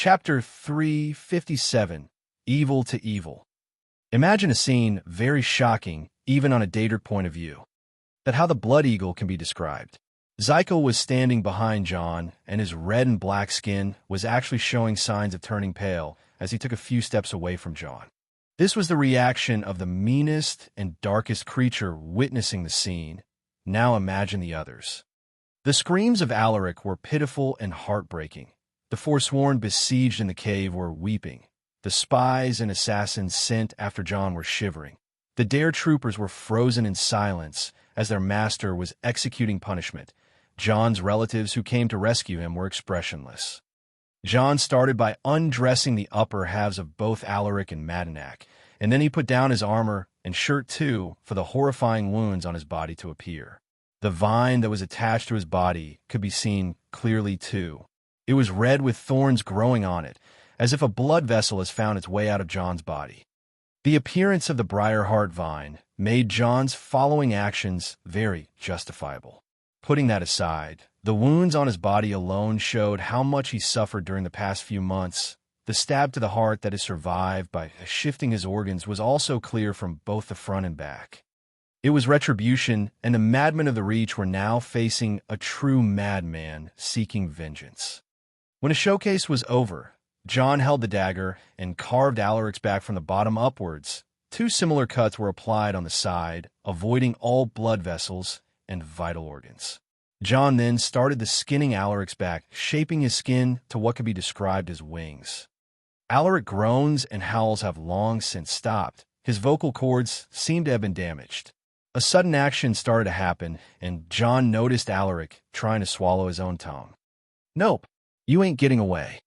Chapter 357, Evil to Evil. Imagine a scene very shocking, even on a dater point of view. That how the blood eagle can be described. Zykel was standing behind John, and his red and black skin was actually showing signs of turning pale as he took a few steps away from John. This was the reaction of the meanest and darkest creature witnessing the scene. Now imagine the others. The screams of Alaric were pitiful and heartbreaking. The Forsworn besieged in the cave were weeping. The spies and assassins sent after John were shivering. The Dare troopers were frozen in silence as their master was executing punishment. John's relatives who came to rescue him were expressionless. John started by undressing the upper halves of both Alaric and Madenak, and then he put down his armor and shirt too for the horrifying wounds on his body to appear. The vine that was attached to his body could be seen clearly too. It was red with thorns growing on it, as if a blood vessel has found its way out of John's body. The appearance of the Briarheart vine made John's following actions very justifiable. Putting that aside, the wounds on his body alone showed how much he suffered during the past few months. The stab to the heart that has survived by shifting his organs was also clear from both the front and back. It was retribution, and the madmen of the Reach were now facing a true madman seeking vengeance. When a showcase was over, John held the dagger and carved Alaric's back from the bottom upwards. Two similar cuts were applied on the side, avoiding all blood vessels and vital organs. John then started the skinning Alaric's back, shaping his skin to what could be described as wings. Alaric groans and howls have long since stopped. His vocal cords seemed to have been damaged. A sudden action started to happen, and John noticed Alaric trying to swallow his own tongue. "Nope, you ain't getting away."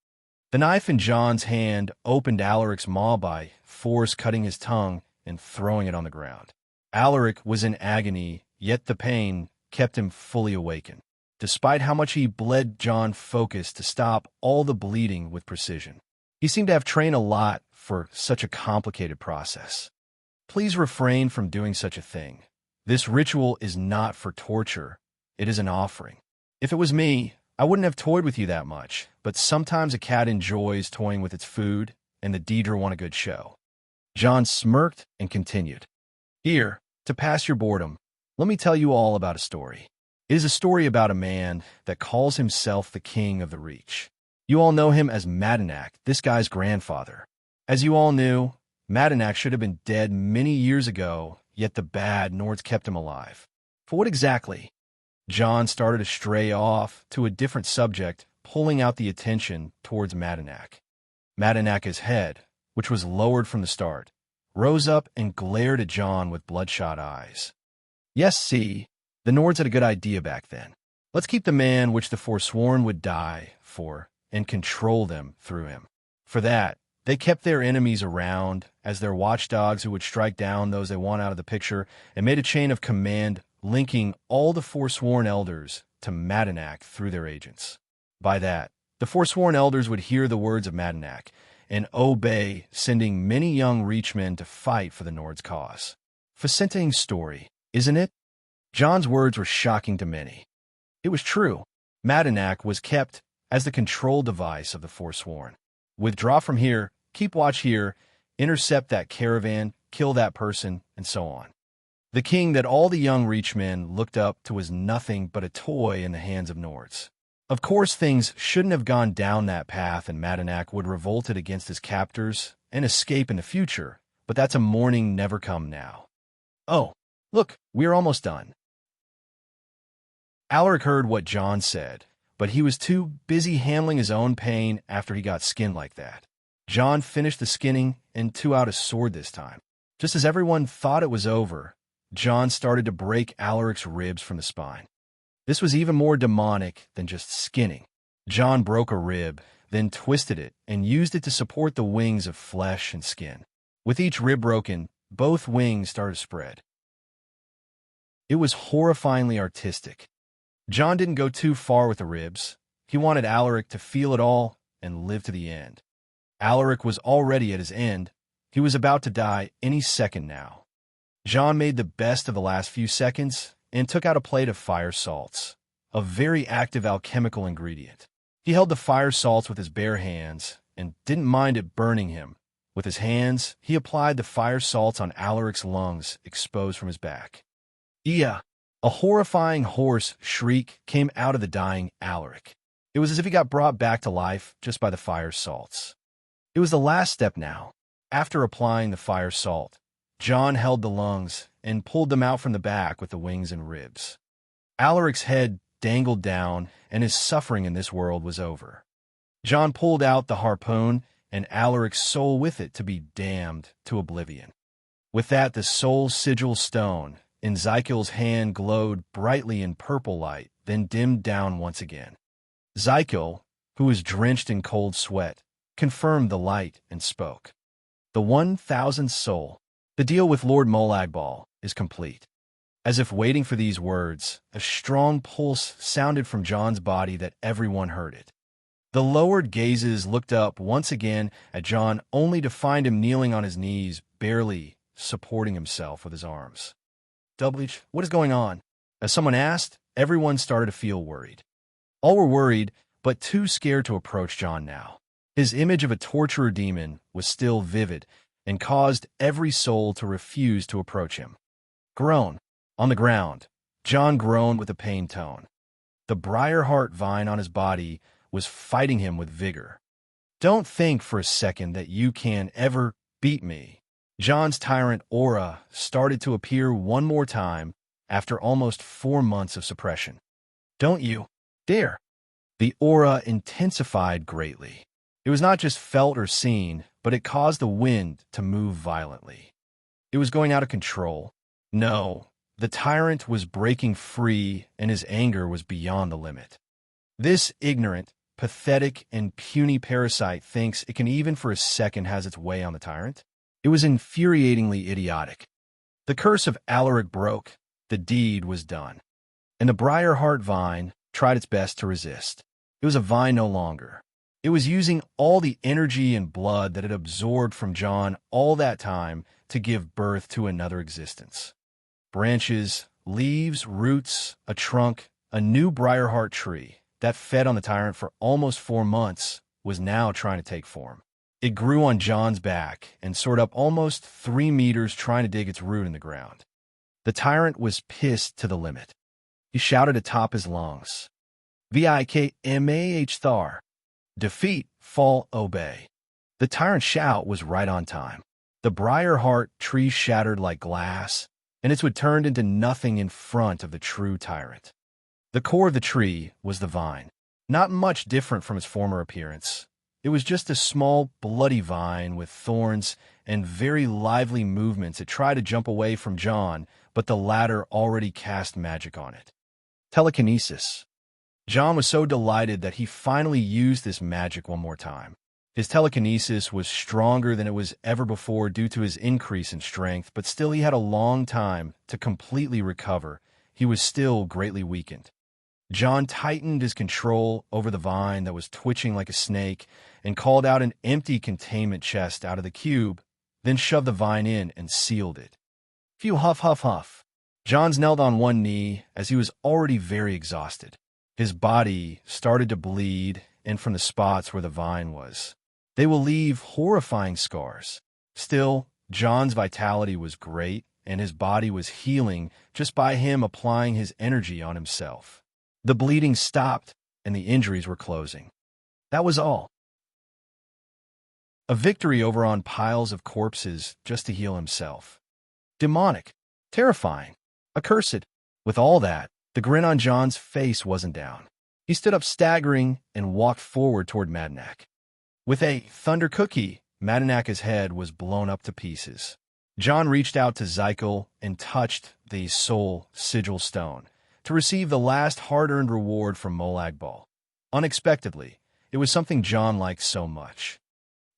The knife in John's hand opened Alaric's maw by force, cutting his tongue and throwing it on the ground. Alaric was in agony, yet the pain kept him fully awakened. Despite how much he bled, John focused to stop all the bleeding with precision. He seemed to have trained a lot for such a complicated process. Please refrain from doing such a thing. This ritual is not for torture. It is an offering. If it was me, I wouldn't have toyed with you that much, but sometimes a cat enjoys toying with its food, and the Deidre want a good show. John smirked and continued. "Here, to pass your boredom, let me tell you all about a story. It is a story about a man that calls himself the King of the Reach. You all know him as Madenak, this guy's grandfather. As you all knew, Madenak should have been dead many years ago, yet the bad Nords kept him alive. For what exactly?" John started to stray off to a different subject, pulling out the attention towards Madenak. Madenak's head, which was lowered from the start, rose up and glared at John with bloodshot eyes. "Yes, see, the Nords had a good idea back then. Let's keep the man which the Forsworn would die for and control them through him. For that, they kept their enemies around as their watchdogs who would strike down those they want out of the picture and made a chain of command linking all the Forsworn elders to Madenak through their agents. By that, the Forsworn elders would hear the words of Madenak and obey, sending many young Reachmen to fight for the Nord's cause. Fascinating story, isn't it?" John's words were shocking to many. It was true. Madenak was kept as the control device of the Forsworn. Withdraw from here, keep watch here, intercept that caravan, kill that person, and so on. The king that all the young Reachmen looked up to was nothing but a toy in the hands of Nords. Of course, things shouldn't have gone down that path, and Madenak would revolted against his captors and escape in the future, but that's a morning never come now. "Oh, look, we're almost done." Alaric heard what John said, but he was too busy handling his own pain after he got skinned like that. John finished the skinning and took out his sword this time. Just as everyone thought it was over, John started to break Alaric's ribs from the spine. This was even more demonic than just skinning. John broke a rib, then twisted it and used it to support the wings of flesh and skin. With each rib broken, both wings started to spread. It was horrifyingly artistic. John didn't go too far with the ribs. He wanted Alaric to feel it all and live to the end. Alaric was already at his end. He was about to die any second now. John made the best of the last few seconds and took out a plate of fire salts, a very active alchemical ingredient. He held the fire salts with his bare hands and didn't mind it burning him. With his hands, he applied the fire salts on Alaric's lungs, exposed from his back. "Iya!" A horrifying hoarse shriek came out of the dying Alaric. It was as if he got brought back to life just by the fire salts. It was the last step now. After applying the fire salt, John held the lungs and pulled them out from the back with the wings and ribs. Alaric's head dangled down, and his suffering in this world was over. John pulled out the harpoon, and Alaric's soul with it to be damned to oblivion. With that, the soul sigil stone in Zykel's hand glowed brightly in purple light, then dimmed down once again. Zykel, who was drenched in cold sweat, confirmed the light and spoke. "The 1,000th soul, the deal with Lord Molagbal, is complete." As if waiting for these words, a strong pulse sounded from John's body that everyone heard it. The lowered gazes looked up once again at John, only to find him kneeling on his knees, barely supporting himself with his arms. "WH, what is going on?" As someone asked, everyone started to feel worried. All were worried, but too scared to approach John now. His image of a torturer demon was still vivid and caused every soul to refuse to approach him. "Groan." On the ground, John groaned with a pain tone. The briar-heart vine on his body was fighting him with vigor. "Don't think for a second that you can ever beat me." John's tyrant aura started to appear one more time after almost 4 months of suppression. "Don't you dare." The aura intensified greatly. It was not just felt or seen, but it caused the wind to move violently. It was going out of control. No, the tyrant was breaking free, and his anger was beyond the limit. This ignorant, pathetic, and puny parasite thinks it can even for a second has its way on the tyrant? It was infuriatingly idiotic. The curse of Alaric broke. The deed was done. And the briar-heart vine tried its best to resist. It was a vine no longer. It was using all the energy and blood that it absorbed from John all that time to give birth to another existence. Branches, leaves, roots, a trunk, a new briar-heart tree that fed on the tyrant for almost 4 months was now trying to take form. It grew on John's back and soared up almost 3 meters trying to dig its root in the ground. The tyrant was pissed to the limit. He shouted atop his lungs, "Vikmah Thar! Defeat, fall, obey." The tyrant's shout was right on time. The briar-heart tree shattered like glass, and its would turn into nothing in front of the true tyrant. The core of the tree was the vine, not much different from its former appearance. It was just a small, bloody vine with thorns and very lively movements. It tried to jump away from John, but the latter already cast magic on it. Telekinesis. John was so delighted that he finally used this magic one more time. His telekinesis was stronger than it was ever before due to his increase in strength, but still he had a long time to completely recover. He was still greatly weakened. John tightened his control over the vine that was twitching like a snake and called out an empty containment chest out of the cube, then shoved the vine in and sealed it. Phew, huff, huff, huff. Johns knelt on one knee as he was already very exhausted. His body started to bleed, and from the spots where the vine was, they will leave horrifying scars. Still, John's vitality was great, and his body was healing just by him applying his energy on himself. The bleeding stopped, and the injuries were closing. That was all. A victory over on piles of corpses just to heal himself. Demonic, terrifying, accursed. With all that, the grin on John's face wasn't down. He stood up staggering and walked forward toward Madanak. With a thunder cookie, Madanaka's head was blown up to pieces. John reached out to Zykel and touched the soul sigil stone to receive the last hard-earned reward from Molagbal. Unexpectedly, it was something John liked so much.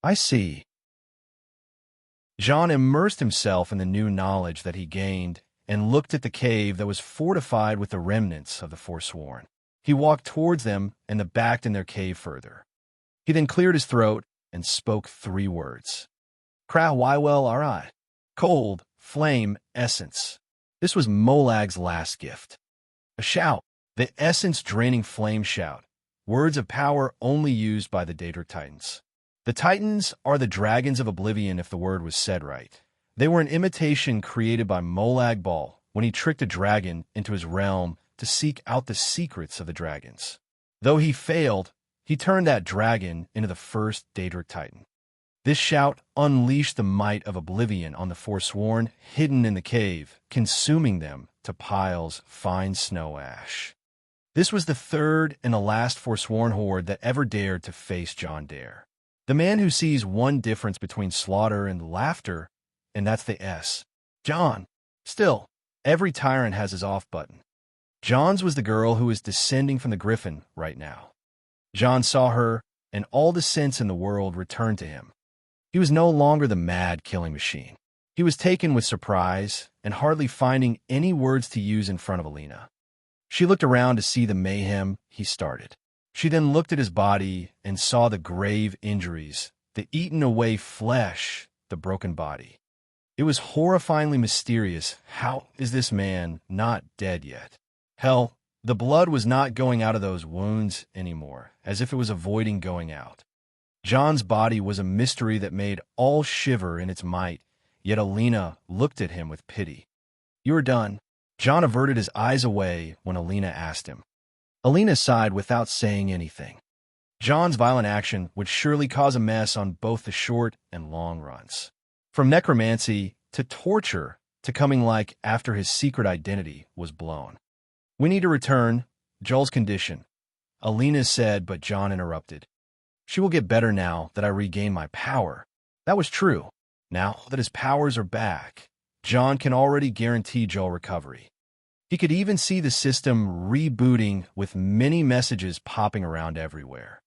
I see. John immersed himself in the new knowledge that he gained and looked at the cave that was fortified with the remnants of the Forsworn. He walked towards them and backed in their cave further. He then cleared his throat and spoke 3 words. Kra Wywell Arai. Cold, flame, essence. This was Molag's last gift. A shout, the essence-draining flame shout, words of power only used by the Daedric Titans. The Titans are the dragons of oblivion if the word was said right. They were an imitation created by Molag Bal when he tricked a dragon into his realm to seek out the secrets of the dragons. Though he failed, he turned that dragon into the first Daedric Titan. This shout unleashed the might of oblivion on the Forsworn hidden in the cave, consuming them to piles fine snow ash. This was the third and the last Forsworn horde that ever dared to face John Dare. The man who sees one difference between slaughter and laughter, and that's the S. John. Still, every tyrant has his off button. John's was the girl who was descending from the griffin right now. John saw her, and all the sense in the world returned to him. He was no longer the mad killing machine. He was taken with surprise and hardly finding any words to use in front of Alina. She looked around to see the mayhem he started. She then looked at his body and saw the grave injuries, the eaten-away flesh, the broken body. It was horrifyingly mysterious. How is this man not dead yet? Hell, the blood was not going out of those wounds anymore, as if it was avoiding going out. John's body was a mystery that made all shiver in its might, yet Alina looked at him with pity. "You are done." John averted his eyes away when Alina asked him. Alina sighed without saying anything. John's violent action would surely cause a mess on both the short and long runs. From necromancy to torture to coming like after his secret identity was blown. "We need to return. Joel's condition," Alina said, but John interrupted. "She will get better now that I regain my power." That was true. Now that his powers are back, John can already guarantee Joel recovery. He could even see the system rebooting with many messages popping around everywhere.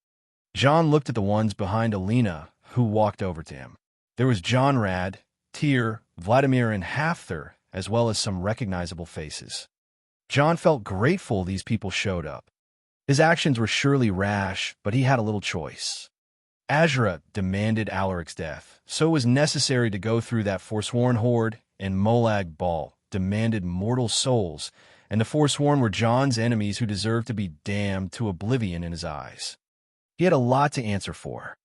John looked at the ones behind Alina, who walked over to him. There was John Rad, Tyr, Vladimir, and Hafthor, as well as some recognizable faces. John felt grateful these people showed up. His actions were surely rash, but he had a little choice. Azra demanded Alaric's death, so it was necessary to go through that Forsworn horde, and Molag Bal demanded mortal souls, and the Forsworn were John's enemies who deserved to be damned to oblivion in his eyes. He had a lot to answer for.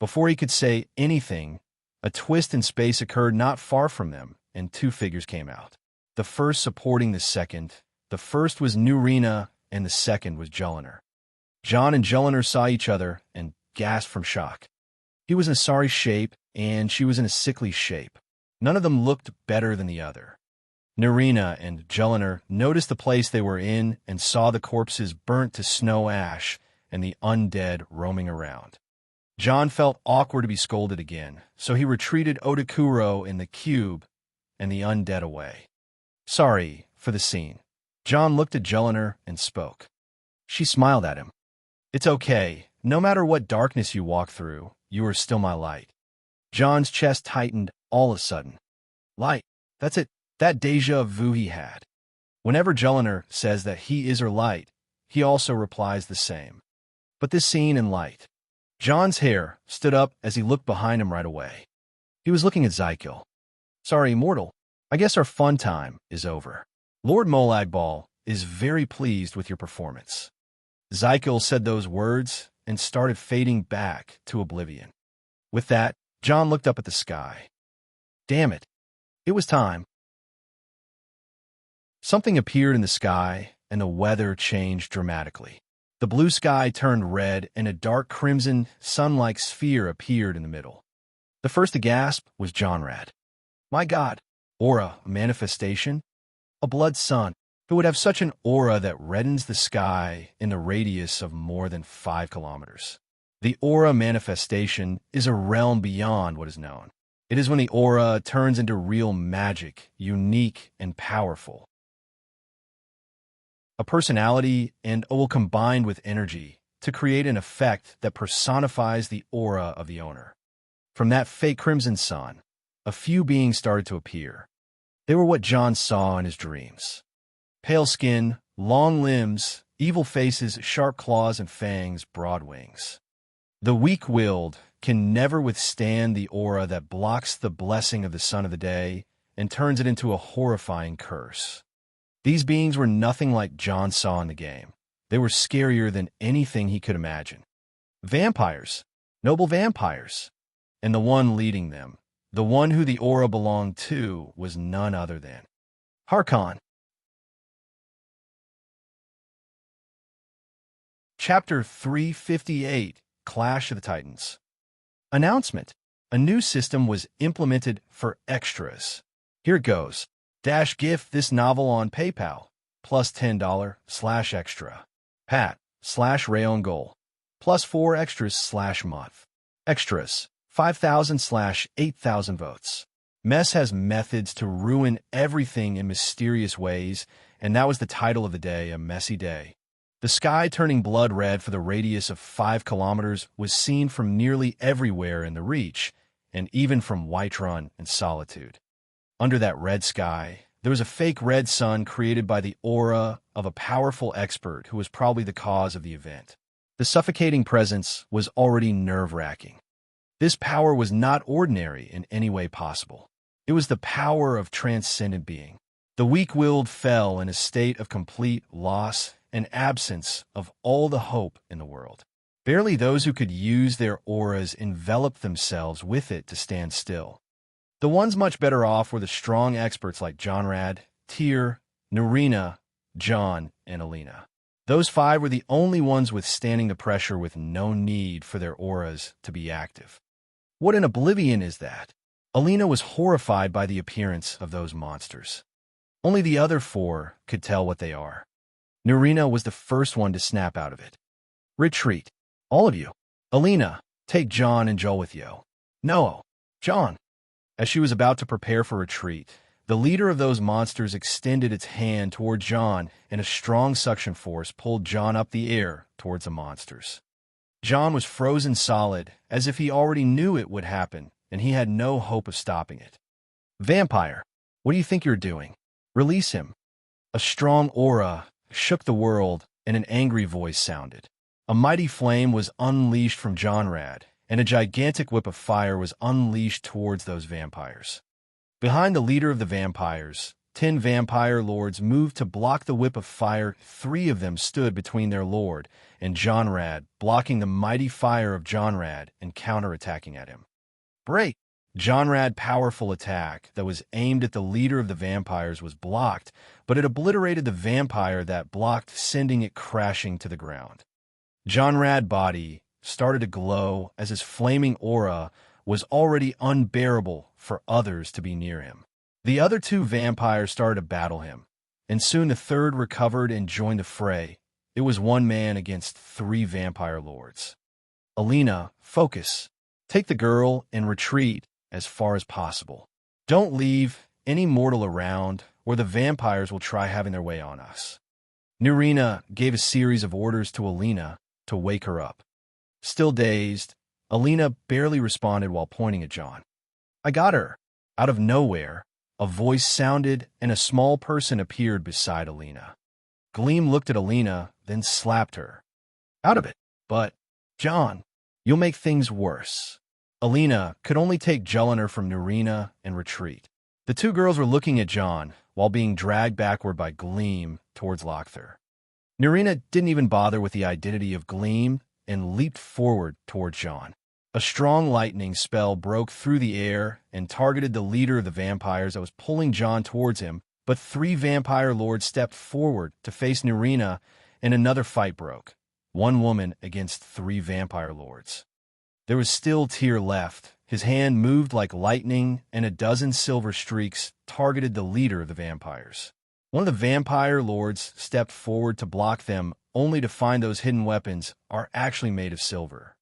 Before he could say anything, a twist in space occurred not far from them, and two figures came out. The first supporting the second. The first was Nurina, and the second was Jelinar. John and Jelinar saw each other and gasped from shock. He was in a sorry shape, and she was in a sickly shape. None of them looked better than the other. Nurina and Jelinar noticed the place they were in and saw the corpses burnt to snow ash and the undead roaming around. John felt awkward to be scolded again, so he retreated Odakuro in the cube and the undead away. "Sorry for the scene." John looked at Jelinar and spoke. She smiled at him. "It's okay. No matter what darkness you walk through, you are still my light." John's chest tightened all of a sudden. Light. That's it. That déjà vu he had. Whenever Jelinar says that he is her light, he also replies the same. But this scene in light. John's hair stood up as he looked behind him right away. He was looking at Zykel. "Sorry, mortal. I guess our fun time is over. Lord Molag Bal is very pleased with your performance." Zykel said those words and started fading back to oblivion. With that, John looked up at the sky. Damn it. It was time. Something appeared in the sky, and the weather changed dramatically. The blue sky turned red, and a dark crimson, sun-like sphere appeared in the middle. The first to gasp was John Rad. My God, aura, a manifestation? A blood sun, who would have such an aura that reddens the sky in the radius of more than 5 kilometers. The aura manifestation is a realm beyond what is known. It is when the aura turns into real magic, unique and powerful. A personality and will combine with energy to create an effect that personifies the aura of the owner. From that fake crimson sun, a few beings started to appear. They were what John saw in his dreams. Pale skin, long limbs, evil faces, sharp claws and fangs, broad wings. The weak-willed can never withstand the aura that blocks the blessing of the sun of the day and turns it into a horrifying curse. These beings were nothing like John saw in the game. They were scarier than anything he could imagine. Vampires. noble vampires. And the one leading them, the one who the aura belonged to, was none other than Harkon. Chapter 358, Clash of the Titans. Announcement. A new system was implemented for extras. Here it goes. Gift this novel on PayPal. Plus $10/extra. Pat/Rayon Goal. Plus 4 extras/month. Extras. 5,000/8,000 votes. Mess has methods to ruin everything in mysterious ways, and that was the title of the day, a messy day. The sky turning blood red for the radius of 5 kilometers was seen from nearly everywhere in the Reach, and even from Whiterun and Solitude. Under that red sky, there was a fake red sun created by the aura of a powerful expert who was probably the cause of the event. The suffocating presence was already nerve-wracking. This power was not ordinary in any way possible. It was the power of transcendent being. The weak-willed fell in a state of complete loss and absence of all the hope in the world. Barely those who could use their auras enveloped themselves with it to stand still. The ones much better off were the strong experts like Jonrad, Tyr, Nerina, John, and Alina. Those 5 were the only ones withstanding the pressure with no need for their auras to be active. What an oblivion is that? Alina was horrified by the appearance of those monsters. Only the other 4 could tell what they are. Nerina was the first one to snap out of it. Retreat. All of you. Alina, take John and Joel with you. No, John. As she was about to prepare for retreat, the leader of those monsters extended its hand toward John, and a strong suction force pulled John up the air towards the monsters. John was frozen solid, as if he already knew it would happen, and he had no hope of stopping it. Vampire, what do you think you're doing? Release him. A strong aura shook the world, and an angry voice sounded. A mighty flame was unleashed from Jonrad, and a gigantic whip of fire was unleashed towards those vampires. Behind the leader of the vampires, 10 vampire lords moved to block the whip of fire. 3 of them stood between their lord and Jonrad, blocking the mighty fire of Jonrad and counterattacking at him. Break! Jonrad's powerful attack that was aimed at the leader of the vampires was blocked, but it obliterated the vampire that blocked, sending it crashing to the ground. Jonrad's body started to glow as his flaming aura was already unbearable for others to be near him. The other 2 vampires started to battle him, and soon the 3rd recovered and joined the fray. It was 1 man against 3 vampire lords. Alina, focus. Take the girl and retreat as far as possible. Don't leave any mortal around, or the vampires will try having their way on us. Nerina gave a series of orders to Alina to wake her up. Still dazed, Alina barely responded while pointing at John. I got her. Out of nowhere, a voice sounded and a small person appeared beside Alina. Gleam looked at Alina, then slapped her. Out of it. But, John, you'll make things worse. Alina could only take Jeliner from Nerina and retreat. The 2 girls were looking at John while being dragged backward by Gleam towards Lochthar. Nerina didn't even bother with the identity of Gleam and leaped forward toward John. A strong lightning spell broke through the air and targeted the leader of the vampires that was pulling John towards him, but 3 vampire lords stepped forward to face Nerina, and another fight broke. 1 woman against 3 vampire lords. There was still Tyr left. His hand moved like lightning, and a dozen silver streaks targeted the leader of the vampires. One of the vampire lords stepped forward to block them, only to find those hidden weapons are actually made of silver.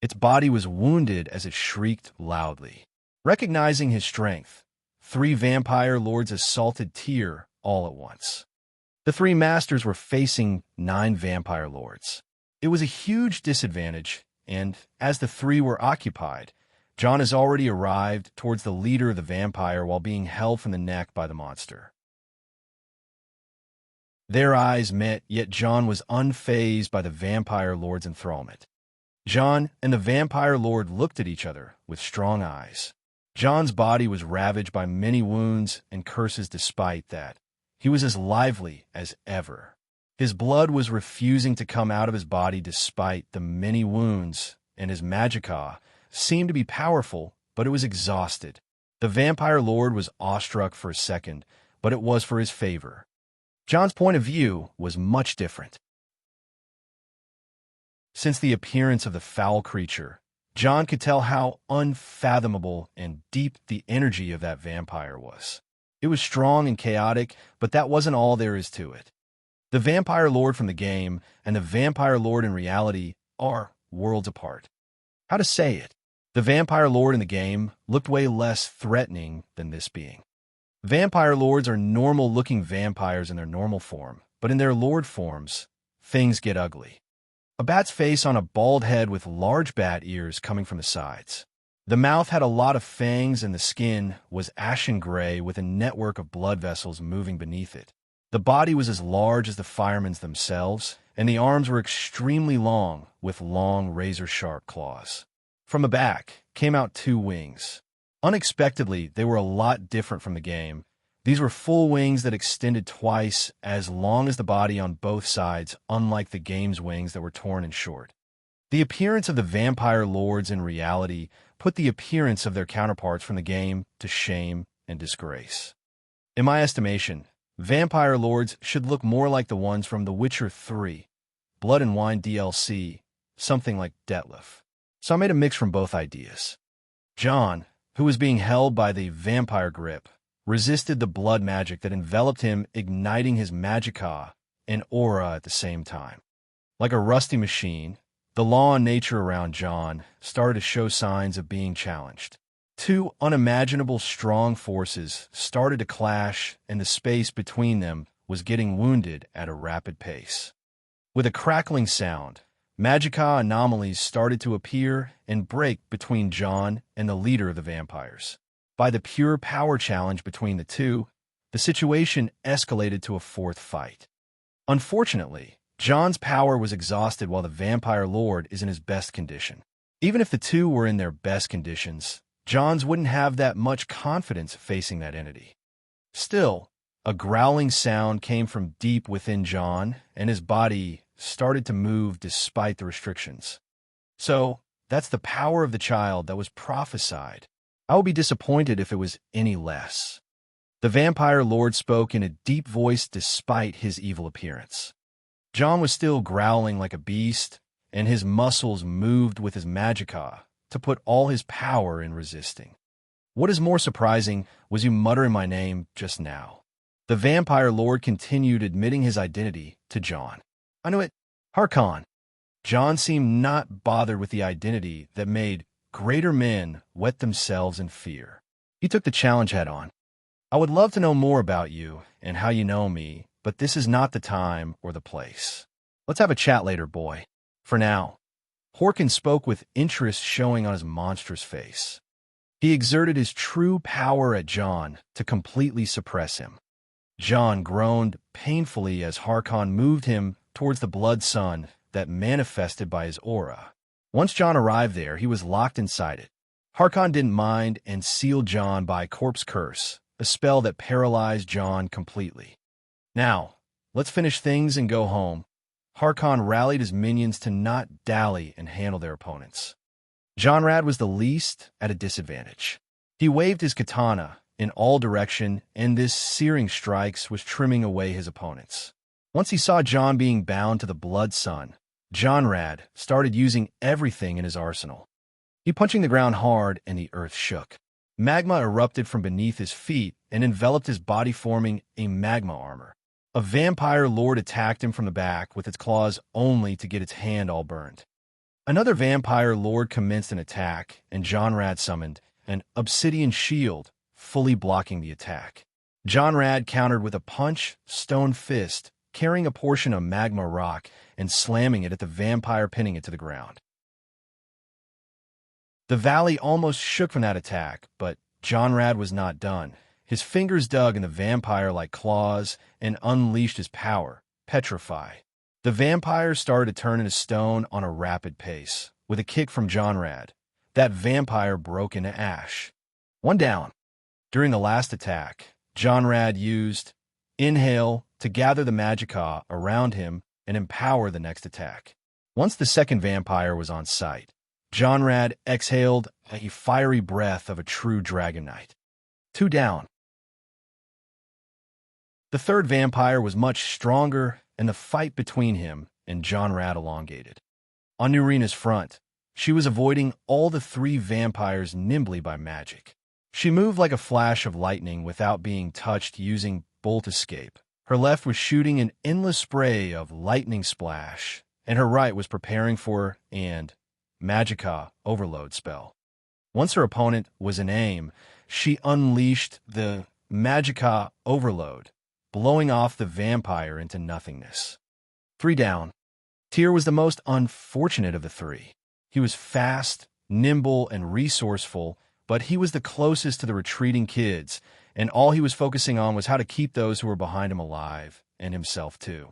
Its body was wounded as it shrieked loudly. Recognizing his strength, 3 vampire lords assaulted Tyr all at once. The 3 masters were facing 9 vampire lords. It was a huge disadvantage, and as the 3 were occupied, John has already arrived towards the leader of the vampire while being held from the neck by the monster. Their eyes met, yet John was unfazed by the vampire lord's enthrallment. John and the vampire lord looked at each other with strong eyes. John's body was ravaged by many wounds and curses. Despite that, he was as lively as ever. His blood was refusing to come out of his body despite the many wounds, and his magicka seemed to be powerful, but it was exhausted. The vampire lord was awestruck for a second, but it was for his favor. John's point of view was much different. Since the appearance of the foul creature, John could tell how unfathomable and deep the energy of that vampire was. It was strong and chaotic, but that wasn't all there is to it. The vampire lord from the game and the vampire lord in reality are worlds apart. How to say it? The vampire lord in the game looked way less threatening than this being. Vampire lords are normal-looking vampires in their normal form, but in their lord forms, things get ugly. A bat's face on a bald head with large bat ears coming from the sides. The mouth had a lot of fangs and the skin was ashen gray with a network of blood vessels moving beneath it. The body was as large as the firemen's themselves, and the arms were extremely long with long razor-sharp claws. From the back came out 2 wings. Unexpectedly, they were a lot different from the game. These were full wings that extended twice as long as the body on both sides, unlike the game's wings that were torn and short. The appearance of the vampire lords in reality put the appearance of their counterparts from the game to shame and disgrace. In my estimation, vampire lords should look more like the ones from The Witcher 3, Blood and Wine DLC, something like Detlef. So I made a mix from both ideas. John, who was being held by the vampire grip, resisted the blood magic that enveloped him, igniting his magicka and aura at the same time. Like a rusty machine, the law and nature around John started to show signs of being challenged. 2 unimaginable strong forces started to clash, and the space between them was getting wounded at a rapid pace. With a crackling sound, magicka anomalies started to appear and break between John and the leader of the vampires. By the pure power challenge between the two, the situation escalated to a 4th fight. Unfortunately, John's power was exhausted while the vampire lord is in his best condition. Even if the two were in their best conditions, John's wouldn't have that much confidence facing that entity. Still, a growling sound came from deep within John, and his body started to move despite the restrictions. So, that's the power of the child that was prophesied. I would be disappointed if it was any less. The vampire lord spoke in a deep voice despite his evil appearance. John was still growling like a beast, and his muscles moved with his magicka to put all his power in resisting. What is more surprising was you muttering my name just now. The vampire lord continued admitting his identity to John. I knew it. Harkon. John seemed not bothered with the identity that made greater men wet themselves in fear. He took the challenge head on. I would love to know more about you and how you know me, but this is not the time or the place. Let's have a chat later, boy. For now. Harkon spoke with interest showing on his monstrous face. He exerted his true power at John to completely suppress him. John groaned painfully as Harkon moved him towards the blood sun that manifested by his aura. Once John arrived there, he was locked inside it. Harkon didn't mind and sealed John by Corpse Curse, a spell that paralyzed John completely. Now, let's finish things and go home. Harkon rallied his minions to not dally and handle their opponents. Jonrad was the least at a disadvantage. He waved his katana in all direction, and this searing strikes was trimming away his opponents. Once he saw John being bound to the blood sun, Jonrad started using everything in his arsenal. He punching the ground hard and the earth shook. Magma erupted from beneath his feet and enveloped his body, forming a magma armor. A vampire lord attacked him from the back with its claws only to get its hand all burned. Another vampire lord commenced an attack, and Jonrad summoned an obsidian shield, fully blocking the attack. Jonrad countered with a punch, stone fist, carrying a portion of magma rock and slamming it at the vampire, pinning it to the ground. The valley almost shook from that attack, but Jonrad was not done. His fingers dug in the vampire like claws and unleashed his power, petrify. The vampire started to turn into stone on a rapid pace. With a kick from Jonrad, that vampire broke into ash. One down. During the last attack, Jonrad used Inhale to gather the magicka around him and empower the next attack. Once the second vampire was on sight, Jonrad exhaled a fiery breath of a true dragon knight. 2 down. The third vampire was much stronger, and the fight between him and Jonrad elongated. On Nurina's front, she was avoiding all the 3 vampires nimbly by magic. She moved like a flash of lightning without being touched using bolt escape. Her left was shooting an endless spray of lightning splash, and her right was preparing for an Magicka overload spell. Once her opponent was in aim, she unleashed the Magicka overload, blowing off the vampire into nothingness. 3 down. Tyr was the most unfortunate of the 3. He was fast, nimble, and resourceful, but he was the closest to the retreating kids, and all he was focusing on was how to keep those who were behind him alive, and himself too.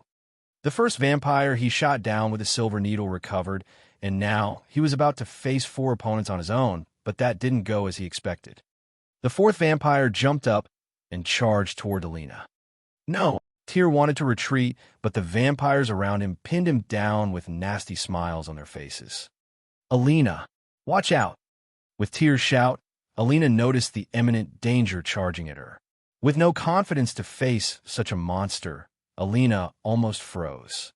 The first vampire he shot down with a silver needle recovered, and now he was about to face 4 opponents on his own, but that didn't go as he expected. The fourth vampire jumped up and charged toward Alina. No! Tyr wanted to retreat, but the vampires around him pinned him down with nasty smiles on their faces. Alina, watch out! With Tyr's shout, Alina noticed the imminent danger charging at her. With no confidence to face such a monster, Alina almost froze.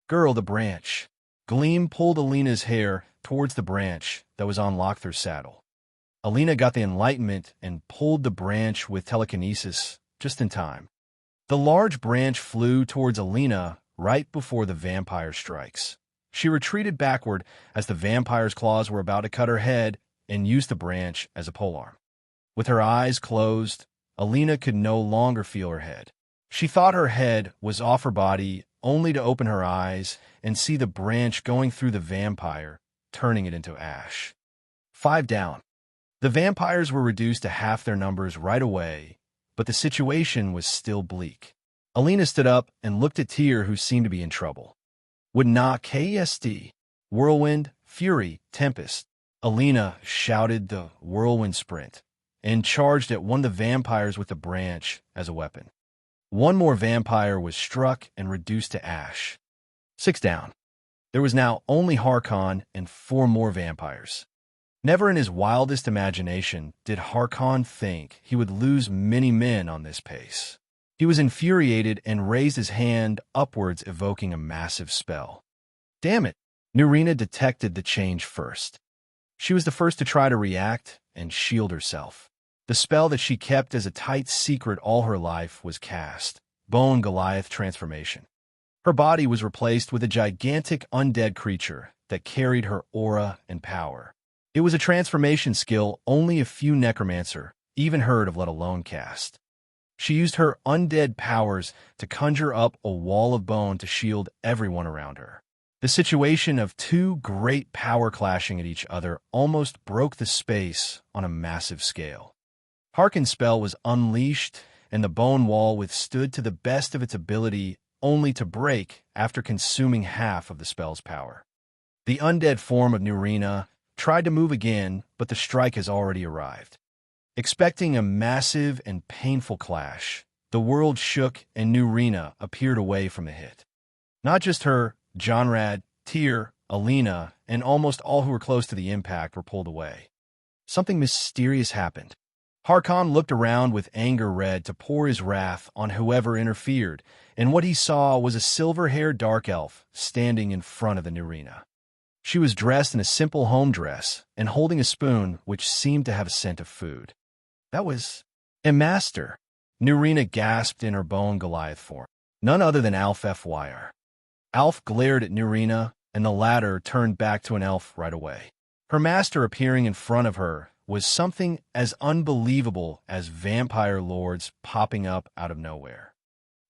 Girl, the branch. Gleam pulled Alina's hair towards the branch that was on Locther's saddle. Alina got the enlightenment and pulled the branch with telekinesis just in time. The large branch flew towards Alina right before the vampire strikes. She retreated backward as the vampire's claws were about to cut her head and used the branch as a polearm. With her eyes closed, Alina could no longer feel her head. She thought her head was off her body, only to open her eyes and see the branch going through the vampire, turning it into ash. 5 down. The vampires were reduced to half their numbers right away, but the situation was still bleak. Alina stood up and looked at Tyr, who seemed to be in trouble. Would not KSD, whirlwind, fury, tempest. Alina shouted the whirlwind sprint and charged at one of the vampires with the branch as a weapon. One more vampire was struck and reduced to ash. 6 down. There was now only Harkon and 4 more vampires. Never in his wildest imagination did Harkon think he would lose many men on this pace. He was infuriated and raised his hand upwards, evoking a massive spell. Damn it! Nurina detected the change first. She was the first to try to react and shield herself. The spell that she kept as a tight secret all her life was cast, Bone Goliath Transformation. Her body was replaced with a gigantic undead creature that carried her aura and power. It was a transformation skill only a few necromancer even heard of, let alone cast. She used her undead powers to conjure up a wall of bone to shield everyone around her. The situation of 2 great power clashing at each other almost broke the space on a massive scale. Harkon's spell was unleashed, and the bone wall withstood to the best of its ability, only to break after consuming half of the spell's power. The undead form of Nurina tried to move again, but the strike has already arrived. Expecting a massive and painful clash, the world shook and Nurina appeared away from the hit. Not just her, Jonrad, Tyr, Alina, and almost all who were close to the impact were pulled away. Something mysterious happened. Harkon looked around with anger red to pour his wrath on whoever interfered, and what he saw was a silver-haired dark elf standing in front of the Nurina. She was dressed in a simple home dress and holding a spoon which seemed to have a scent of food. That was a master. Nurina gasped in her bone Goliath form. None other than Alf Fyr. Alf glared at Nurina, and the latter turned back to an elf right away. Her master appearing in front of her was something as unbelievable as vampire lords popping up out of nowhere.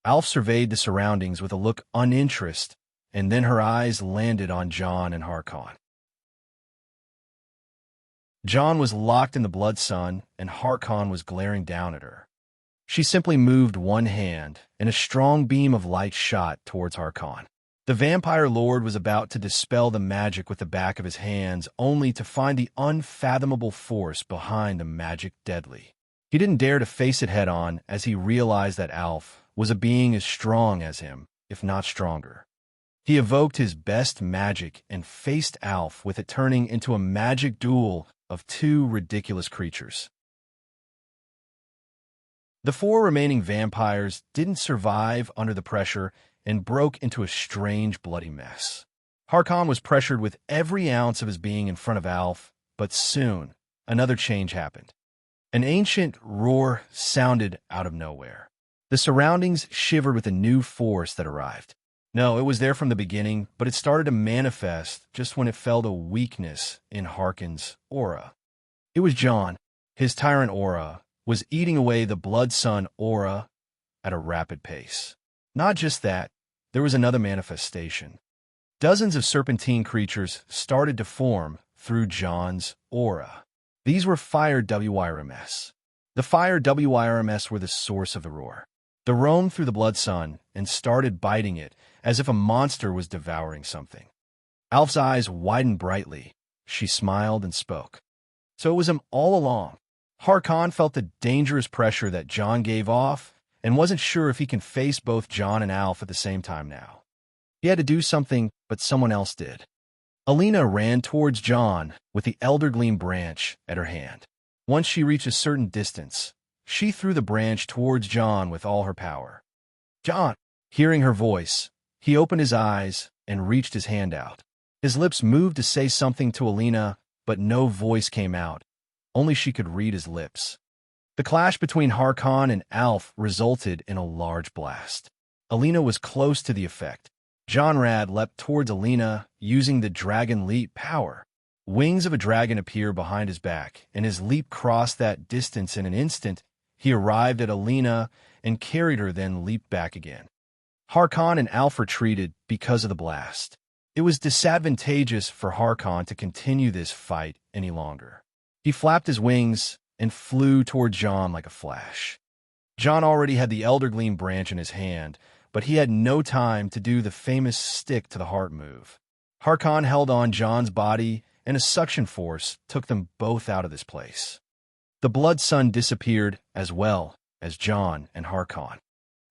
Alf surveyed the surroundings with a look uninterest, and then her eyes landed on John and Harkon. John was locked in the blood sun, and Harkon was glaring down at her. She simply moved one hand, and a strong beam of light shot towards Harkon. The vampire lord was about to dispel the magic with the back of his hands, only to find the unfathomable force behind the magic deadly. He didn't dare to face it head-on as he realized that Alf was a being as strong as him, if not stronger. He evoked his best magic and faced Alf with it turning into a magic duel of two ridiculous creatures. The four remaining vampires didn't survive under the pressure and broke into a strange, bloody mess. Harkon was pressured with every ounce of his being in front of Alf, but soon another change happened. An ancient roar sounded out of nowhere. The surroundings shivered with a new force that arrived. No, it was there from the beginning, but it started to manifest just when it felt a weakness in Harkon's aura. It was John. His tyrant aura was eating away the blood sun aura at a rapid pace. Not just that, there was another manifestation. Dozens of serpentine creatures started to form through John's aura. These were fire WIRMS. The fire WIRMS were the source of the roar. They roamed through the blood sun and started biting it as if a monster was devouring something. Alf's eyes widened brightly. She smiled and spoke. So it was him all along. Harkon felt the dangerous pressure that John gave off and wasn't sure if he can face both John and Alf at the same time now. He had to do something, but someone else did. Alina ran towards John with the Elder Gleam branch at her hand. Once she reached a certain distance, she threw the branch towards John with all her power. John, hearing her voice, he opened his eyes and reached his hand out. His lips moved to say something to Alina, but no voice came out. Only she could read his lips. The clash between Harkon and Alf resulted in a large blast. Alina was close to the effect. John Rad leapt towards Alina using the dragon leap power. Wings of a dragon appear behind his back, and his leap crossed that distance in an instant. He arrived at Alina and carried her, then leaped back again. Harkon and Alf retreated because of the blast. It was disadvantageous for Harkon to continue this fight any longer. He flapped his wings and flew toward John like a flash. John already had the Elder Gleam branch in his hand, but he had no time to do the famous stick to the heart move. Harkon held on John's body, and a suction force took them both out of this place. The blood sun disappeared as well as John and Harkon.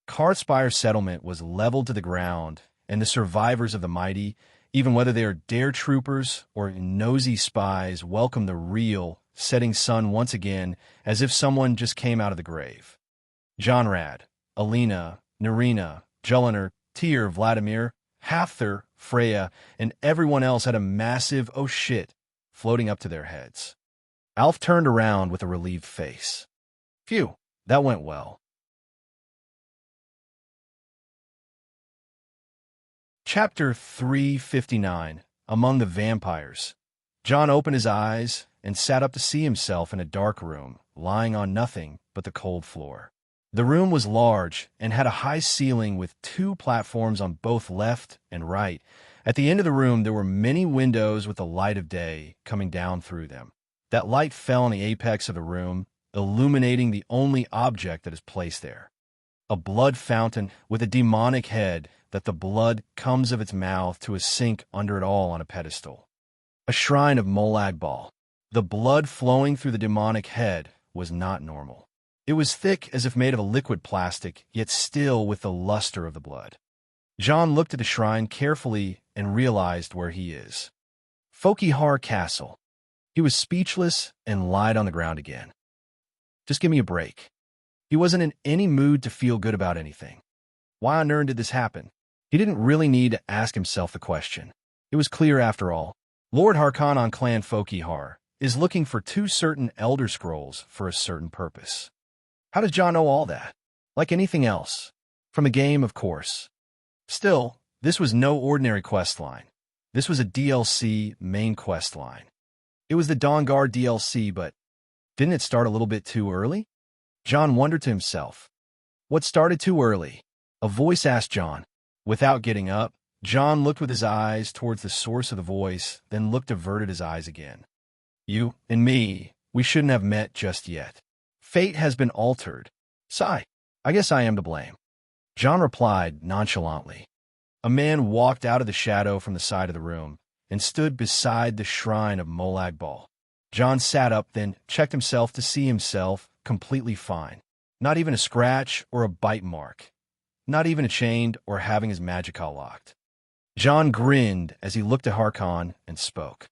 Karthspire settlement was leveled to the ground, and the survivors of the mighty, even whether they are dare troopers or nosy spies, welcomed the real setting sun once again as if someone just came out of the grave. John Rad, Alina, Narina, Jeliner, Tyr, Vladimir, Hafther, Freya, and everyone else had a massive "oh shit" floating up to their heads. Alf turned around with a relieved face. Phew, that went well. Chapter 359, Among the Vampires. John opened his eyes and sat up to see himself in a dark room, lying on nothing but the cold floor. The room was large and had a high ceiling with 2 platforms on both left and right. At the end of the room, there were many windows with the light of day coming down through them. That light fell on the apex of the room, illuminating the only object that is placed there. A blood fountain with a demonic head that the blood comes of its mouth to a sink under it all on a pedestal. A shrine of Molag Bal. The blood flowing through the demonic head was not normal. It was thick as if made of a liquid plastic, yet still with the luster of the blood. John looked at the shrine carefully and realized where he is. Fokihar Castle. He was speechless and lied on the ground again. Just give me a break. He wasn't in any mood to feel good about anything. Why on earth did this happen? He didn't really need to ask himself the question. It was clear after all. Lord Harkonnen clan Fokihar is looking for 2 certain Elder Scrolls for a certain purpose. How does John know all that? Like anything else. From a game, of course. Still, this was no ordinary quest line. This was a DLC main quest line. It was the Dawnguard DLC, but didn't it start a little bit too early? John wondered to himself. What started too early? A voice asked John. Without getting up, John looked with his eyes towards the source of the voice, then averted his eyes again. You and me, we shouldn't have met just yet. Fate has been altered. Sigh, I guess I am to blame. John replied nonchalantly. A man walked out of the shadow from the side of the room and stood beside the shrine of Molag Bal. John sat up, then checked himself to see himself completely fine. Not even a scratch or a bite mark. Not even a chained or having his magicka locked. John grinned as he looked at Harkon and spoke.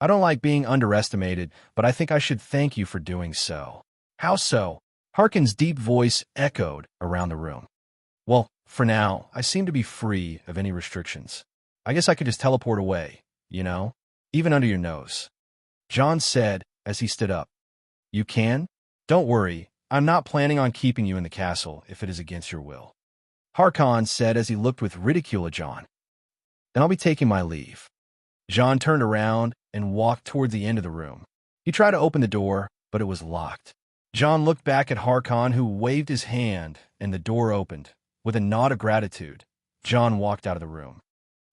I don't like being underestimated, but I think I should thank you for doing so. How so? Harkon's deep voice echoed around the room. Well, for now, I seem to be free of any restrictions. I guess I could just teleport away, even under your nose. John said as he stood up. You can? Don't worry, I'm not planning on keeping you in the castle if it is against your will. Harkon said as he looked with ridicule at John. Then I'll be taking my leave. John turned around and walked toward the end of the room. He tried to open the door, but it was locked. John looked back at Harkon, who waved his hand, and the door opened. With a nod of gratitude, John walked out of the room.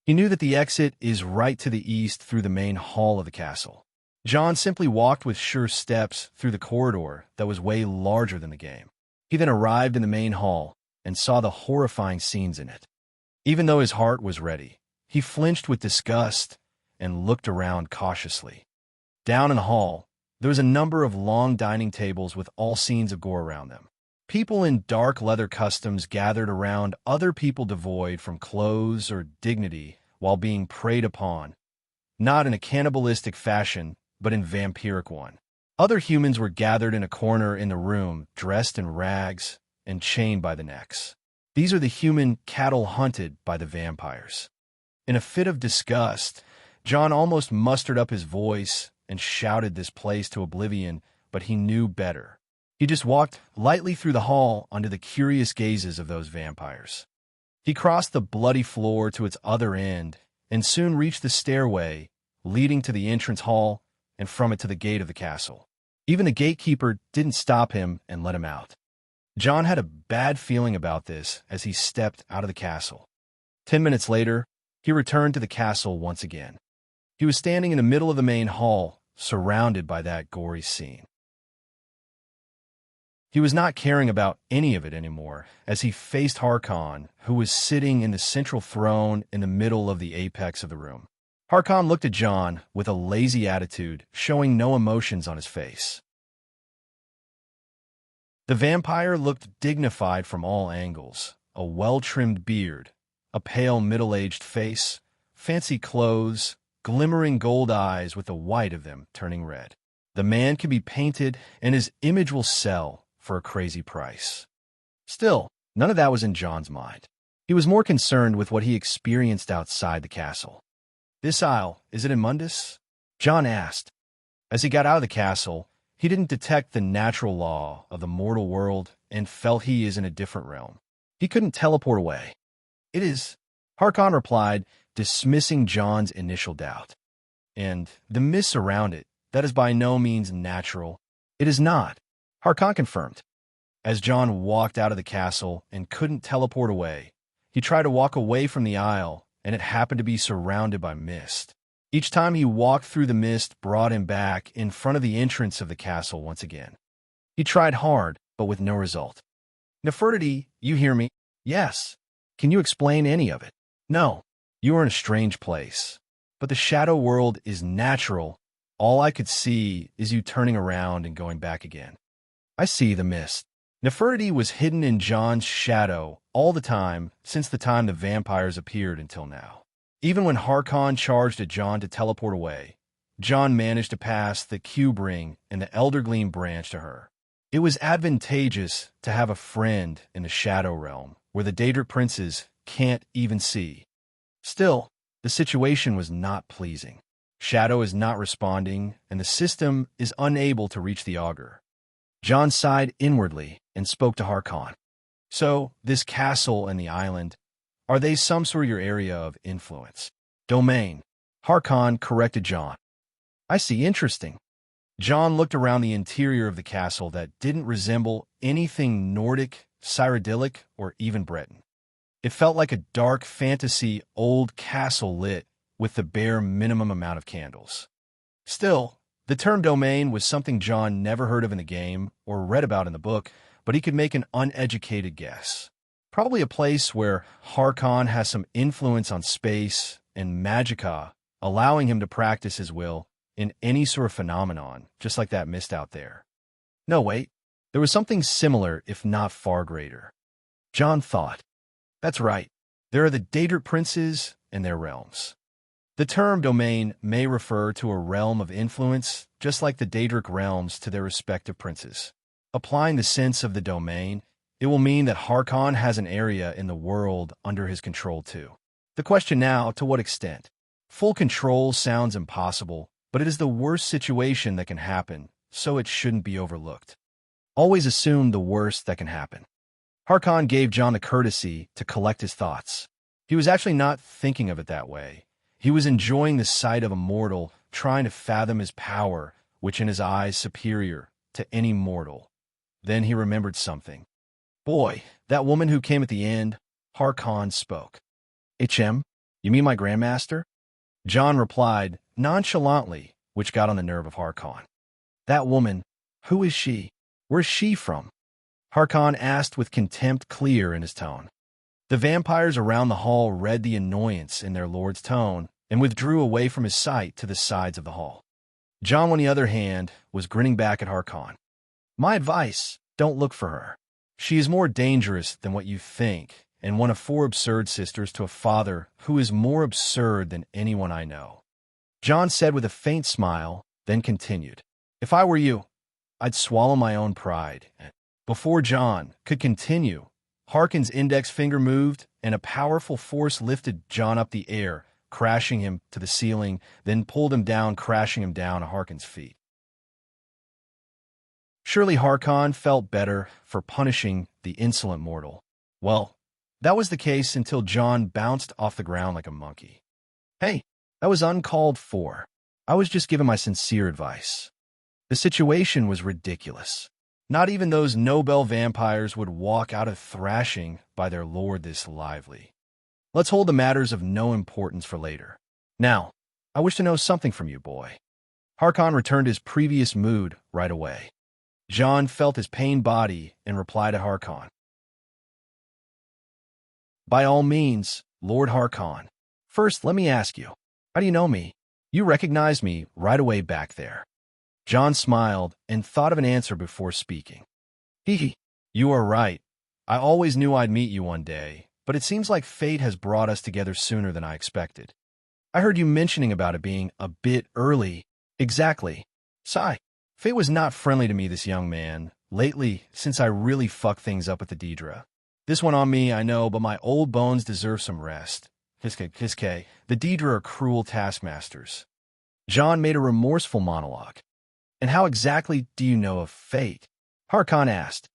He knew that the exit is right to the east through the main hall of the castle. John simply walked with sure steps through the corridor that was way larger than the game. He then arrived in the main hall and saw the horrifying scenes in it. Even though his heart was ready, he flinched with disgust and looked around cautiously. Down in the hall, there was a number of long dining tables with all scenes of gore around them. People in dark leather costumes gathered around other people devoid from clothes or dignity while being preyed upon, not in a cannibalistic fashion, but in vampiric one. Other humans were gathered in a corner in the room, dressed in rags and chained by the necks. These are the human cattle hunted by the vampires. In a fit of disgust, John almost mustered up his voice and shouted this place to oblivion, but he knew better. He just walked lightly through the hall under the curious gazes of those vampires. He crossed the bloody floor to its other end and soon reached the stairway leading to the entrance hall and from it to the gate of the castle. Even the gatekeeper didn't stop him and let him out. John had a bad feeling about this as he stepped out of the castle. 10 minutes later, he returned to the castle once again. He was standing in the middle of the main hall, surrounded by that gory scene. He was not caring about any of it anymore as he faced Harkon, who was sitting in the central throne in the middle of the apex of the room. Harkon looked at John with a lazy attitude, showing no emotions on his face. The vampire looked dignified from all angles, a well-trimmed beard, a pale middle-aged face, fancy clothes, glimmering gold eyes with the white of them turning red. The man can be painted, and his image will sell for a crazy price. Still, none of that was in John's mind. He was more concerned with what he experienced outside the castle. This isle, is it in Mundus? John asked. As he got out of the castle, he didn't detect the natural law of the mortal world and felt he is in a different realm. He couldn't teleport away. It is, Harkon replied, dismissing John's initial doubt. And the mists around it, that is by no means natural. It is not, Harkon confirmed. As John walked out of the castle and couldn't teleport away, he tried to walk away from the isle, and it happened to be surrounded by mist. Each time he walked through the mist brought him back in front of the entrance of the castle once again. He tried hard, but with no result. Nefertiti, you hear me? Yes. Can you explain any of it? No. You are in a strange place. But the shadow world is natural. All I could see is you turning around and going back again. I see the mist. Nefertiti was hidden in John's shadow all the time since the time the vampires appeared until now. Even when Harkon charged at John to teleport away, John managed to pass the cube ring and the Eldergleam branch to her. It was advantageous to have a friend in the Shadow Realm, where the Daedric princes can't even see. Still, the situation was not pleasing. Shadow is not responding, and the system is unable to reach the augur. John sighed inwardly and spoke to Harkon. So, this castle and the island, are they some sort of your area of influence? Domain. Harkon corrected John. I see, interesting. John looked around the interior of the castle that didn't resemble anything Nordic, Cyrodiilic, or even Breton. It felt like a dark fantasy old castle lit with the bare minimum amount of candles. Still, the term domain was something John never heard of in the game or read about in the book, but he could make an uneducated guess. Probably a place where Harkon has some influence on space and magicka, allowing him to practice his will in any sort of phenomenon, just like that mist out there. No, wait. There was something similar, if not far greater. John thought. That's right. There are the Daedric princes and their realms. The term domain may refer to a realm of influence, just like the Daedric realms to their respective princes. Applying the sense of the domain, it will mean that Harkon has an area in the world under his control too. The question now, to what extent? Full control sounds impossible, but it is the worst situation that can happen, so it shouldn't be overlooked. Always assume the worst that can happen. Harkon gave John the courtesy to collect his thoughts. He was actually not thinking of it that way. He was enjoying the sight of a mortal, trying to fathom his power, which in his eyes superior to any mortal. Then he remembered something. Boy, that woman who came at the end, Harkon spoke. HM, you mean my Grandmaster? John replied, nonchalantly, which got on the nerve of Harkon. That woman, who is she? Where's she from? Harkon asked with contempt clear in his tone. The vampires around the hall read the annoyance in their lord's tone and withdrew away from his sight to the sides of the hall. John, on the other hand, was grinning back at Harkon. My advice, don't look for her. She is more dangerous than what you think, and one of 4 absurd sisters to a father who is more absurd than anyone I know. John said with a faint smile, then continued. If I were you, I'd swallow my own pride. Before John could continue, Harkon's index finger moved, and a powerful force lifted John up the air, crashing him to the ceiling, then pulled him down, crashing him down at Harkon's feet. Surely Harkon felt better for punishing the insolent mortal. Well, that was the case until John bounced off the ground like a monkey. Hey, that was uncalled for. I was just giving my sincere advice. The situation was ridiculous. Not even those Nobel vampires would walk out of thrashing by their lord this lively. Let's hold the matters of no importance for later. Now, I wish to know something from you, boy. Harkon returned his previous mood right away. John felt his pained body and replied to Harkon. By all means, Lord Harkon. First, let me ask you, how do you know me? You recognized me right away back there. John smiled and thought of an answer before speaking. Hee, you are right. I always knew I'd meet you one day, but it seems like fate has brought us together sooner than I expected. I heard you mentioning about it being a bit early. Exactly. Sigh. Fate was not friendly to me, this young man, lately, since I really fucked things up with the Daedra. This one on me, I know, but my old bones deserve some rest. Kiske, the Daedra are cruel taskmasters. John made a remorseful monologue. And how exactly do you know of fate? Harkon asked.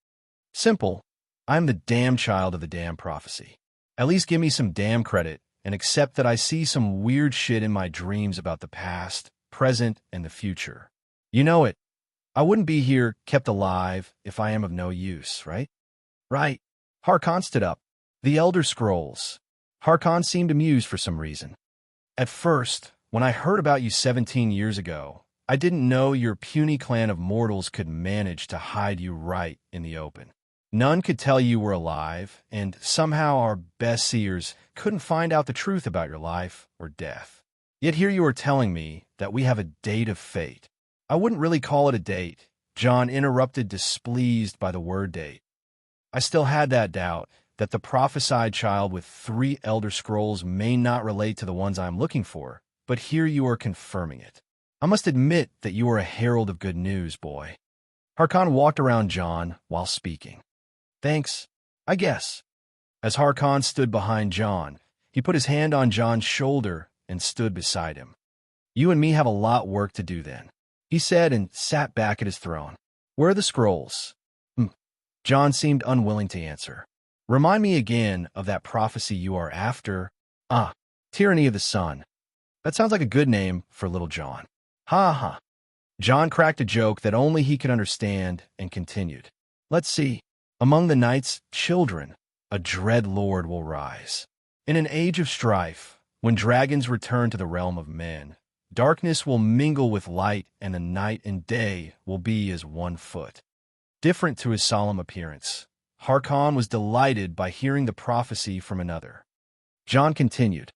Simple. I'm the damn child of the damn prophecy. At least give me some damn credit and accept that I see some weird shit in my dreams about the past, present, and the future. You know it. I wouldn't be here, kept alive, if I am of no use, right? Right. Harkon stood up. The Elder Scrolls. Harkon seemed amused for some reason. At first, when I heard about you 17 years ago, I didn't know your puny clan of mortals could manage to hide you right in the open. None could tell you were alive, and somehow our best seers couldn't find out the truth about your life or death. Yet here you are telling me that we have a date of fate. I wouldn't really call it a date, John interrupted, displeased by the word date. I still had that doubt that the prophesied child with 3 Elder Scrolls may not relate to the ones I'm looking for, but here you are confirming it. I must admit that you are a herald of good news, boy. Harkon walked around John while speaking. Thanks, I guess. As Harkon stood behind John, he put his hand on John's shoulder and stood beside him. You and me have a lot work to do then, he said and sat back at his throne. Where are the scrolls? John seemed unwilling to answer. Remind me again of that prophecy you are after. Tyranny of the Sun. That sounds like a good name for little John. Ha ha. John cracked a joke that only he could understand and continued. Let's see. Among the night's children, a dread lord will rise. In an age of strife, when dragons return to the realm of men, darkness will mingle with light, and the night and day will be as one foot. Different to his solemn appearance, Harkon was delighted by hearing the prophecy from another. John continued,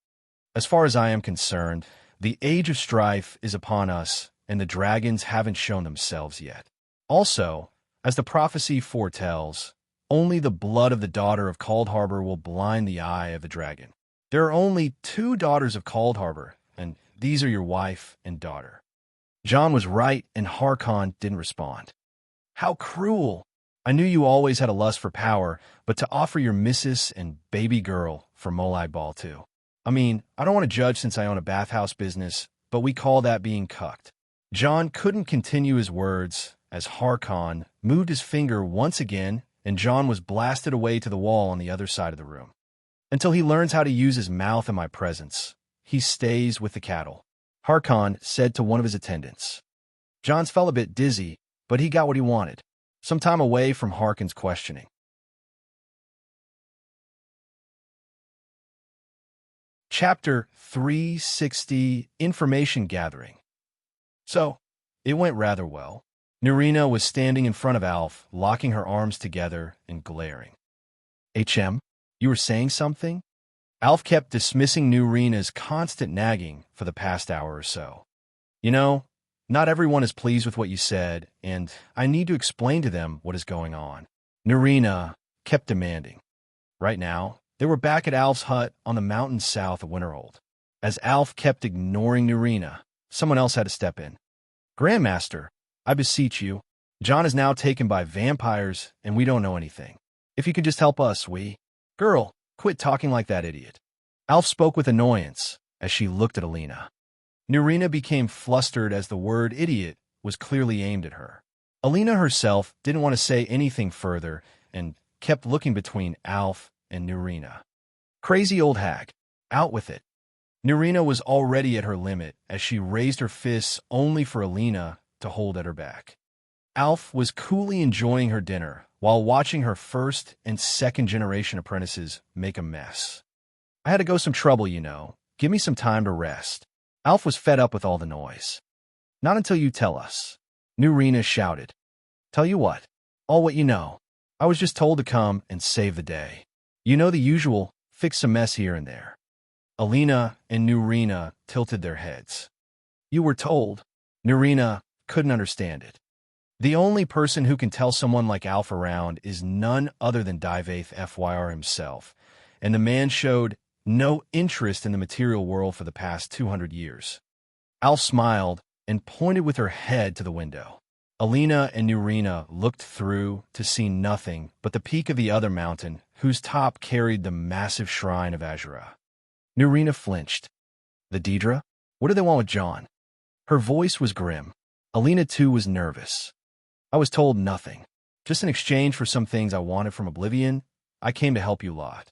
As far as I am concerned, the age of strife is upon us, and the dragons haven't shown themselves yet. Also, as the prophecy foretells, only the blood of the daughter of Cold Harbor will blind the eye of the dragon. There are only 2 daughters of Cold Harbor, and these are your wife and daughter. John was right, and Harkon didn't respond. How cruel! I knew you always had a lust for power, but to offer your missus and baby girl for Molai Ball too. I mean, I don't want to judge since I own a bathhouse business, but we call that being cucked. John couldn't continue his words as Harkon moved his finger once again, and John was blasted away to the wall on the other side of the room. Until he learns how to use his mouth in my presence, he stays with the cattle, Harkon said to one of his attendants. John's felt a bit dizzy, but he got what he wanted, some time away from Harkon's questioning. Chapter 360, Information Gathering. So, it went rather well. Nerina was standing in front of Alf, locking her arms together and glaring. HM, you were saying something? Alf kept dismissing Nerina's constant nagging for the past hour or so. You know, not everyone is pleased with what you said, and I need to explain to them what is going on. Nerina kept demanding. Right now, they were back at Alf's hut on the mountains south of Winterhold. As Alf kept ignoring Nerina, someone else had to step in. Grandmaster, I beseech you, John is now taken by vampires, and we don't know anything. If you could just help us, we... Girl, quit talking like that idiot. Alf spoke with annoyance as she looked at Alina. Nerina became flustered as the word idiot was clearly aimed at her. Alina herself didn't want to say anything further and kept looking between Alf and Nerina. Crazy old hag. Out with it. Nerina was already at her limit as she raised her fists only for Alina to hold at her back. Alf was coolly enjoying her dinner while watching her first and second generation apprentices make a mess. I had to go some trouble, you know. Give me some time to rest. Alf was fed up with all the noise. Not until you tell us. Nerina shouted. Tell you what. All what you know. I was just told to come and save the day. You know the usual, fix some mess here and there. Alina and Nerina tilted their heads. You were told. Nerina couldn't understand it. The only person who can tell someone like Alf around is none other than Divaith FYR himself, and the man showed no interest in the material world for the past 200 years. Alf smiled and pointed with her head to the window. Alina and Nerina looked through to see nothing but the peak of the other mountain, whose top carried the massive shrine of Azura. Nerina flinched. The Daedra? What do they want with John? Her voice was grim. Alina, too, was nervous. I was told nothing. Just in exchange for some things I wanted from Oblivion, I came to help you lot.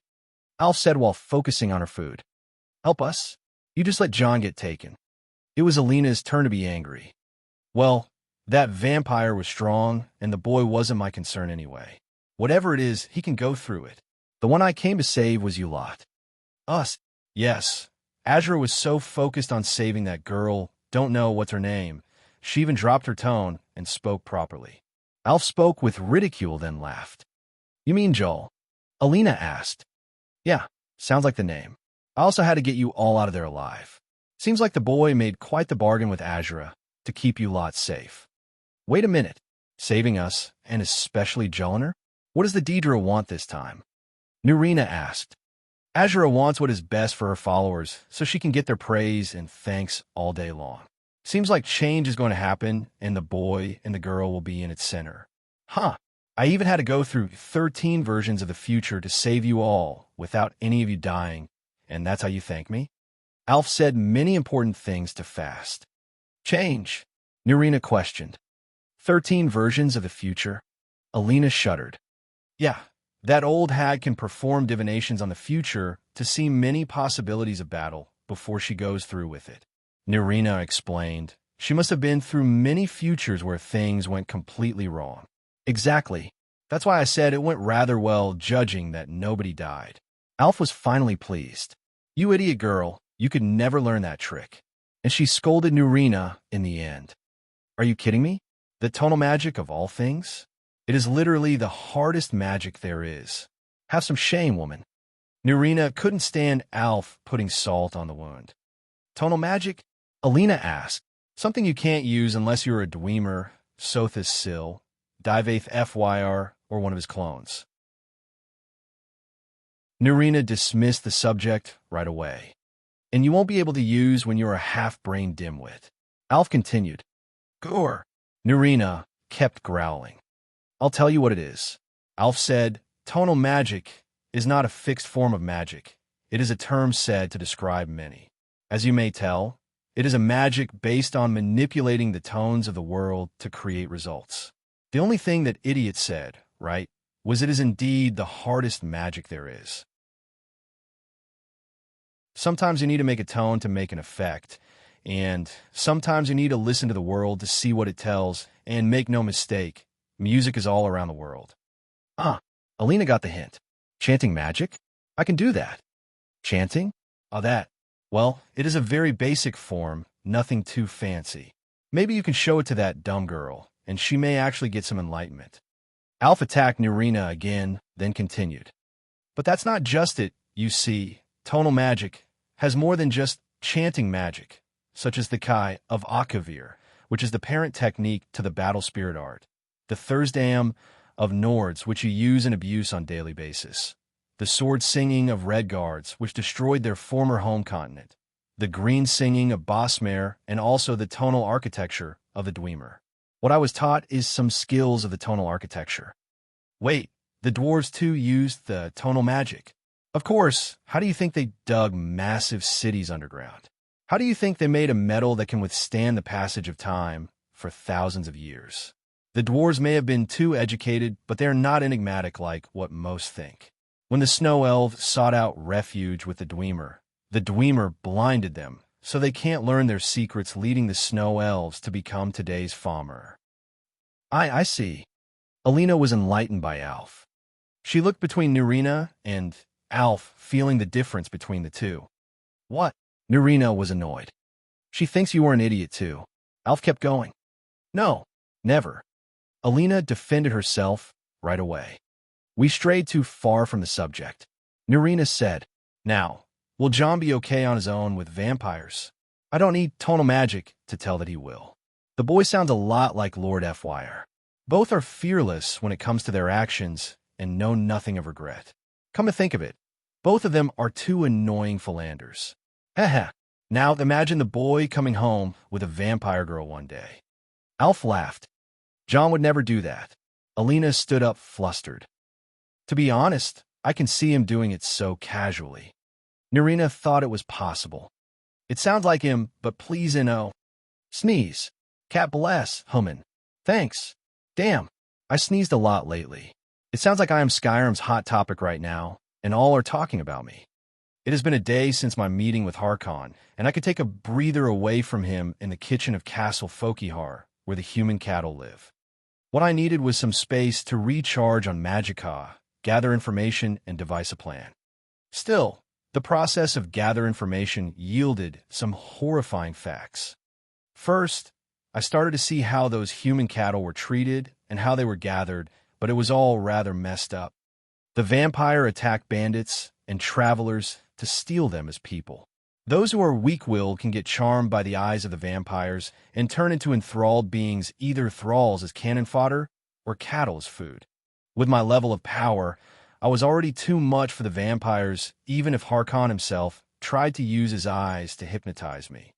Alf said while focusing on her food. Help us? You just let John get taken. It was Alina's turn to be angry. Well, that vampire was strong, and the boy wasn't my concern anyway. Whatever it is, he can go through it. The one I came to save was you lot. Us? Yes. Azura was so focused on saving that girl, don't know what's her name. She even dropped her tone and spoke properly. Alf spoke with ridicule, then laughed. You mean Joel? Alina asked. Yeah, sounds like the name. I also had to get you all out of there alive. Seems like the boy made quite the bargain with Azura to keep you lot safe. Wait a minute. Saving us, and especially Jolinar? What does the Daedra want this time? Nerina asked. Azura wants what is best for her followers, so she can get their praise and thanks all day long. Seems like change is going to happen, and the boy and the girl will be in its center. Huh. I even had to go through 13 versions of the future to save you all without any of you dying, and that's how you thank me? Alf said many important things to Fast. Change? Nerina questioned. 13 versions of the future? Alina shuddered. Yeah, that old hag can perform divinations on the future to see many possibilities of battle before she goes through with it. Nerina explained. She must have been through many futures where things went completely wrong. Exactly. That's why I said it went rather well, judging that nobody died. Alf was finally pleased. You idiot girl, you could never learn that trick. And she scolded Nerina in the end. Are you kidding me? The tonal magic of all things? It is literally the hardest magic there is. Have some shame, woman. Nerina couldn't stand Alf putting salt on the wound. Tonal magic? Alina asked. Something you can't use unless you're a Dwemer, Sothis Sil, Divaith FYR, or one of his clones. Narina dismissed the subject right away. And you won't be able to use when you're a half-brained dimwit. Alf continued. Gore. Narina kept growling. I'll tell you what it is. Alf said, tonal magic is not a fixed form of magic. It is a term said to describe many. As you may tell, it is a magic based on manipulating the tones of the world to create results. The only thing that idiot said, right, was it is indeed the hardest magic there is. Sometimes you need to make a tone to make an effect, and sometimes you need to listen to the world to see what it tells, and make no mistake, music is all around the world. Alina got the hint. Chanting magic? I can do that. Chanting? That. Well, it is a very basic form, nothing too fancy. Maybe you can show it to that dumb girl, and she may actually get some enlightenment. Alf attacked Narina again, then continued. But that's not just it, you see. Tonal magic has more than just chanting magic, such as the Kai of Akavir, which is the parent technique to the battle spirit art, the Thursdam of Nords, which you use and abuse on daily basis, the sword singing of Redguards, which destroyed their former home continent, the green singing of Bosmer, and also the tonal architecture of the Dwemer. What I was taught is some skills of the tonal architecture. Wait, the dwarves too used the tonal magic. Of course, how do you think they dug massive cities underground? How do you think they made a metal that can withstand the passage of time for thousands of years? The dwarves may have been too educated, but they are not enigmatic like what most think. When the snow elves sought out refuge with the Dwemer blinded them, so they can't learn their secrets, leading the snow elves to become today's Falmer. I see. Alina was enlightened by Alf. She looked between Narina and Alf, feeling the difference between the two. What? Narina was annoyed. She thinks you are an idiot too. Alf kept going. No, never. Alina defended herself right away. We strayed too far from the subject. Narina said, now, will John be okay on his own with vampires? I don't need tonal magic to tell that he will. The boy sounds a lot like Lord Fyre. Both are fearless when it comes to their actions and know nothing of regret. Come to think of it, both of them are two annoying philanders. Heh. Now imagine the boy coming home with a vampire girl one day. Alf laughed. John would never do that. Alina stood up flustered. To be honest, I can see him doing it so casually. Narina thought it was possible. It sounds like him, but please sneeze. Cat bless, human. Thanks. Damn, I sneezed a lot lately. It sounds like I am Skyrim's hot topic right now, and all are talking about me. It has been a day since my meeting with Harkon, and I could take a breather away from him in the kitchen of Castle Fokihar, where the human cattle live. What I needed was some space to recharge on Magicka, gather information, and devise a plan. Still, the process of gather information yielded some horrifying facts. First, I started to see how those human cattle were treated and how they were gathered, but it was all rather messed up. The vampire attacked bandits and travelers to steal them as people. Those who are weak-willed can get charmed by the eyes of the vampires and turn into enthralled beings, either thralls as cannon fodder or cattle as food. With my level of power, I was already too much for the vampires, even if Harkon himself tried to use his eyes to hypnotize me.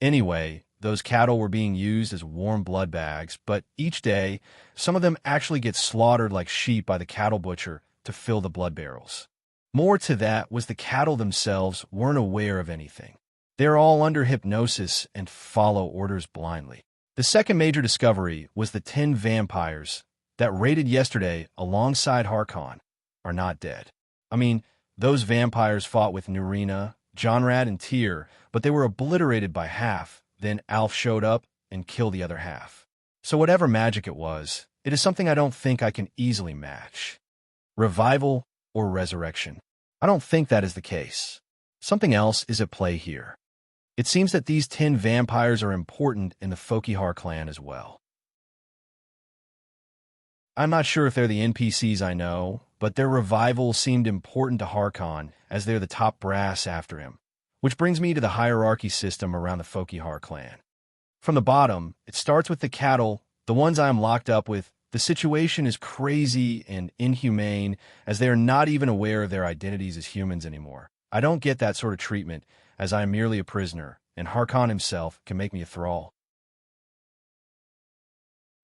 Anyway, those cattle were being used as warm blood bags, but each day, some of them actually get slaughtered like sheep by the cattle butcher to fill the blood barrels. More to that was the cattle themselves weren't aware of anything. They're all under hypnosis and follow orders blindly. The second major discovery was the 10 vampires that raided yesterday alongside Harkon are not dead. I mean, those vampires fought with Narina, Jonrad, and Tyr, but they were obliterated by half. Then Alf showed up and killed the other half. So whatever magic it is something I don't think I can easily match. Revival or resurrection. I don't think that is the case. Something else is at play here. It seems that these 10 vampires are important in the Fokihar clan as well. I'm not sure if they're the NPCs I know, but their revival seemed important to Harkon as they're the top brass after him. Which brings me to the hierarchy system around the Fokihar clan. From the bottom, it starts with the cattle, the ones I am locked up with, The situation is crazy and inhumane, as they are not even aware of their identities as humans anymore. I don't get that sort of treatment, as I am merely a prisoner, and Harkon himself can make me a thrall.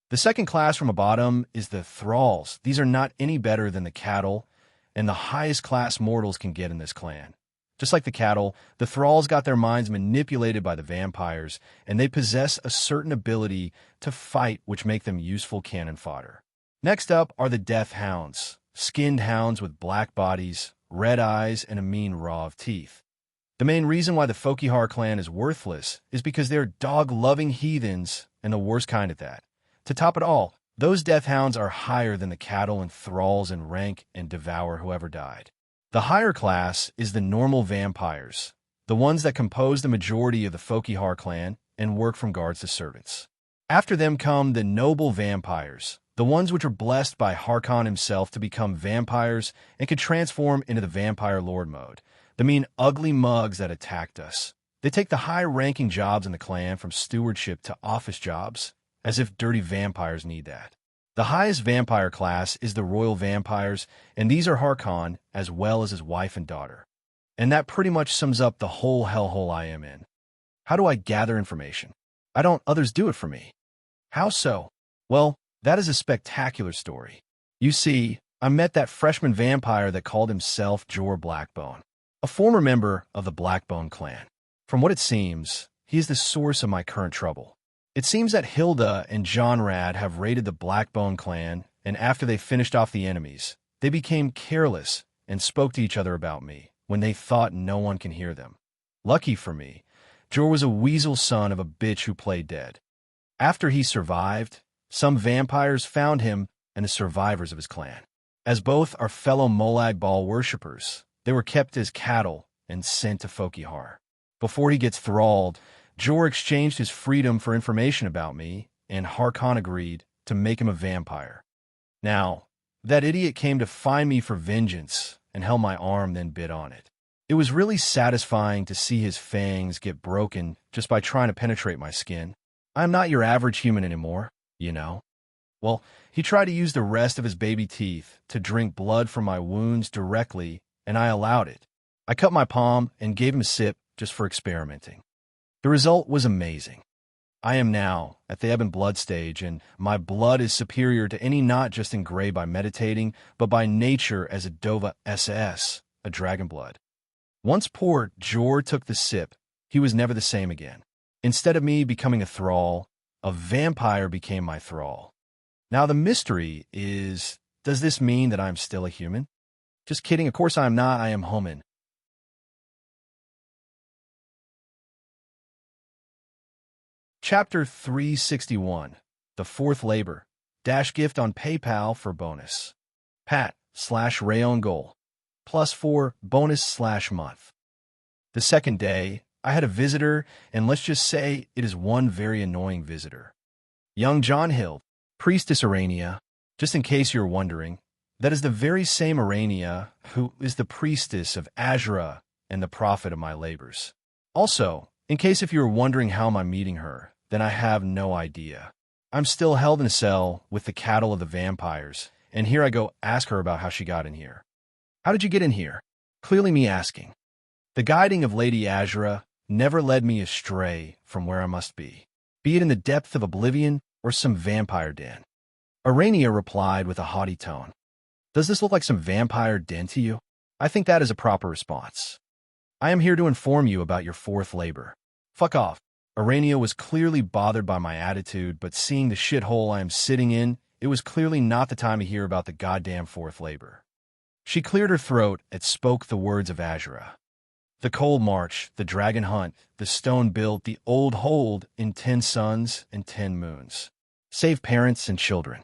The second class from a bottom is the thralls. These are not any better than the cattle, and the highest class mortals can get in this clan. Just like the cattle, the thralls got their minds manipulated by the vampires, and they possess a certain ability to fight which make them useful cannon fodder. Next up are the death hounds, skinned hounds with black bodies, red eyes, and a mean raw of teeth. The main reason why the Fokihar clan is worthless is because they're dog-loving heathens, and the worst kind at that. To top it all, those death hounds are higher than the cattle and thralls in rank and devour whoever died. The higher class is the normal vampires, the ones that compose the majority of the Fokihar clan and work from guards to servants. After them come the noble vampires, the ones which are blessed by Harkon himself to become vampires and can transform into the vampire lord mode, the mean ugly mugs that attacked us. They take the high-ranking jobs in the clan from stewardship to office jobs, as if dirty vampires need that. The highest vampire class is the royal vampires, and these are Harkon as well as his wife and daughter. And that pretty much sums up the whole hellhole I am in. How do I gather information? I don't, others do it for me. How so? Well, that is a spectacular story. You see, I met that freshman vampire that called himself Jor Blackbone, a former member of the Blackbone clan. From what it seems, he is the source of my current trouble. It seems that Hilda and Jonrad have raided the Blackbone clan, and after they finished off the enemies, they became careless and spoke to each other about me when they thought no one can hear them. Lucky for me, Jor was a weasel son of a bitch who played dead. After he survived, some vampires found him and the survivors of his clan. As both are fellow Molag Bal worshippers, they were kept as cattle and sent to Fokihar. Before he gets thralled, Jor exchanged his freedom for information about me, and Harkon agreed to make him a vampire. Now, that idiot came to find me for vengeance and held my arm, then bit on it. It was really satisfying to see his fangs get broken just by trying to penetrate my skin. I'm not your average human anymore, you know. Well, he tried to use the rest of his baby teeth to drink blood from my wounds directly, and I allowed it. I cut my palm and gave him a sip just for experimenting. The result was amazing. I am now at the ebb and blood stage, and my blood is superior to any not just in gray by meditating, but by nature as a Dova SS, a Dragonblood. Once poor Jor took the sip, he was never the same again. Instead of me becoming a thrall, a vampire became my thrall. Now the mystery is, does this mean that I'm still a human? Just kidding, of course I'm not, I am human. Chapter 361, The Fourth Labor, Dash Gift on PayPal for bonus. Pat/Rayon Goal, +4 bonus/month. The second day, I had a visitor, and let's just say it is one very annoying visitor. Young John Hill, Priestess Arania. Just in case you're wondering, that is the very same Arania who is the priestess of Azra and the prophet of my labors. Also, in case if you're wondering how I'm meeting her, then I have no idea. I'm still held in a cell with the cattle of the vampires, and here I go ask her about how she got in here. How did you get in here? Clearly me asking. The guiding of Lady Azra never led me astray from where I must be it in the depth of oblivion or some vampire den. Arania replied with a haughty tone. Does this look like some vampire den to you? I think that is a proper response. I am here to inform you about your fourth labor. Fuck off. Arania was clearly bothered by my attitude, but seeing the shithole I am sitting in, it was clearly not the time to hear about the goddamn fourth labor. She cleared her throat and spoke the words of Azra. The cold march, the dragon hunt, the stone built, the old hold in 10 suns and 10 moons. Save parents and children.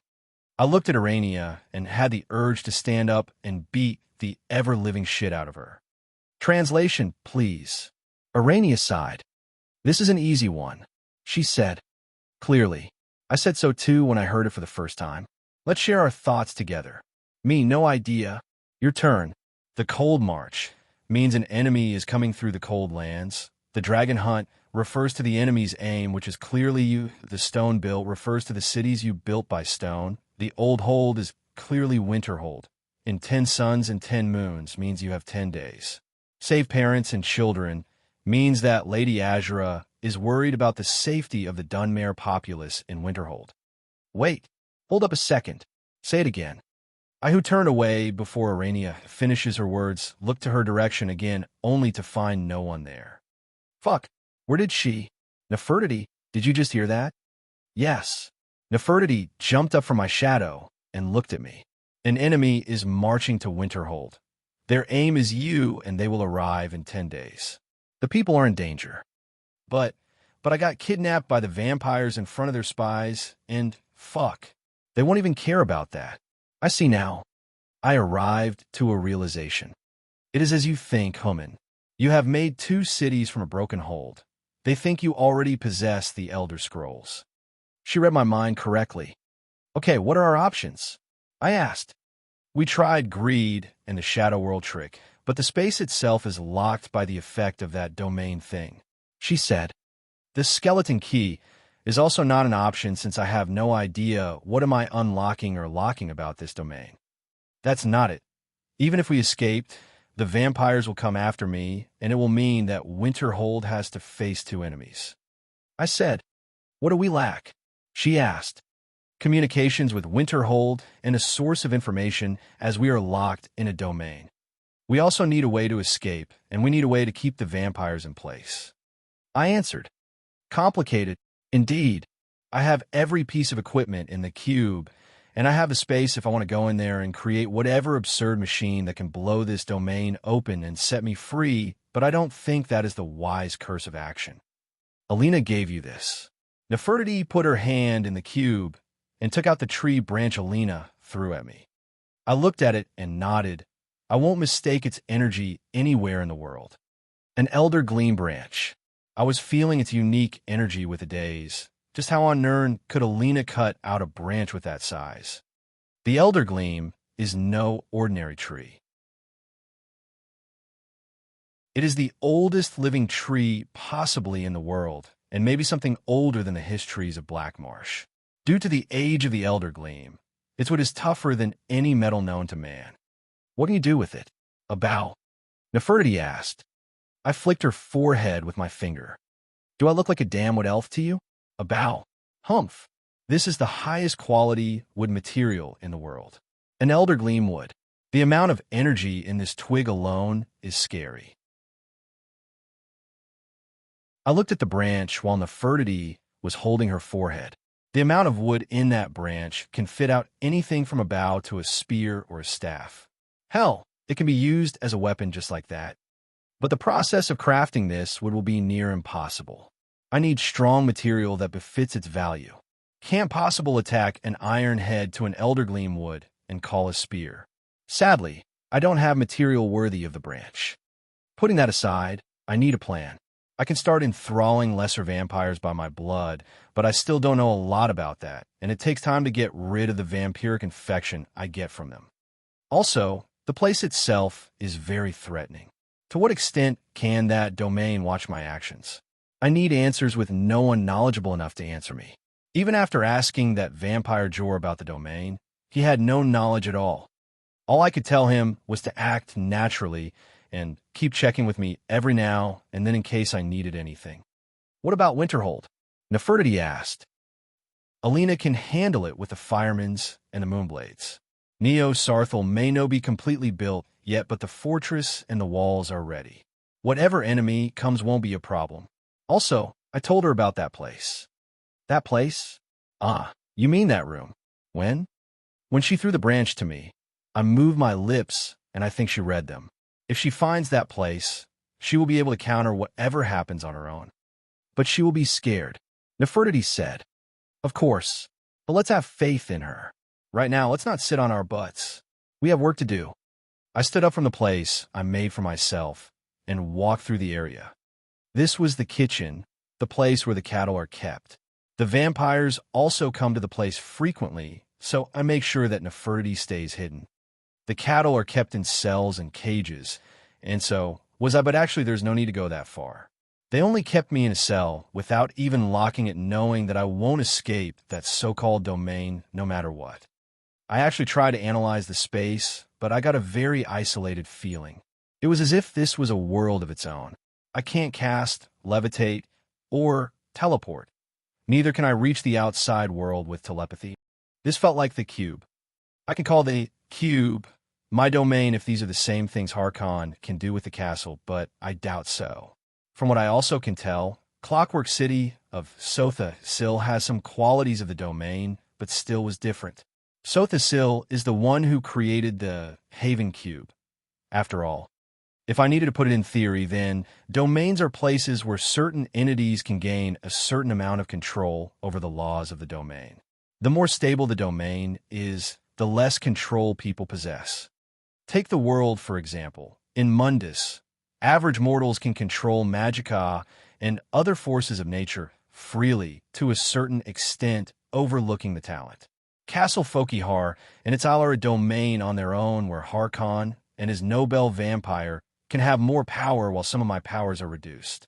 I looked at Arania and had the urge to stand up and beat the ever-living shit out of her. Translation, please. Arania sighed. This is an easy one, she said. Clearly. I said so too when I heard it for the first time. Let's share our thoughts together. Me, no idea. Your turn. The cold march means an enemy is coming through the cold lands. The dragon hunt refers to the enemy's aim, which is clearly you. The stone built refers to the cities you built by stone. The old hold is clearly Winterhold. In 10 suns and 10 moons means you have 10 days. Save parents and children means that Lady Azura is worried about the safety of the Dunmare populace in Winterhold. Wait, hold up a second. Say it again. I, who turned away before Arania finishes her words, looked to her direction again, only to find no one there. Fuck, where did she? Nefertiti, did you just hear that? Yes. Nefertiti jumped up from my shadow and looked at me. An enemy is marching to Winterhold. Their aim is you, and they will arrive in 10 days. The people are in danger. But I got kidnapped by the vampires in front of their spies, and fuck, they won't even care about that. I see now. I arrived to a realization. It is as you think, Human. You have made 2 cities from a broken hold. They think you already possess the Elder Scrolls. She read my mind correctly. Okay, what are our options? I asked. We tried greed and the Shadow World trick, but the space itself is locked by the effect of that domain thing. She said. The skeleton key is also not an option since I have no idea what am I unlocking or locking about this domain. That's not it. Even if we escaped, the vampires will come after me, and it will mean that Winterhold has to face 2 enemies. I said, what do we lack? She asked. Communications with Winterhold and a source of information as we are locked in a domain. We also need a way to escape, and we need a way to keep the vampires in place. I answered. Complicated. Indeed. I have every piece of equipment in the cube, and I have the space if I want to go in there and create whatever absurd machine that can blow this domain open and set me free, but I don't think that is the wise course of action. Alina gave you this. Nefertiti put her hand in the cube and took out the tree branch Alina threw at me. I looked at it and nodded. I won't mistake its energy anywhere in the world. An elder gleam branch. I was feeling its unique energy with the days. Just how on Nirn could Alina cut out a branch with that size? The elder gleam is no ordinary tree. It is the oldest living tree possibly in the world, and maybe something older than the histories of Blackmarsh. Due to the age of the elder gleam, it's what is tougher than any metal known to man. What do you do with it? A bow. Nefertiti asked. I flicked her forehead with my finger. Do I look like a damn wood elf to you? A bow. Humph. This is the highest quality wood material in the world. An elder gleam wood. The amount of energy in this twig alone is scary. I looked at the branch while Nefertiti was holding her forehead. The amount of wood in that branch can fit out anything from a bow to a spear or a staff. Hell, it can be used as a weapon just like that. But the process of crafting this wood will be near impossible. I need strong material that befits its value. Can't possible attack an iron head to an elder gleam wood and call a spear. Sadly, I don't have material worthy of the branch. Putting that aside, I need a plan. I can start enthralling lesser vampires by my blood, but I still don't know a lot about that, and it takes time to get rid of the vampiric infection I get from them. Also, the place itself is very threatening. To what extent can that domain watch my actions? I need answers with no one knowledgeable enough to answer me. Even after asking that vampire Jor about the domain, he had no knowledge at all. All I could tell him was to act naturally and keep checking with me every now and then in case I needed anything. What about Winterhold? Nefertiti asked. Alina can handle it with the firemen's and the moonblades. Neo Sarthal may no be completely built yet, but the fortress and the walls are ready. Whatever enemy comes won't be a problem. Also, I told her about that place. That place? Ah, you mean that room. When? When she threw the branch to me. I moved my lips, and I think she read them. If she finds that place, she will be able to counter whatever happens on her own. But she will be scared, Nefertiti said. Of course, but let's have faith in her. Right now, let's not sit on our butts. We have work to do. I stood up from the place I made for myself and walked through the area. This was the kitchen, the place where the cattle are kept. The vampires also come to the place frequently, so I make sure that Nefertiti stays hidden. The cattle are kept in cells and cages, and so but actually there's no need to go that far. They only kept me in a cell without even locking it, knowing that I won't escape that so-called domain no matter what. I actually tried to analyze the space, but I got a very isolated feeling. It was as if this was a world of its own. I can't cast, levitate, or teleport. Neither can I reach the outside world with telepathy. This felt like the cube. I can call the cube my domain if these are the same things Harkon can do with the castle, but I doubt so. From what I also can tell, Clockwork City of Sotha Sil has some qualities of the domain, but still was different. Sotha Sil is the one who created the Haven Cube. After all, if I needed to put it in theory, then domains are places where certain entities can gain a certain amount of control over the laws of the domain. The more stable the domain is, the less control people possess. Take the world, for example. In Mundus, average mortals can control magicka and other forces of nature freely to a certain extent, overlooking the talent. Castle Fokihar and its Isle are a domain on their own where Harkon and his Nobel vampire can have more power while some of my powers are reduced.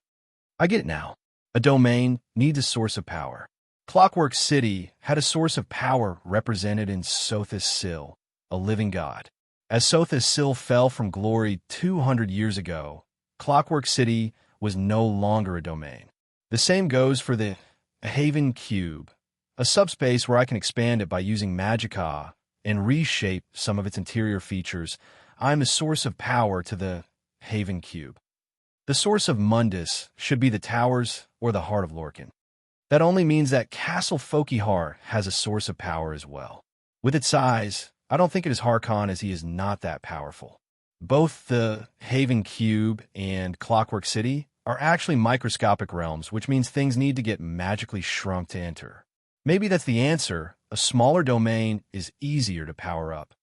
I get it now. A domain needs a source of power. Clockwork City had a source of power represented in Sothis Sil, a living god. As Sothis Sil fell from glory 200 years ago, Clockwork City was no longer a domain. The same goes for the Haven Cube, a subspace where I can expand it by using magicka and reshape some of its interior features. I'm a source of power to the Haven Cube. The source of Mundus should be the towers or the heart of Lorcan. That only means that Castle Fokihar has a source of power as well. With its size, I don't think it is Harkon, as he is not that powerful. Both the Haven Cube and Clockwork City are actually microscopic realms, which means things need to get magically shrunk to enter. Maybe that's the answer. A smaller domain is easier to power up.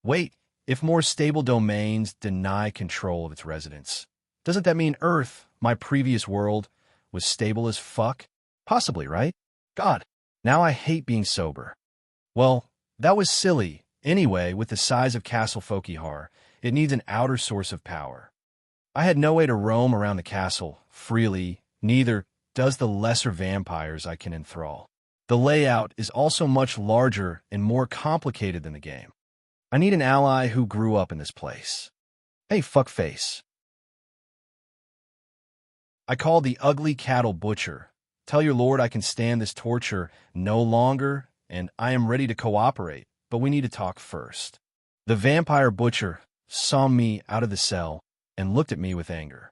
Wait, if more stable domains deny control of its residents, doesn't that mean Earth, my previous world, was stable as fuck? Possibly, right? God, now I hate being sober. Well, that was silly. Anyway, with the size of Castle Fokihar, it needs an outer source of power. I had no way to roam around the castle freely, neither does the lesser vampires I can enthrall. The layout is also much larger and more complicated than the game. I need an ally who grew up in this place. Hey, fuckface. I called the ugly cattle butcher. Tell your lord I can stand this torture no longer, and I am ready to cooperate, but we need to talk first. The vampire butcher saw me out of the cell and looked at me with anger.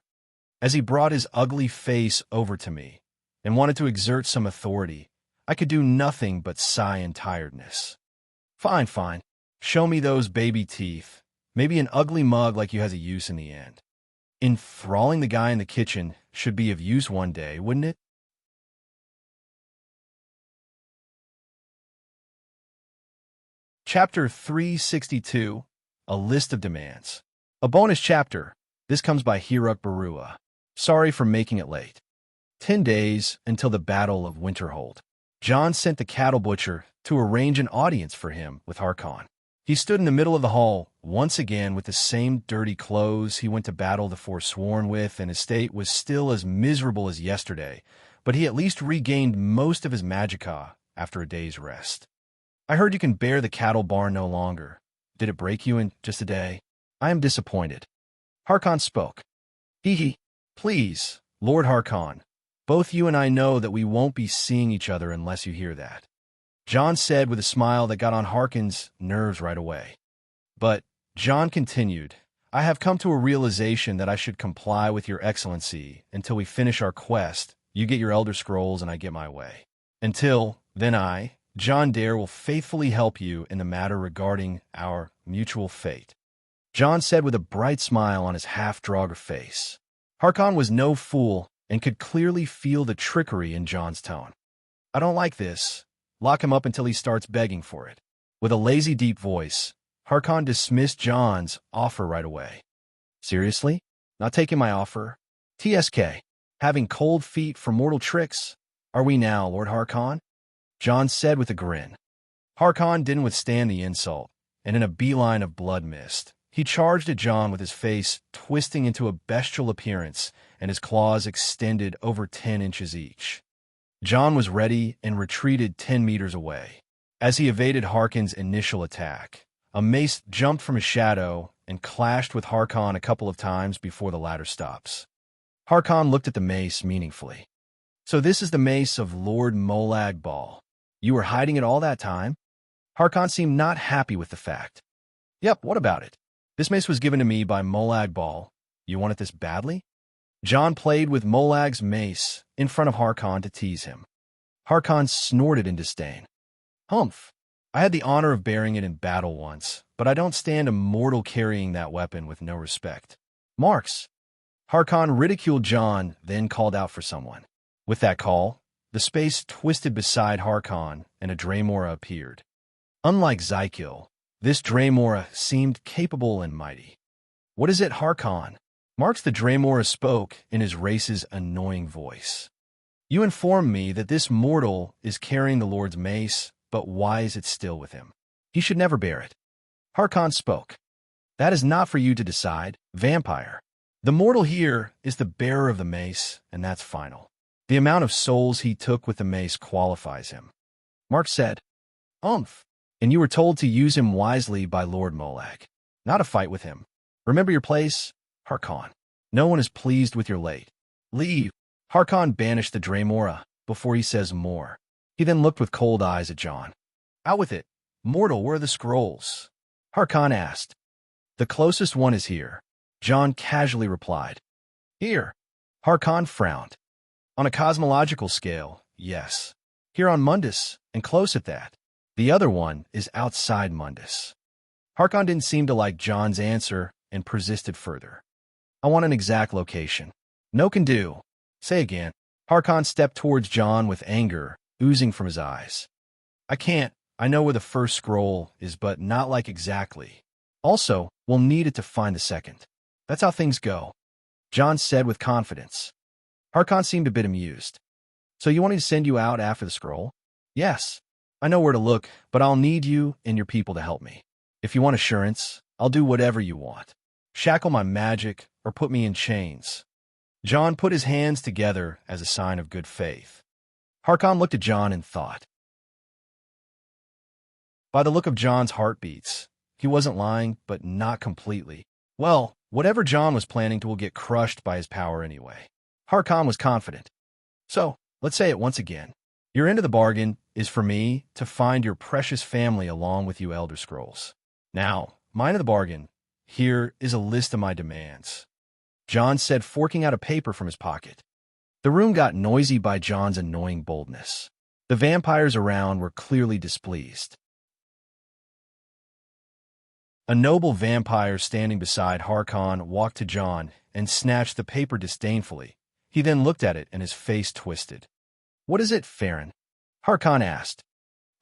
As he brought his ugly face over to me and wanted to exert some authority, I could do nothing but sigh in tiredness. Fine, fine. Show me those baby teeth. Maybe an ugly mug like you has a use in the end. Enthralling the guy in the kitchen should be of use one day, wouldn't it? Chapter 362, A List of Demands. A bonus chapter. This comes by Hiruk Barua. Sorry for making it late. 10 days until the Battle of Winterhold. John sent the cattle butcher to arrange an audience for him with Harkon. He stood in the middle of the hall, once again with the same dirty clothes he went to battle the Forsworn with, and his state was still as miserable as yesterday, but he at least regained most of his magicka after a day's rest. I heard you can bear the cattle barn no longer. Did it break you in just a day? I am disappointed. Harkon spoke. Hee. Please, Lord Harkon, both you and I know that we won't be seeing each other unless you hear that. John said with a smile that got on Harkon's nerves right away. But, John continued, I have come to a realization that I should comply with your excellency until we finish our quest. You get your Elder Scrolls and I get my way. Until then I, John Dare, will faithfully help you in the matter regarding our mutual fate. John said with a bright smile on his half-Draugr face. Harkon was no fool and could clearly feel the trickery in John's tone. I don't like this. Lock him up until he starts begging for it. With a lazy, deep voice, Harkon dismissed John's offer right away. Seriously? Not taking my offer? TSK. Having cold feet for mortal tricks? Are we now, Lord Harkon? John said with a grin. Harkon didn't withstand the insult, and in a beeline of blood mist, he charged at John with his face twisting into a bestial appearance and his claws extended over 10 inches each. John was ready and retreated 10 meters away. As he evaded Harkon's initial attack, a mace jumped from his shadow and clashed with Harkon a couple of times before the latter stops. Harkon looked at the mace meaningfully. "So this is the mace of Lord Molag Bal. You were hiding it all that time?" Harkon seemed not happy with the fact. "Yep, what about it? This mace was given to me by Molag Bal. You wanted this badly?" Jon played with Molag's mace in front of Harkon to tease him. Harkon snorted in disdain. "Humph. I had the honor of bearing it in battle once, but I don't stand a mortal carrying that weapon with no respect. Marks." Harkon ridiculed Jon, then called out for someone. With that call, the space twisted beside Harkon, and a Dremora appeared. Unlike Zykiel, this Dremora seemed capable and mighty. "What is it, Harkon?" Marks the Dremora spoke in his race's annoying voice. "You informed me that this mortal is carrying the Lord's mace, but why is it still with him? He should never bear it." Harkon spoke. "That is not for you to decide, vampire. The mortal here is the bearer of the mace, and that's final. The amount of souls he took with the mace qualifies him." Mark said, "Umph. And you were told to use him wisely by Lord Molag, not to fight with him. Remember your place, Harkon. No one is pleased with your late. Leave." Harkon banished the Dremora before he says more. He then looked with cold eyes at Jon. "Out with it. Mortal, where are the scrolls?" Harkon asked. "The closest one is here," Jon casually replied. "Here." Harkon frowned. "On a cosmological scale, yes. Here on Mundus, and close at that. The other one is outside Mundus." Harkon didn't seem to like Jon's answer and persisted further. "I want an exact location." "No can do. Say again." Harkon stepped towards Jon with anger oozing from his eyes. "I can't. I know where the first scroll is, but not like exactly. Also, we'll need it to find the second. That's how things go," Jon said with confidence. Harkon seemed a bit amused. "So you want me to send you out after the scroll?" "Yes. I know where to look, but I'll need you and your people to help me. If you want assurance, I'll do whatever you want. Shackle my magic or put me in chains." Jon put his hands together as a sign of good faith. Harkon looked at Jon and thought. By the look of Jon's heartbeats, he wasn't lying, but not completely. Well, whatever Jon was planning to will get crushed by his power anyway. Harkon was confident. "So, let's say it once again. Your end of the bargain is for me to find your precious family along with you Elder Scrolls. Now, mine of the bargain, here is a list of my demands," Jon said, forking out a paper from his pocket. The room got noisy by Jon's annoying boldness. The vampires around were clearly displeased. A noble vampire standing beside Harkon walked to Jon and snatched the paper disdainfully. He then looked at it and his face twisted. "What is it, Farron?" Harkon asked.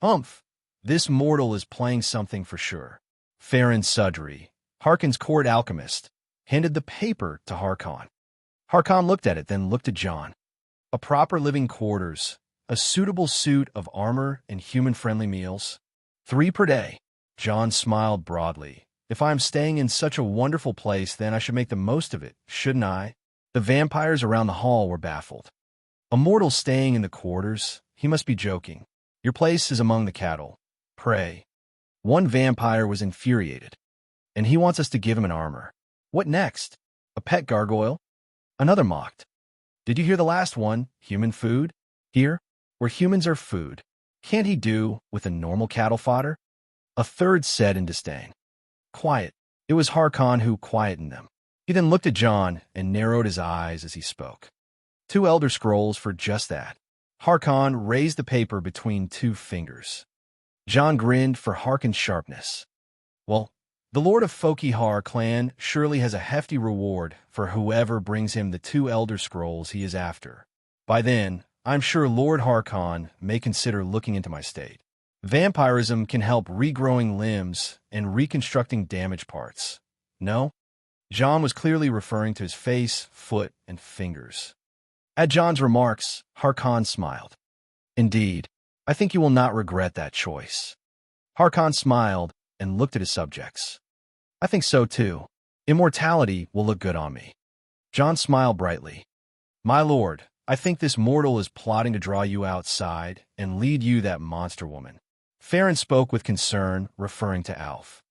"Humph. This mortal is playing something for sure." Farron Sudry, Harkon's court alchemist, handed the paper to Harkon. Harkon looked at it, then looked at Jon. "A proper living quarters, a suitable suit of armor and human-friendly meals. 3 per day." Jon smiled broadly. "If I am staying in such a wonderful place, then I should make the most of it, shouldn't I?" The vampires around the hall were baffled. "A mortal staying in the quarters? He must be joking. Your place is among the cattle. Pray." One vampire was infuriated. "And he wants us to give him an armor. What next? A pet gargoyle?" Another mocked. "Did you hear the last one? Human food? Here, where humans are food. Can't he do with a normal cattle fodder?" A third said in disdain. "Quiet." It was Harkon who quietened them. He then looked at Jon and narrowed his eyes as he spoke. 2 Elder Scrolls for just that." Harkon raised the paper between 2 fingers. Jon grinned for Harkon's sharpness. "Well, the Lord of Fokihar clan surely has a hefty reward for whoever brings him the 2 Elder Scrolls he is after. By then, I'm sure Lord Harkon may consider looking into my state. Vampirism can help regrowing limbs and reconstructing damaged parts. No?" Jon was clearly referring to his face, foot, and fingers. At Jon's remarks, Harkon smiled. "Indeed, I think you will not regret that choice." Harkon smiled and looked at his subjects. "I think so too. Immortality will look good on me." Jon smiled brightly. "My lord, I think this mortal is plotting to draw you outside and lead you that monster woman." Farron spoke with concern, referring to Alf.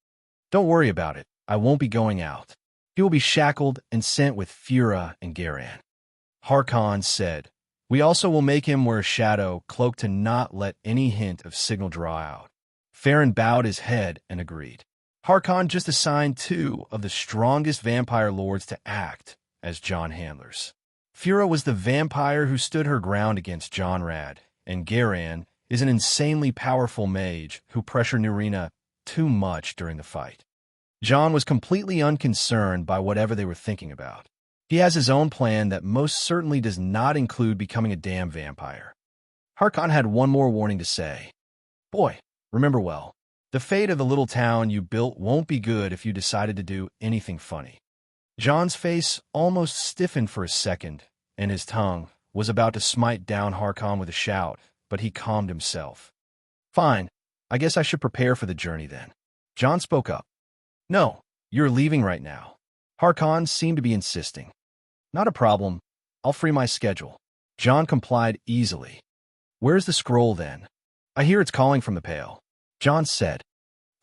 Don't worry about it. I won't be going out. He will be shackled and sent with Fura and Garan. Harkon said, We also will make him wear a shadow cloak to not let any hint of signal draw out. Farron bowed his head and agreed. Harkon just assigned 2 of the strongest vampire lords to act as John handlers. Fura was the vampire who stood her ground against John Rad, and Garan is an insanely powerful mage who pressured Nerina too much during the fight. John was completely unconcerned by whatever they were thinking about. He has his own plan that most certainly does not include becoming a damn vampire. Harkon had one more warning to say. Boy, remember well, the fate of the little town you built won't be good if you decided to do anything funny. John's face almost stiffened for a second, and his tongue was about to smite down Harkon with a shout, but he calmed himself. Fine, I guess I should prepare for the journey then. John spoke up. No, you're leaving right now. Harkon seemed to be insisting. Not a problem. I'll free my schedule. John complied easily. Where's the scroll then? I hear it's calling from the Pale. John said.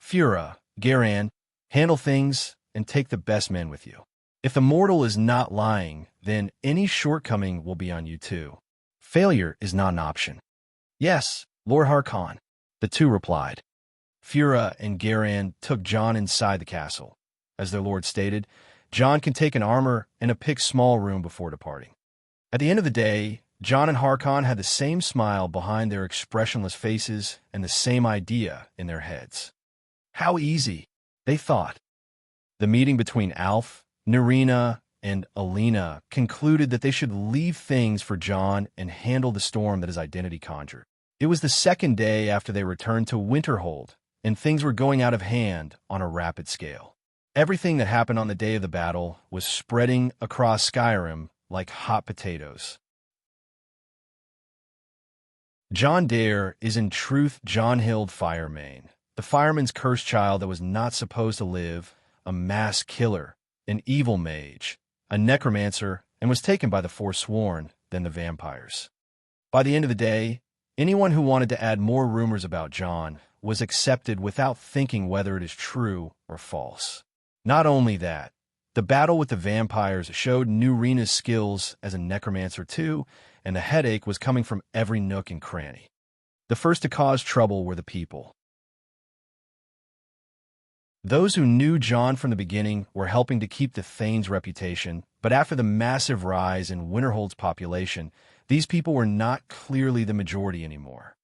Fura, Garan, handle things and take the best men with you. If the mortal is not lying, then any shortcoming will be on you too. Failure is not an option. Yes, Lord Harkon, the 2 replied. Fura and Garan took John inside the castle. As their lord stated, John can take an armor and a picked small room before departing. At the end of the day, John and Harkon had the same smile behind their expressionless faces and the same idea in their heads. How easy, they thought. The meeting between Alf, Nerina, and Alina concluded that they should leave things for John and handle the storm that his identity conjured. It was the second day after they returned to Winterhold, and things were going out of hand on a rapid scale. Everything that happened on the day of the battle was spreading across Skyrim like hot potatoes. John Dare is in truth John Hild Firemane, the fireman's cursed child that was not supposed to live, a mass killer, an evil mage, a necromancer, and was taken by the Forsworn, then the vampires. By the end of the day, anyone who wanted to add more rumors about John was accepted without thinking whether it is true or false. Not only that, the battle with the vampires showed Nerina's skills as a necromancer too, and the headache was coming from every nook and cranny. The first to cause trouble were the people. Those who knew John from the beginning were helping to keep the Thane's reputation, but after the massive rise in Winterhold's population, these people were not clearly the majority anymore.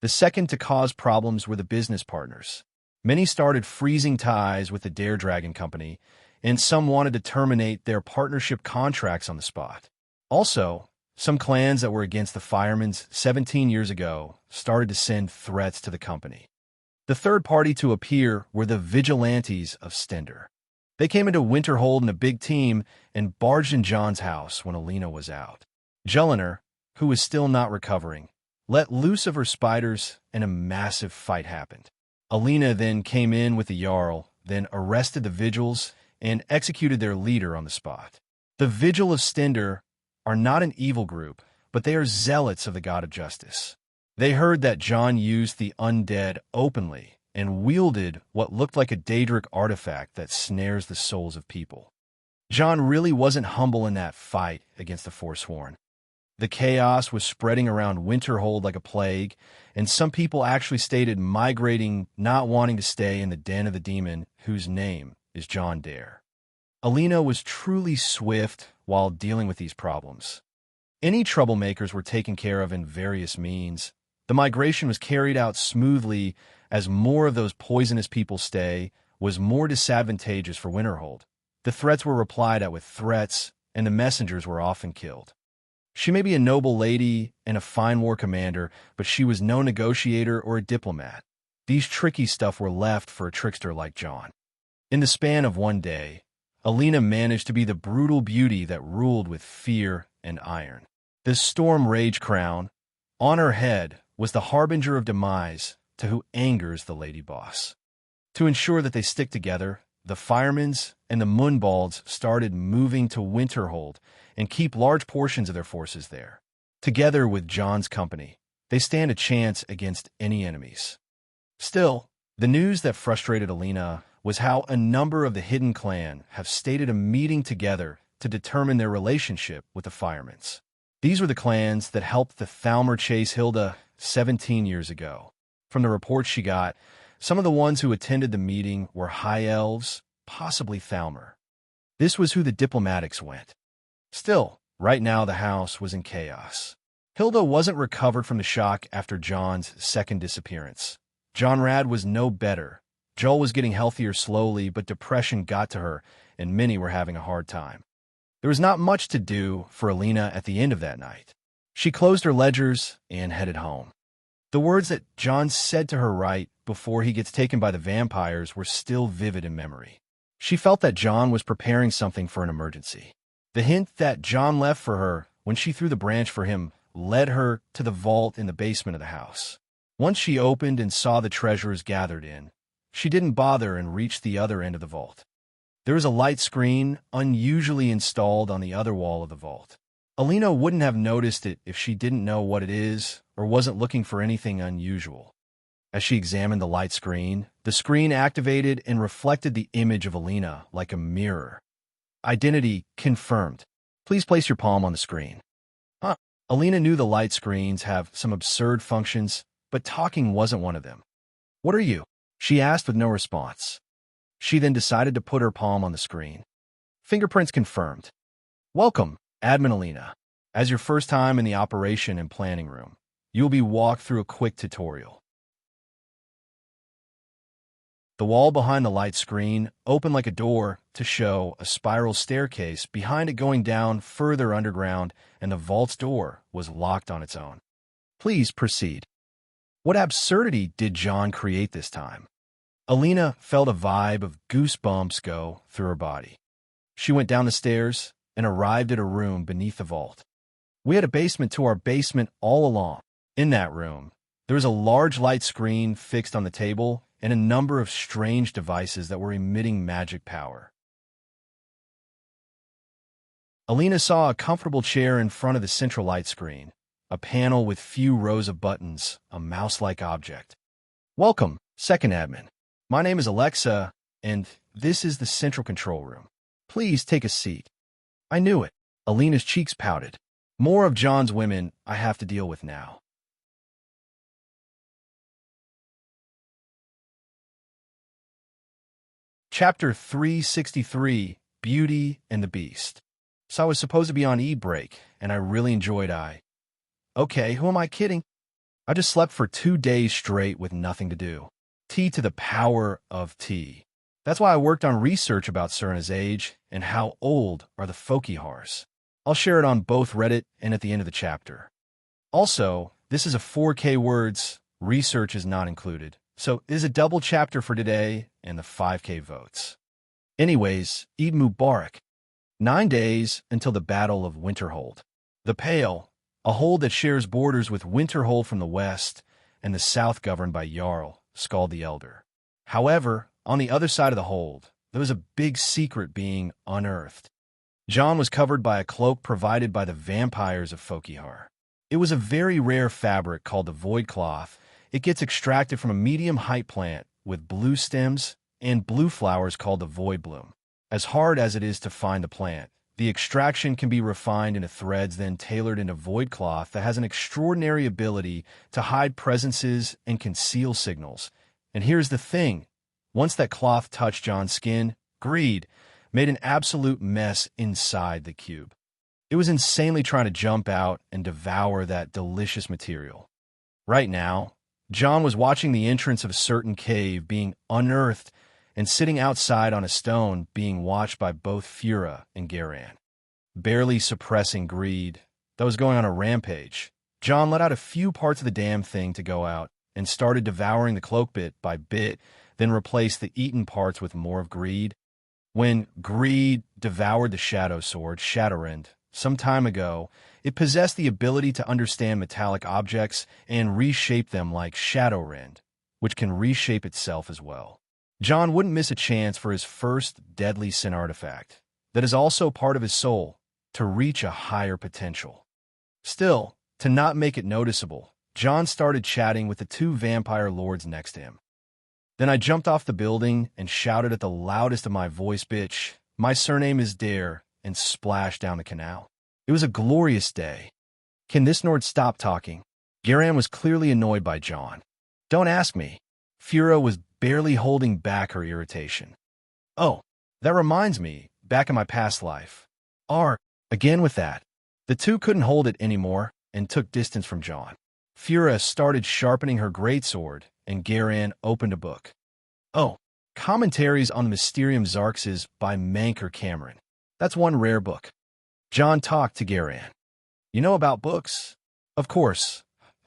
The second to cause problems were the business partners. Many started freezing ties with the Dare Dragon Company, and some wanted to terminate their partnership contracts on the spot. Also, some clans that were against the Firemans 17 years ago started to send threats to the company. The third party to appear were the Vigilantes of Stender. They came into Winterhold in a big team and barged in John's house when Alina was out. Jellinar, who was still not recovering, let loose of her spiders and a massive fight happened. Alina then came in with the Jarl, then arrested the Vigils and executed their leader on the spot. The Vigil of Stender are not an evil group, but they are zealots of the God of Justice. They heard that John used the undead openly and wielded what looked like a Daedric artifact that snares the souls of people. John really wasn't humble in that fight against the Forsworn. The chaos was spreading around Winterhold like a plague, and some people actually stated migrating, not wanting to stay in the den of the demon whose name is John Dare. Alina was truly swift while dealing with these problems. Any troublemakers were taken care of in various means. The migration was carried out smoothly as more of those poisonous people stay was more disadvantageous for Winterhold. The threats were replied at with threats, and the messengers were often killed. She may be a noble lady and a fine war commander, but she was no negotiator or a diplomat. These tricky stuff were left for a trickster like John. In the span of one day, Alina managed to be the brutal beauty that ruled with fear and iron. The Storm Rage crown on her head was the harbinger of demise to who angers the lady boss. To ensure that they stick together, the Firemans and the Moonbalds started moving to Winterhold and keep large portions of their forces there. Together with John's company, they stand a chance against any enemies. Still, the news that frustrated Alina was how a number of the hidden clan have stated a meeting together to determine their relationship with the Firemans. These were the clans that helped the Thalmor chase Hilda 17 years ago. From the reports she got, some of the ones who attended the meeting were High Elves, possibly Thalmor. This was who the diplomatics went. Still, right now the house was in chaos. Hilda wasn't recovered from the shock after John's second disappearance. Johnrad was no better. Joel was getting healthier slowly, but depression got to her, and many were having a hard time. There was not much to do for Alina at the end of that night. She closed her ledgers and headed home. The words that John said to her right before he gets taken by the vampires were still vivid in memory. She felt that John was preparing something for an emergency. The hint that John left for her when she threw the branch for him led her to the vault in the basement of the house. Once she opened and saw the treasures gathered in, she didn't bother and reached the other end of the vault. There was a light screen unusually installed on the other wall of the vault. Alina wouldn't have noticed it if she didn't know what it is or wasn't looking for anything unusual. As she examined the screen activated and reflected the image of Alina like a mirror. Identity confirmed. Please place your palm on the screen. Alina knew the light screens have some absurd functions, but talking wasn't one of them. What are you? She asked with no response. She then decided to put her palm on the screen. Fingerprints confirmed. Welcome, Admin Alina. As your first time in the operation and planning room, you will be walked through a quick tutorial. The wall behind the light screen opened like a door to show a spiral staircase behind it going down further underground, and the vault's door was locked on its own. Please proceed. What absurdity did John create this time? Alina felt a vibe of goosebumps go through her body. She went down the stairs and arrived at a room beneath the vault. We had a basement to our basement all along. In that room, there was a large light screen fixed on the table and a number of strange devices that were emitting magic power. Alina saw a comfortable chair in front of the central light screen, a panel with few rows of buttons, a mouse-like object. Welcome, second admin. My name is Alexa, and this is the central control room. Please take a seat. I knew it. Alina's cheeks pouted. More of John's women I have to deal with now. Chapter 363, Beauty and the Beast. So I was supposed to be on e-break, and I really enjoyed Okay, who am I kidding? I just slept for 2 days straight with nothing to do. T to the power of T. That's why I worked on research about Serena's age and how old are the Folkihars. I'll share it on both Reddit and at the end of the chapter. Also, this is a 4K words, research is not included, so it is a double chapter for today and the 5K votes. Anyways, Eid Mubarak. 9 days until the Battle of Winterhold. The Pale, a hold that shares borders with Winterhold from the west and the south governed by Jarl, Skald the Elder. However, on the other side of the hold, there was a big secret being unearthed. John was covered by a cloak provided by the vampires of Folkihar. It was a very rare fabric called the void cloth. It gets extracted from a medium-height plant with blue stems and blue flowers called the void bloom. As hard as it is to find the plant, the extraction can be refined into threads then tailored into void cloth that has an extraordinary ability to hide presences and conceal signals. And here's the thing. Once that cloth touched John's skin, greed made an absolute mess inside the cube. It was insanely trying to jump out and devour that delicious material. Right now, John was watching the entrance of a certain cave being unearthed and sitting outside on a stone being watched by both Fura and Garan. Barely suppressing greed that was going on a rampage, John let out a few parts of the damn thing to go out and started devouring the cloak bit by bit, then replaced the eaten parts with more of greed. When greed devoured the shadow sword, Shadowrend, some time ago, it possessed the ability to understand metallic objects and reshape them like Shadowrend, which can reshape itself as well. John wouldn't miss a chance for his first deadly sin artifact, that is also part of his soul, to reach a higher potential. Still, to not make it noticeable, John started chatting with the 2 vampire lords next to him. Then I jumped off the building and shouted at the loudest of my voice, "Bitch, my surname is Dare," and splashed down the canal. It was a glorious day. Can this Nord stop talking? Garan was clearly annoyed by John. Don't ask me. Fura was barely holding back her irritation. Oh, that reminds me, back in my past life. Again with that. The two couldn't hold it anymore and took distance from John. Fura started sharpening her greatsword, and Garan opened a book. Oh, Commentaries on the Mysterium Xarxes by Manker Cameron. That's one rare book. John talked to Garan. You know about books? Of course.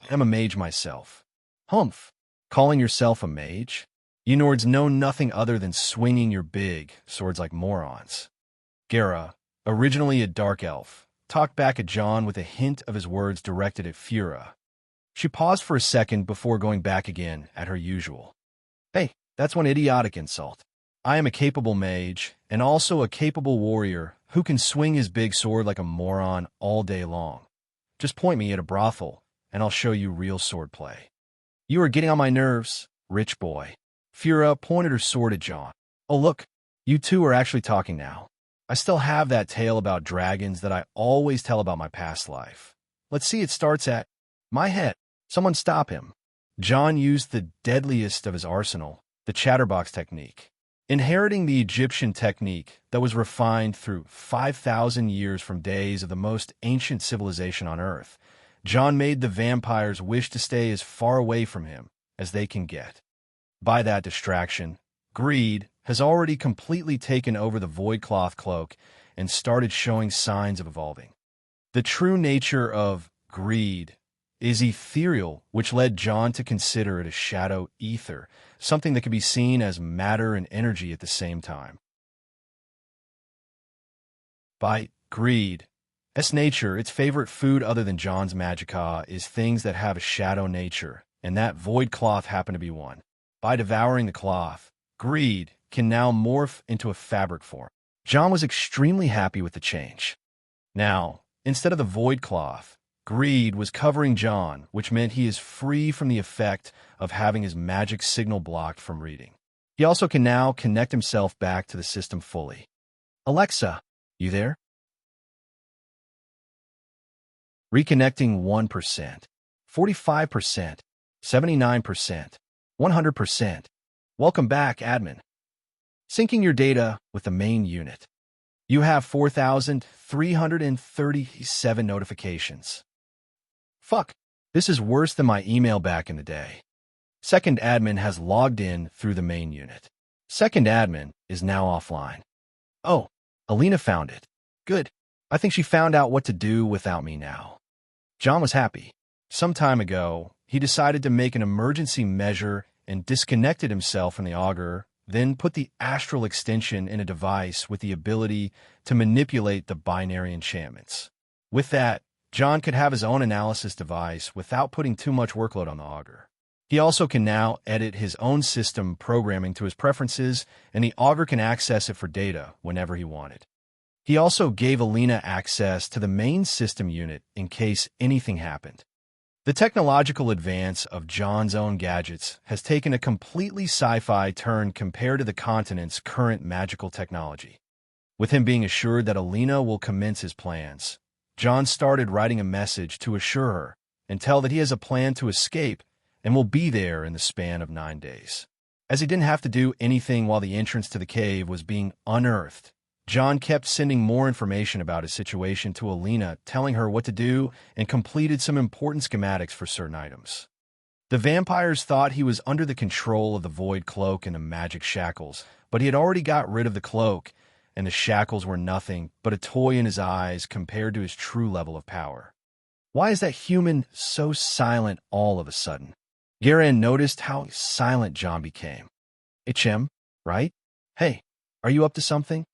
I'm a mage myself. Humph. Calling yourself a mage? You Nords know nothing other than swinging your big swords like morons. Gara, originally a dark elf, talked back at John with a hint of his words directed at Fura. She paused for a second before going back again at her usual. Hey, that's one idiotic insult. I am a capable mage, and also a capable warrior who can swing his big sword like a moron all day long. Just point me at a brothel, and I'll show you real swordplay. You are getting on my nerves, rich boy. Fura pointed her sword at John. Oh look, you two are actually talking now. I still have that tale about dragons that I always tell about my past life. Let's see, it starts at my head. Someone stop him. John used the deadliest of his arsenal, the chatterbox technique. Inheriting the Egyptian technique that was refined through 5,000 years from days of the most ancient civilization on Earth, John made the vampires wish to stay as far away from him as they can get. By that distraction, greed has already completely taken over the voidcloth cloak and started showing signs of evolving. The true nature of greed is ethereal, which led John to consider it a shadow ether, something that can be seen as matter and energy at the same time. By greed, nature, its favorite food other than John's magica is things that have a shadow nature, and that void cloth happened to be one. By devouring the cloth, greed can now morph into a fabric form. John was extremely happy with the change. Now, instead of the void cloth, greed was covering John, which meant he is free from the effect of having his magic signal blocked from reading. He also can now connect himself back to the system fully. Alexa, you there? Reconnecting 1%, 45%, 79%, 100%. Welcome back, admin. Syncing your data with the main unit. You have 4,337 notifications. Fuck, this is worse than my email back in the day. Second admin has logged in through the main unit. Second admin is now offline. Oh, Alina found it. Good. I think she found out what to do without me now. John was happy. Some time ago, he decided to make an emergency measure and disconnected himself from the augur, then put the astral extension in a device with the ability to manipulate the binary enchantments. With that, John could have his own analysis device without putting too much workload on the augur. He also can now edit his own system programming to his preferences, and the augur can access it for data whenever he wanted. He also gave Alina access to the main system unit in case anything happened. The technological advance of John's own gadgets has taken a completely sci-fi turn compared to the continent's current magical technology. With him being assured that Alina will commence his plans, John started writing a message to assure her and tell that he has a plan to escape and will be there in the span of 9 days. As he didn't have to do anything while the entrance to the cave was being unearthed, John kept sending more information about his situation to Alina, telling her what to do, and completed some important schematics for certain items. The vampires thought he was under the control of the void cloak and the magic shackles, but he had already got rid of the cloak, and the shackles were nothing but a toy in his eyes compared to his true level of power. Why is that human so silent all of a sudden? Garan noticed how silent John became. HM, right? Hey, are you up to something?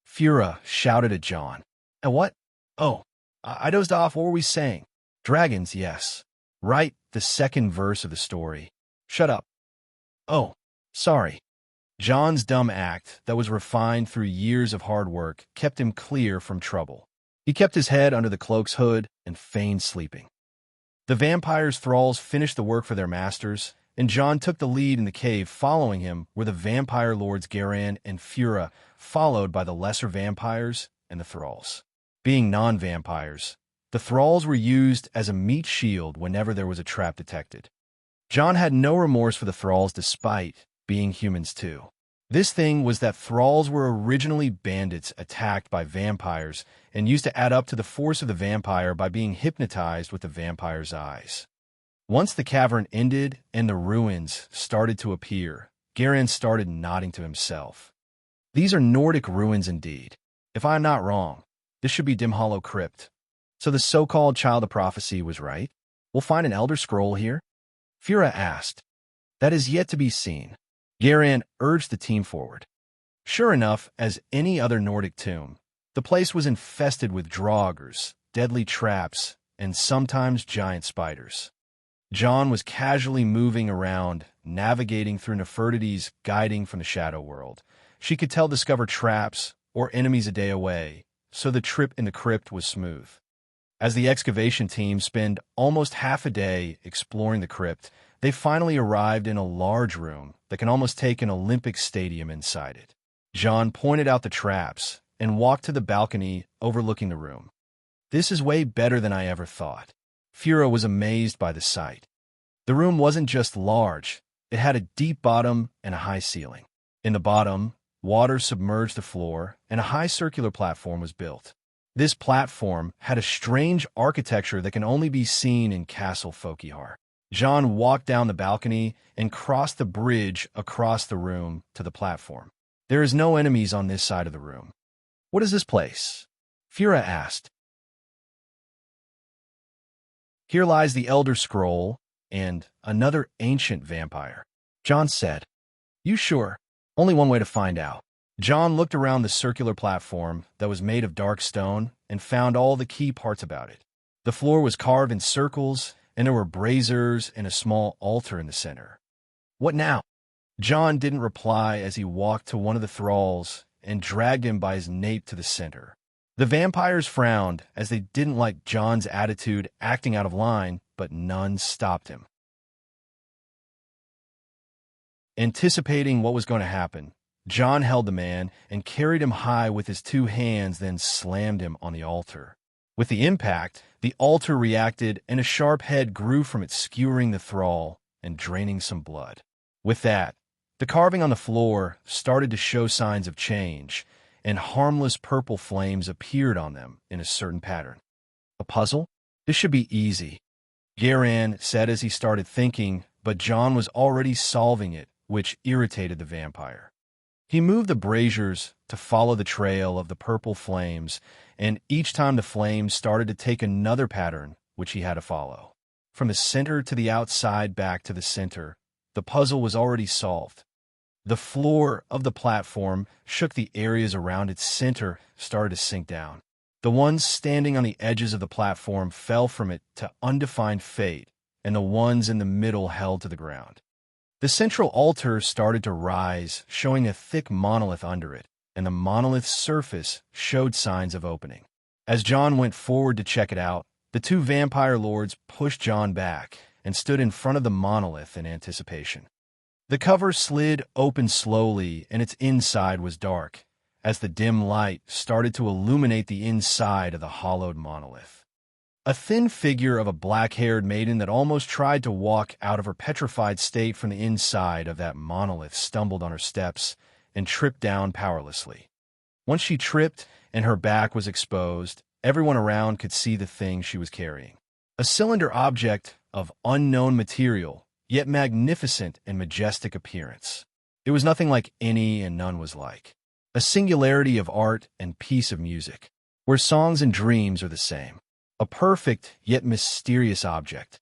Fura shouted at John. And what? Oh, I dozed off. What were we saying? Dragons, yes. Right, the second verse of the story. Shut up. Oh, sorry. John's dumb act that was refined through years of hard work kept him clear from trouble. He kept his head under the cloak's hood and feigned sleeping. The vampire's thralls finished the work for their masters, and John took the lead in the cave. Following him were the vampire lords Garan and Fura, followed by the lesser vampires and the thralls. Being non-vampires, the thralls were used as a meat shield whenever there was a trap detected. John had no remorse for the thralls despite being humans too. This thing was that thralls were originally bandits attacked by vampires and used to add up to the force of the vampire by being hypnotized with the vampire's eyes. Once the cavern ended and the ruins started to appear, Garan started nodding to himself. These are Nordic ruins indeed. If I am not wrong, this should be Dim Hollow Crypt. So the so-called child of prophecy was right? We'll find an elder scroll here? Fura asked. That is yet to be seen. Garan urged the team forward. Sure enough, as any other Nordic tomb, the place was infested with draugrs, deadly traps, and sometimes giant spiders. John was casually moving around, navigating through Nefertiti's guiding from the shadow world. She could discover traps or enemies a day away, so the trip in the crypt was smooth. As the excavation team spent almost half a day exploring the crypt, they finally arrived in a large room that can almost take an Olympic stadium inside it. John pointed out the traps and walked to the balcony overlooking the room. This is way better than I ever thought. Fura was amazed by the sight. The room wasn't just large, it had a deep bottom and a high ceiling. In the bottom, water submerged the floor and a high circular platform was built. This platform had a strange architecture that can only be seen in Castle Folkihar. John walked down the balcony and crossed the bridge across the room to the platform. There is no enemies on this side of the room. What is this place? Fura asked. Here lies the Elder Scroll and another ancient vampire. John said. You sure? Only one way to find out. John looked around the circular platform that was made of dark stone and found all the key parts about it. The floor was carved in circles, and there were braziers and a small altar in the center. What now? John didn't reply as he walked to one of the thralls and dragged him by his nape to the center. The vampires frowned as they didn't like John's attitude acting out of line, but none stopped him. Anticipating what was going to happen, John held the man and carried him high with his two hands, then slammed him on the altar. With the impact, the altar reacted and a sharp head grew from it, skewering the thrall and draining some blood. With that, the carving on the floor started to show signs of change, and harmless purple flames appeared on them in a certain pattern. A puzzle? This should be easy, Garan said as he started thinking, but John was already solving it, which irritated the vampire. He moved the braziers to follow the trail of the purple flames, and each time the flames started to take another pattern, which he had to follow. From the center to the outside back to the center, the puzzle was already solved. The floor of the platform shook, the areas around its center started to sink down. The ones standing on the edges of the platform fell from it to undefined fate, and the ones in the middle held to the ground. The central altar started to rise, showing a thick monolith under it, and the monolith's surface showed signs of opening. As John went forward to check it out, the two vampire lords pushed John back and stood in front of the monolith in anticipation. The cover slid open slowly, and its inside was dark, as the dim light started to illuminate the inside of the hollowed monolith. A thin figure of a black-haired maiden that almost tried to walk out of her petrified state from the inside of that monolith stumbled on her steps and tripped down powerlessly. Once she tripped and her back was exposed, everyone around could see the thing she was carrying. A cylinder object of unknown material, yet magnificent and majestic appearance. It was nothing like any and none was like. A singularity of art and piece of music, where songs and dreams are the same. A perfect yet mysterious object.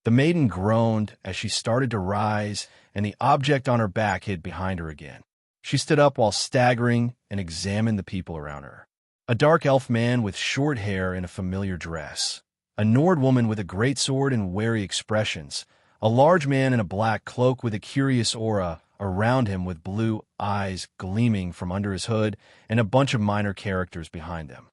The maiden groaned as she started to rise, and the object on her back hid behind her again. She stood up while staggering and examined the people around her. A dark elf man with short hair in a familiar dress. A Nord woman with a great sword and wary expressions. A large man in a black cloak with a curious aura around him, with blue eyes gleaming from under his hood, and a bunch of minor characters behind them.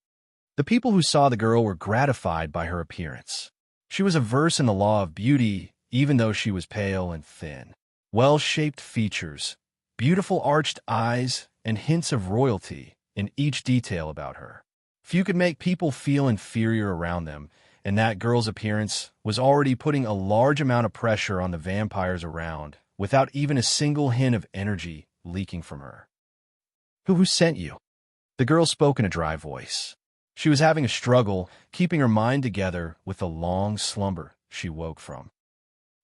The people who saw the girl were gratified by her appearance. She was averse in the law of beauty, even though she was pale and thin. Well-shaped features, beautiful arched eyes, and hints of royalty in each detail about her. Few could make people feel inferior around them, and that girl's appearance was already putting a large amount of pressure on the vampires around, without even a single hint of energy leaking from her. Who sent you? The girl spoke in a dry voice. She was having a struggle keeping her mind together with the long slumber she woke from.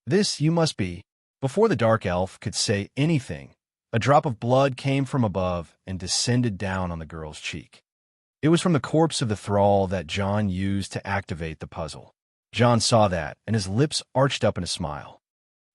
This you must be. Before the dark elf could say anything, a drop of blood came from above and descended down on the girl's cheek. It was from the corpse of the thrall that John used to activate the puzzle. John saw that, and his lips arched up in a smile.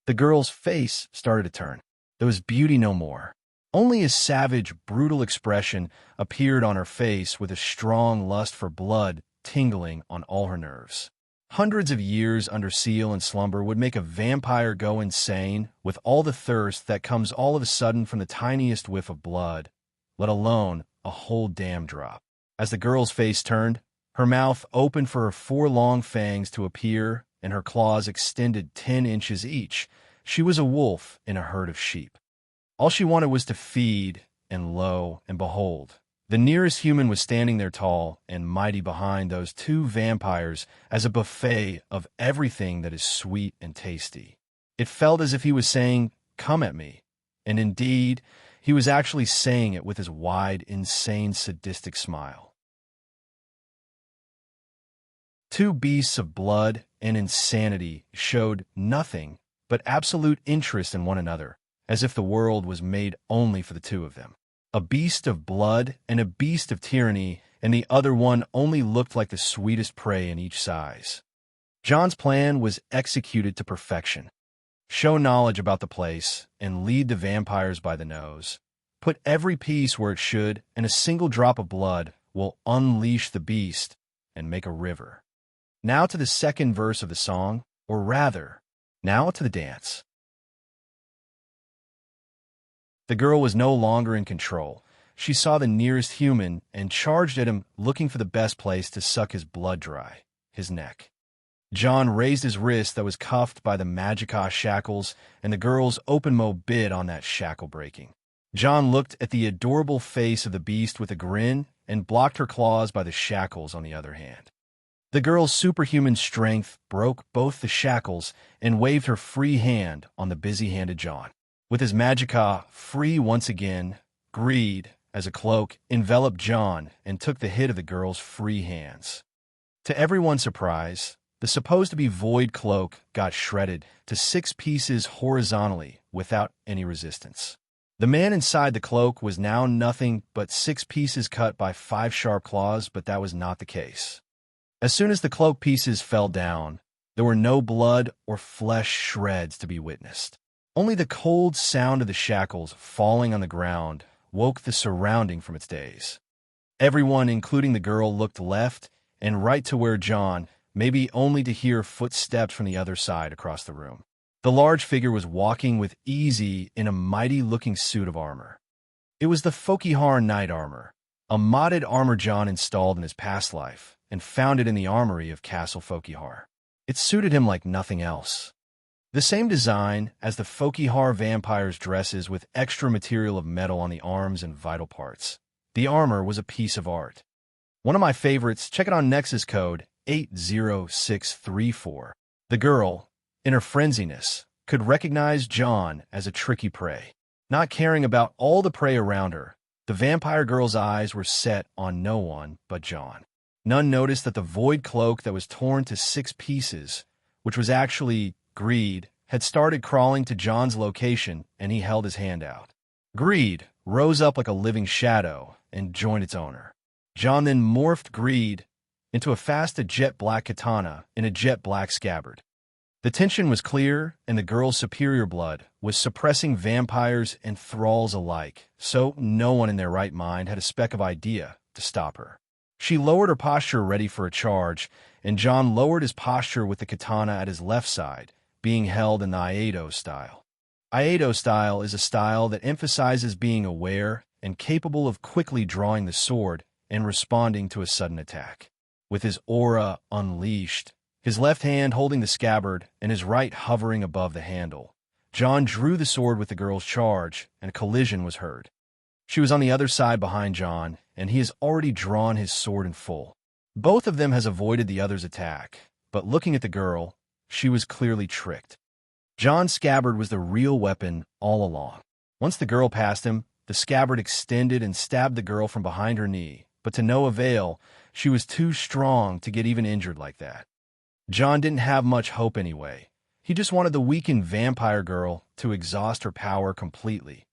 The girl's face started to turn. There was beauty no more. Only a savage, brutal expression appeared on her face, with a strong lust for blood tingling on all her nerves. Hundreds of years under seal and slumber would make a vampire go insane with all the thirst that comes all of a sudden from the tiniest whiff of blood, let alone a whole damn drop. As the girl's face turned, her mouth opened for her 4 long fangs to appear, and her claws extended 10 inches each. She was a wolf in a herd of sheep. All she wanted was to feed, and lo and behold, the nearest human was standing there tall and mighty behind those 2 vampires as a buffet of everything that is sweet and tasty. It felt as if he was saying, "Come at me." And indeed, he was actually saying it with his wide, insane, sadistic smile. 2 beasts of blood and insanity showed nothing but absolute interest in one another, as if the world was made only for the 2 of them. A beast of blood and a beast of tyranny, and the other one only looked like the sweetest prey in each size. John's plan was executed to perfection. Show knowledge about the place and lead the vampires by the nose. Put every piece where it should, and a single drop of blood will unleash the beast and make a river. Now to the second verse of the song, or rather, now to the dance. The girl was no longer in control. She saw the nearest human and charged at him, looking for the best place to suck his blood dry, his neck. John raised his wrist that was cuffed by the Magicka shackles, and the girl's open-mo bid on that shackle breaking. John looked at the adorable face of the beast with a grin and blocked her claws by the shackles on the other hand. The girl's superhuman strength broke both the shackles and waved her free hand on the busy-handed John. With his Magicka free once again, greed, as a cloak, enveloped John and took the hit of the girl's free hands. To everyone's surprise, the supposed-to-be void cloak got shredded to 6 pieces horizontally without any resistance. The man inside the cloak was now nothing but 6 pieces cut by 5 sharp claws, but that was not the case. As soon as the cloak pieces fell down, there were no blood or flesh shreds to be witnessed. Only the cold sound of the shackles falling on the ground woke the surrounding from its daze. Everyone, including the girl, looked left and right to where John, maybe only to hear footsteps from the other side across the room. The large figure was walking with ease in a mighty-looking suit of armor. It was the Fokihar Knight armor, a modded armor John installed in his past life and found it in the armory of Castle Fokihar. It suited him like nothing else. The same design as the Fokihar vampires' dresses, with extra material of metal on the arms and vital parts. The armor was a piece of art. One of my favorites, check it on Nexus code 80634. The girl, in her frenziness, could recognize John as a tricky prey. Not caring about all the prey around her, the vampire girl's eyes were set on no one but John. None noticed that the void cloak that was torn to 6 pieces, which was actually Greed, had started crawling to John's location, and he held his hand out. Greed rose up like a living shadow and joined its owner. John then morphed Greed into a fast jet-black katana in a jet-black scabbard. The tension was clear, and the girl's superior blood was suppressing vampires and thralls alike, so no one in their right mind had a speck of idea to stop her. She lowered her posture ready for a charge, and John lowered his posture with the katana at his left side, being held in the Aido style. Aido style is a style that emphasizes being aware and capable of quickly drawing the sword and responding to a sudden attack. With his aura unleashed, his left hand holding the scabbard and his right hovering above the handle. John drew the sword with the girl's charge, and a collision was heard. She was on the other side behind John, and he has already drawn his sword in full. Both of them has avoided the other's attack, but looking at the girl, she was clearly tricked. John's scabbard was the real weapon all along. Once the girl passed him, the scabbard extended and stabbed the girl from behind her knee, but to no avail. She was too strong to get even injured like that. John didn't have much hope anyway. He just wanted the weakened vampire girl to exhaust her power completely.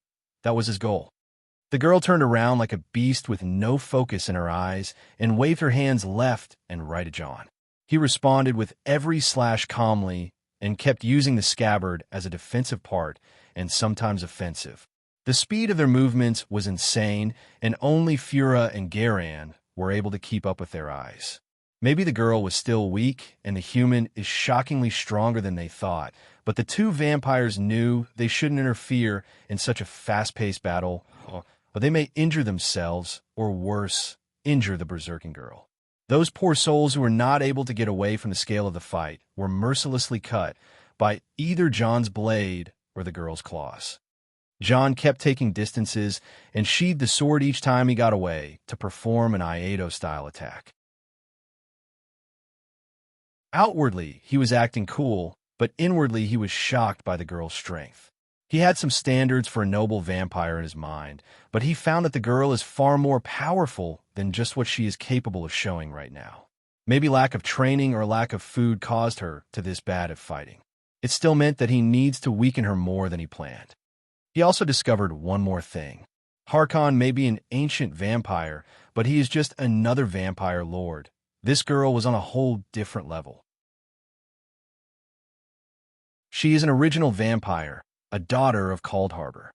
That was his goal. The girl turned around like a beast with no focus in her eyes and waved her hands left and right at John. He responded with every slash calmly and kept using the scabbard as a defensive part and sometimes offensive. The speed of their movements was insane, and only Fura and Garan were able to keep up with their eyes. Maybe the girl was still weak, and the human is shockingly stronger than they thought, but the two vampires knew they shouldn't interfere in such a fast-paced battle, or they may injure themselves, or worse, injure the berserking girl. Those poor souls who were not able to get away from the scale of the fight were mercilessly cut by either John's blade or the girl's claws. John kept taking distances and sheathed the sword each time he got away to perform an Iaido-style attack. Outwardly, he was acting cool, but inwardly he was shocked by the girl's strength. He had some standards for a noble vampire in his mind, but he found that the girl is far more powerful than just what she is capable of showing right now. Maybe lack of training or lack of food caused her to this bad at fighting. It still meant that he needs to weaken her more than he planned. He also discovered one more thing. Harkon may be an ancient vampire, but he is just another vampire lord. This girl was on a whole different level. She is an original vampire, a daughter of Cold Harbor.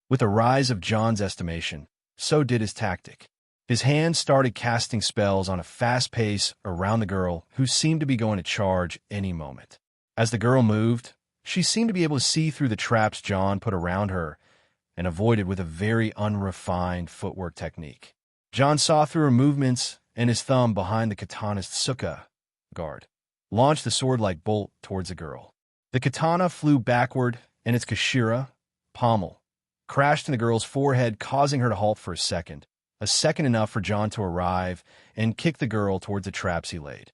With the rise of John's estimation, so did his tactic. His hands started casting spells on a fast pace around the girl, who seemed to be going to charge any moment. As the girl moved, she seemed to be able to see through the traps John put around her and avoided with a very unrefined footwork technique. John saw through her movements, and his thumb behind the katana's tsuka guard launched the sword-like bolt towards the girl. The katana flew backward, and its kashira, pommel, crashed in the girl's forehead, causing her to halt for a second enough for John to arrive and kick the girl towards the traps he laid.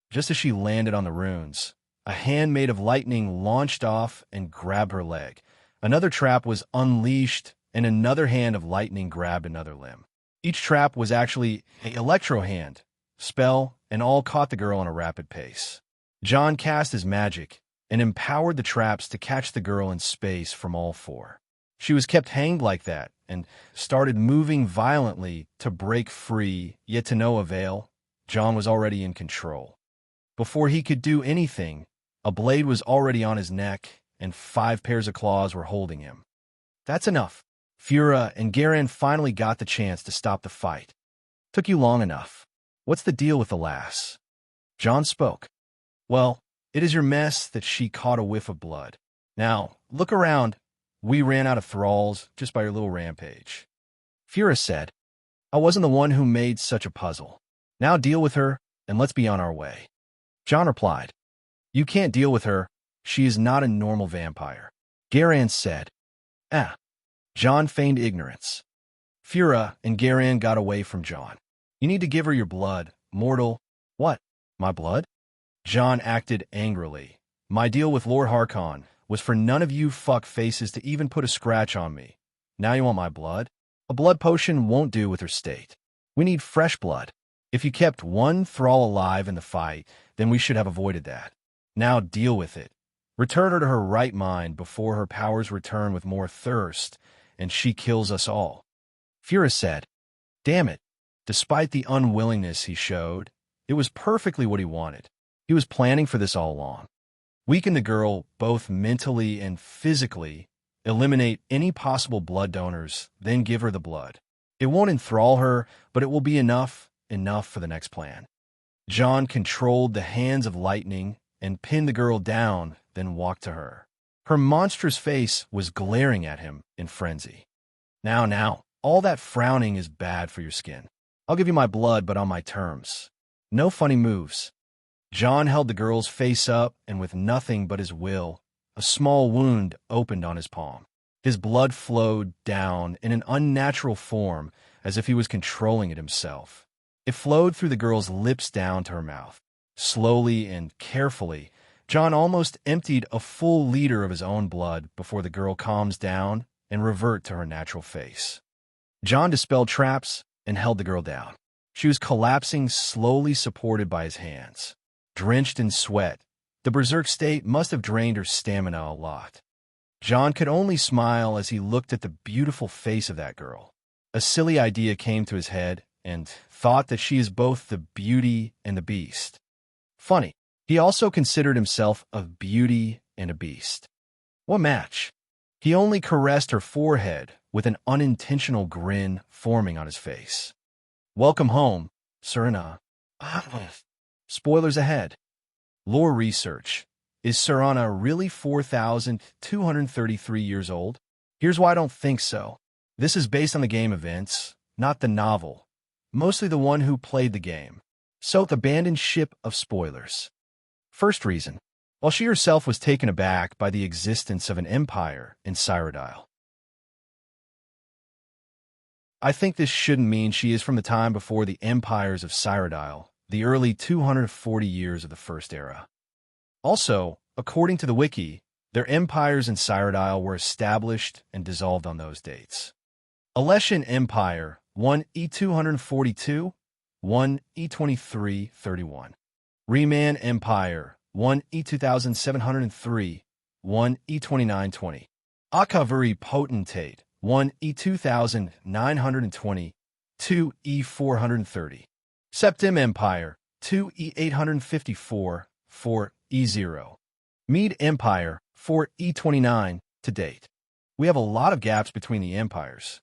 Just as she landed on the runes, a hand made of lightning launched off and grabbed her leg. Another trap was unleashed, and another hand of lightning grabbed another limb. Each trap was actually an electro hand, spell, and all caught the girl on a rapid pace. John cast his magic and empowered the traps to catch the girl in space from all four. She was kept hanged like that and started moving violently to break free, yet to no avail. John was already in control. Before he could do anything, a blade was already on his neck, and 5 pairs of claws were holding him. That's enough. Fura and Garan finally got the chance to stop the fight. Took you long enough. What's the deal with the lass? John spoke. Well, it is your mess that she caught a whiff of blood. Now, look around. We ran out of thralls just by your little rampage. Fura said, I wasn't the one who made such a puzzle. Now deal with her, and let's be on our way. John replied, You can't deal with her. She is not a normal vampire. Garan said, John feigned ignorance. Fura and Garan got away from John. You need to give her your blood, mortal. What? My blood? John acted angrily. My deal with Lord Harkon was for none of you fuck faces to even put a scratch on me. Now you want my blood? A blood potion won't do with her state. We need fresh blood. If you kept one thrall alive in the fight, then we should have avoided that. Now deal with it. Return her to her right mind before her powers return with more thirst, and she kills us all. Fura said, Damn it. Despite the unwillingness he showed, it was perfectly what he wanted. He was planning for this all along. Weaken the girl both mentally and physically, eliminate any possible blood donors, then give her the blood. It won't enthrall her, but it will be enough for the next plan. John controlled the hands of lightning and pinned the girl down, then walked to her. Her monstrous face was glaring at him in frenzy. Now, all that frowning is bad for your skin. I'll give you my blood, but on my terms. No funny moves. John held the girl's face up, and with nothing but his will, a small wound opened on his palm. His blood flowed down in an unnatural form, as if he was controlling it himself. It flowed through the girl's lips down to her mouth. Slowly and carefully, John almost emptied a full liter of his own blood before the girl calms down and revert to her natural face. John dispelled traps and held the girl down. She was collapsing, slowly supported by his hands. Drenched in sweat, the berserk state must have drained her stamina a lot. John could only smile as he looked at the beautiful face of that girl. A silly idea came to his head, and thought that she is both the beauty and the beast. Funny, he also considered himself a beauty and a beast. What match? He only caressed her forehead with an unintentional grin forming on his face. Welcome home, serene. Spoilers ahead. Lore research. Is serene really 4,233 years old? Here's why I don't think so. This is based on the game events, not the novel. Mostly the one who played the game. So, the abandoned ship of spoilers. First reason. While she herself was taken aback by the existence of an empire in Cyrodiil. I think this shouldn't mean she is from the time before the empires of Cyrodiil, the early 240 years of the First Era. Also, according to the wiki, their empires in Cyrodiil were established and dissolved on those dates. Alessian Empire, 1 E242, 1 E2331. Reman Empire, 1 E2703, 1 E2920. Akavuri Potentate, 1 E2920, 2 E430. Septim Empire, 2 E854, 4 E0. Mede Empire, 4 E29 to date. We have a lot of gaps between the empires.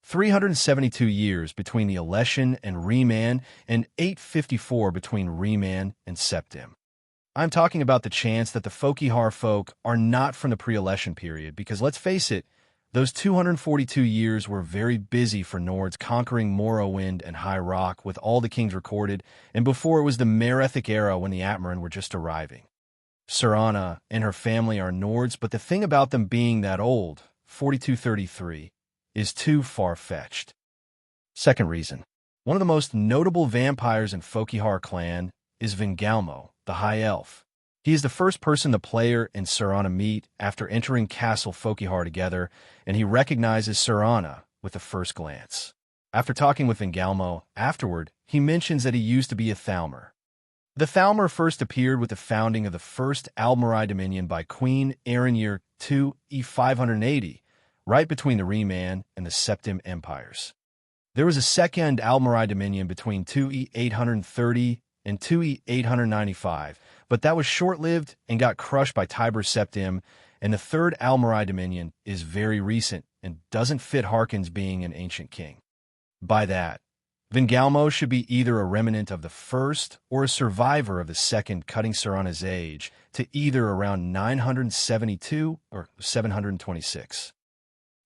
372 years between the Alessian and Reman, and 854 between Reman and Septim. I'm talking about the chance that the Folkihar folk are not from the pre-Alessian period, because let's face it, those 242 years were very busy for Nords conquering Morrowind and High Rock with all the kings recorded, and before it was the Merethic era when the Atmarin were just arriving. Serene and her family are Nords, but the thing about them being that old, 4233, is too far-fetched. Second reason. One of the most notable vampires in Folkihar clan is Vingalmo, the High Elf. He is the first person the player and Serene meet after entering Castle Folkihar together, and he recognizes Serene with the first glance. After talking with Vingalmo afterward, he mentions that he used to be a Thalmor. The Thalmor first appeared with the founding of the first Almarai Dominion by Queen Erenir II E580, right between the Reman and the Septim empires. There was a second Almarai Dominion between 2E830 and 2E895, but that was short-lived and got crushed by Tiber Septim, and the third Almarai Dominion is very recent and doesn't fit Harkon's being an ancient king. By that, Vingalmo should be either a remnant of the first or a survivor of the second, cutting Serene's age to either around 972 or 726.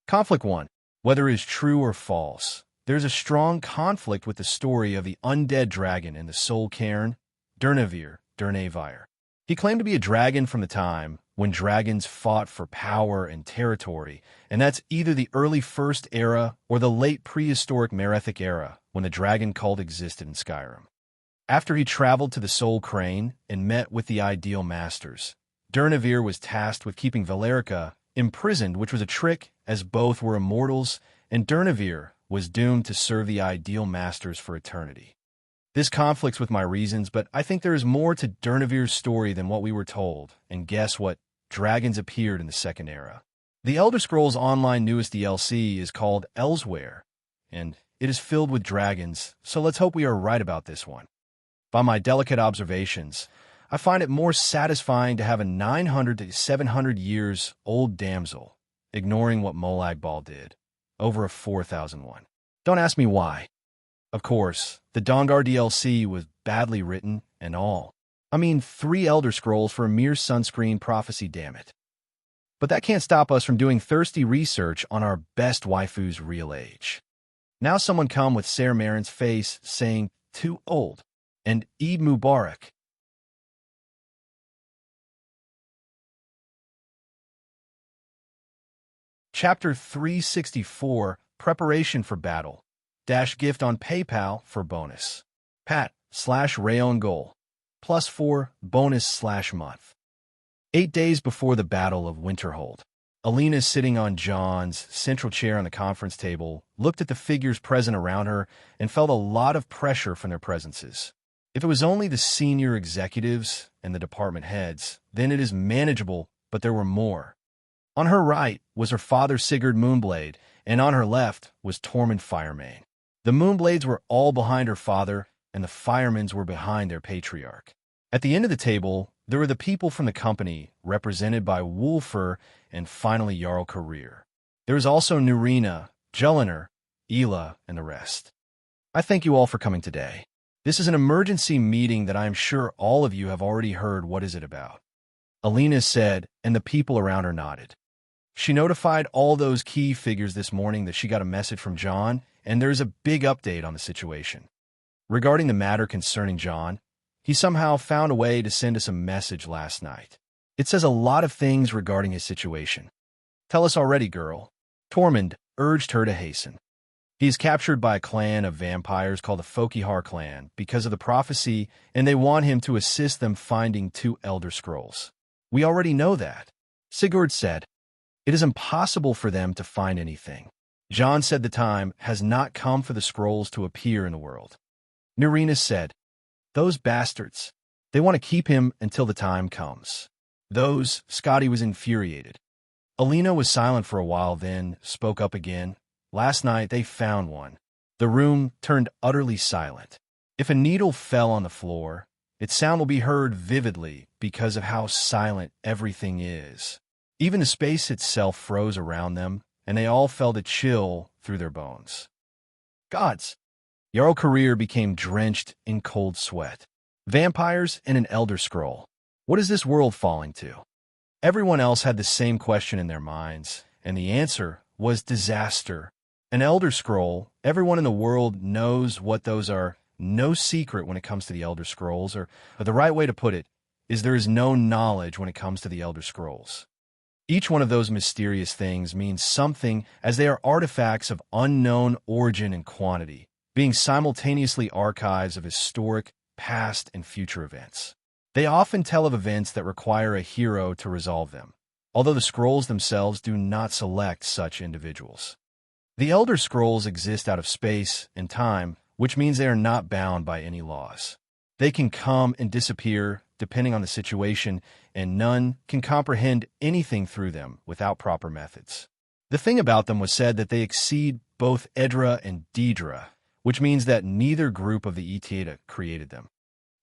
Conflict 1. Whether it is true or false, there's a strong conflict with the story of the undead dragon in the Soul Cairn, Durnavir. He claimed to be a dragon from the time when dragons fought for power and territory, and that's either the early First Era or the late prehistoric Merethic era when the dragon cult existed in Skyrim. After he traveled to the Soul Crane and met with the Ideal Masters, Durnavir was tasked with keeping Valerica imprisoned, which was a trick as both were immortals, and Durnavir was doomed to serve the Ideal Masters for eternity. This conflicts with my reasons, but I think there is more to Durnavir's story than what we were told, and guess what? Dragons appeared in the Second Era. The Elder Scrolls Online newest DLC is called Elsewhere, and it is filled with dragons, so let's hope we are right about this one. By my delicate observations, I find it more satisfying to have a 900 to 700 years old damsel, ignoring what Molag Bal did, over a 4001. Don't ask me why. Of course, the Dongar DLC was badly written and all. I mean, 3 Elder Scrolls for a mere sunscreen prophecy, damn it. But that can't stop us from doing thirsty research on our best waifu's real age. Now someone come with Ser Marin's face saying too old, and Eid Mubarak. Chapter 364, Preparation for Battle. Dash gift on PayPal for bonus. Pat/Rayon Goal. +4 bonus/month. 8 days before the Battle of Winterhold, Alina, sitting on John's central chair on the conference table, looked at the figures present around her and felt a lot of pressure from their presences. If it was only the senior executives and the department heads, then it is manageable, but there were more. On her right was her father Sigurd Moonblade, and on her left was Tormund Firemane. The Moonblades were all behind her father, and the Firemans were behind their patriarch. At the end of the table, there were the people from the company, represented by Wulfur and finally Jarl Career. There was also Nurina, Jelinar, Ela, and the rest. I thank you all for coming today. This is an emergency meeting that I am sure all of you have already heard. What is it about? Alina said, and the people around her nodded. She notified all those key figures this morning that she got a message from John, and there is a big update on the situation. Regarding the matter concerning John, he somehow found a way to send us a message last night. It says a lot of things regarding his situation. Tell us already, girl. Tormund urged her to hasten. He is captured by a clan of vampires called the Fokihar clan because of the prophecy, and they want him to assist them finding 2 Elder Scrolls. We already know that. Sigurd said, it is impossible for them to find anything. John said the time has not come for the scrolls to appear in the world. Nurina said, those bastards. They want to keep him until the time comes. Scotty was infuriated. Alina was silent for a while, then spoke up again. Last night they found one. The room turned utterly silent. If a needle fell on the floor, its sound will be heard vividly because of how silent everything is. Even the space itself froze around them, and they all felt a chill through their bones. Gods! Jarl Career became drenched in cold sweat. Vampires and an Elder Scroll. What is this world falling to? Everyone else had the same question in their minds, and the answer was disaster. An Elder Scroll, everyone in the world knows what those are. No secret when it comes to the Elder Scrolls, or the right way to put it is there is no knowledge when it comes to the Elder Scrolls. Each one of those mysterious things means something, as they are artifacts of unknown origin and quantity, being simultaneously archives of historic, past, and future events. They often tell of events that require a hero to resolve them, although the scrolls themselves do not select such individuals. The Elder Scrolls exist out of space and time, which means they are not bound by any laws. They can come and disappear depending on the situation, and none can comprehend anything through them without proper methods. The thing about them was said that they exceed both Edra and Daedra, which means that neither group of the Etiata created them.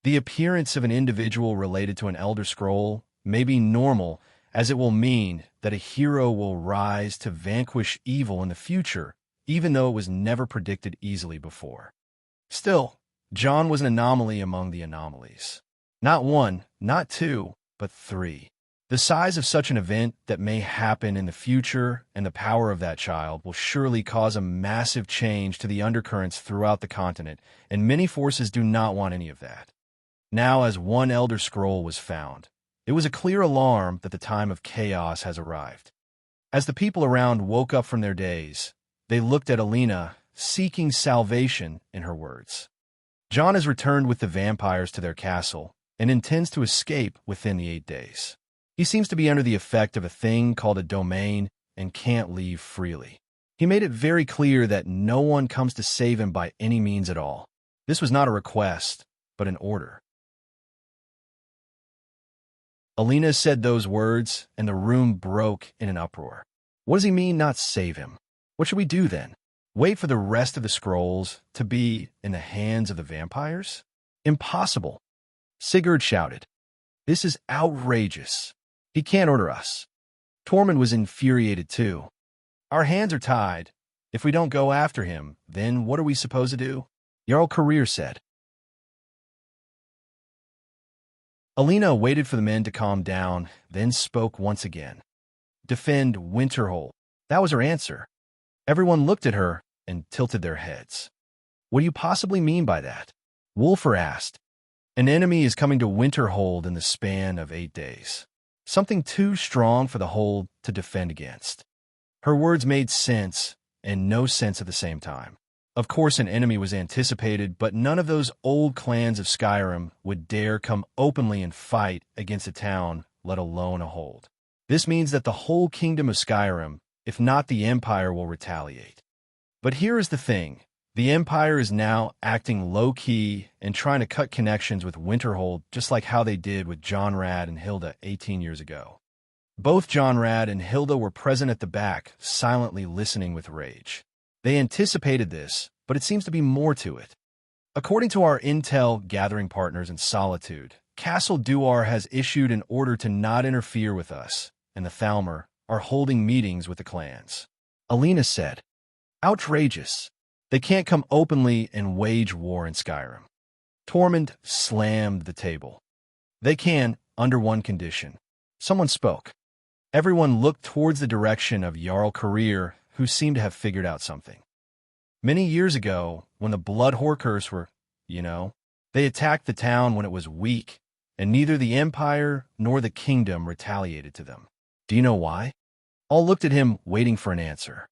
The appearance of an individual related to an Elder Scroll may be normal, as it will mean that a hero will rise to vanquish evil in the future, even though it was never predicted easily before. Still, John was an anomaly among the anomalies. Not 1, not 2, but 3. The size of such an event that may happen in the future and the power of that child will surely cause a massive change to the undercurrents throughout the continent, and many forces do not want any of that. Now, as 1 Elder Scroll was found, it was a clear alarm that the time of chaos has arrived. As the people around woke up from their daze, they looked at Alina, seeking salvation in her words. John has returned with the vampires to their castle and intends to escape within the 8 days. He seems to be under the effect of a thing called a domain and can't leave freely. He made it very clear that no one comes to save him by any means at all. This was not a request, but an order. Alina said those words, and the room broke in an uproar. What does he mean, not save him? What should we do then? Wait for the rest of the scrolls to be in the hands of the vampires? Impossible. Sigurd shouted. This is outrageous. He can't order us. Tormund was infuriated too. Our hands are tied. If we don't go after him, then what are we supposed to do? Jarl Career said. Alina waited for the men to calm down, then spoke once again. Defend Winterhold. That was her answer. Everyone looked at her and tilted their heads. What do you possibly mean by that? Wolfer asked. An enemy is coming to Winterhold in the span of 8 days. Something too strong for the hold to defend against. Her words made sense and no sense at the same time. Of course, an enemy was anticipated, but none of those old clans of Skyrim would dare come openly and fight against a town, let alone a hold. This means that the whole kingdom of Skyrim, if not the Empire, will retaliate. But here is the thing. The Empire is now acting low-key and trying to cut connections with Winterhold, just like how they did with Jonrad and Hilda 18 years ago. Both Jonrad and Hilda were present at the back, silently listening with rage. They anticipated this, but it seems to be more to it. According to our intel gathering partners in Solitude, Castle Duar has issued an order to not interfere with us, and the Thalmor are holding meetings with the clans. Alina said, outrageous. They can't come openly and wage war in Skyrim. Tormund slammed the table. They can, under one condition. Someone spoke. Everyone looked towards the direction of Jarl Career, who seemed to have figured out something. Many years ago, when the Blood Horkers were, they attacked the town when it was weak, and neither the Empire nor the kingdom retaliated to them. Do you know why? All looked at him, waiting for an answer.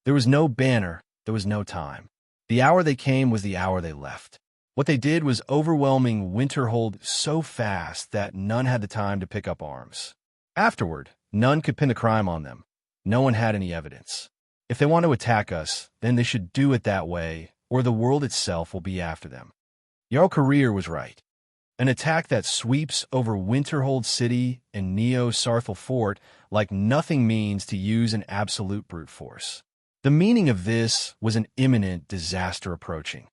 There was no banner, there was no time. The hour they came was the hour they left. What they did was overwhelming Winterhold so fast that none had the time to pick up arms. Afterward, none could pin the crime on them. No one had any evidence. If they want to attack us, then they should do it that way, or the world itself will be after them. Jarl Career was right. An attack that sweeps over Winterhold City and Neo-Sarthal Fort like nothing means to use an absolute brute force. The meaning of this was an imminent disaster approaching.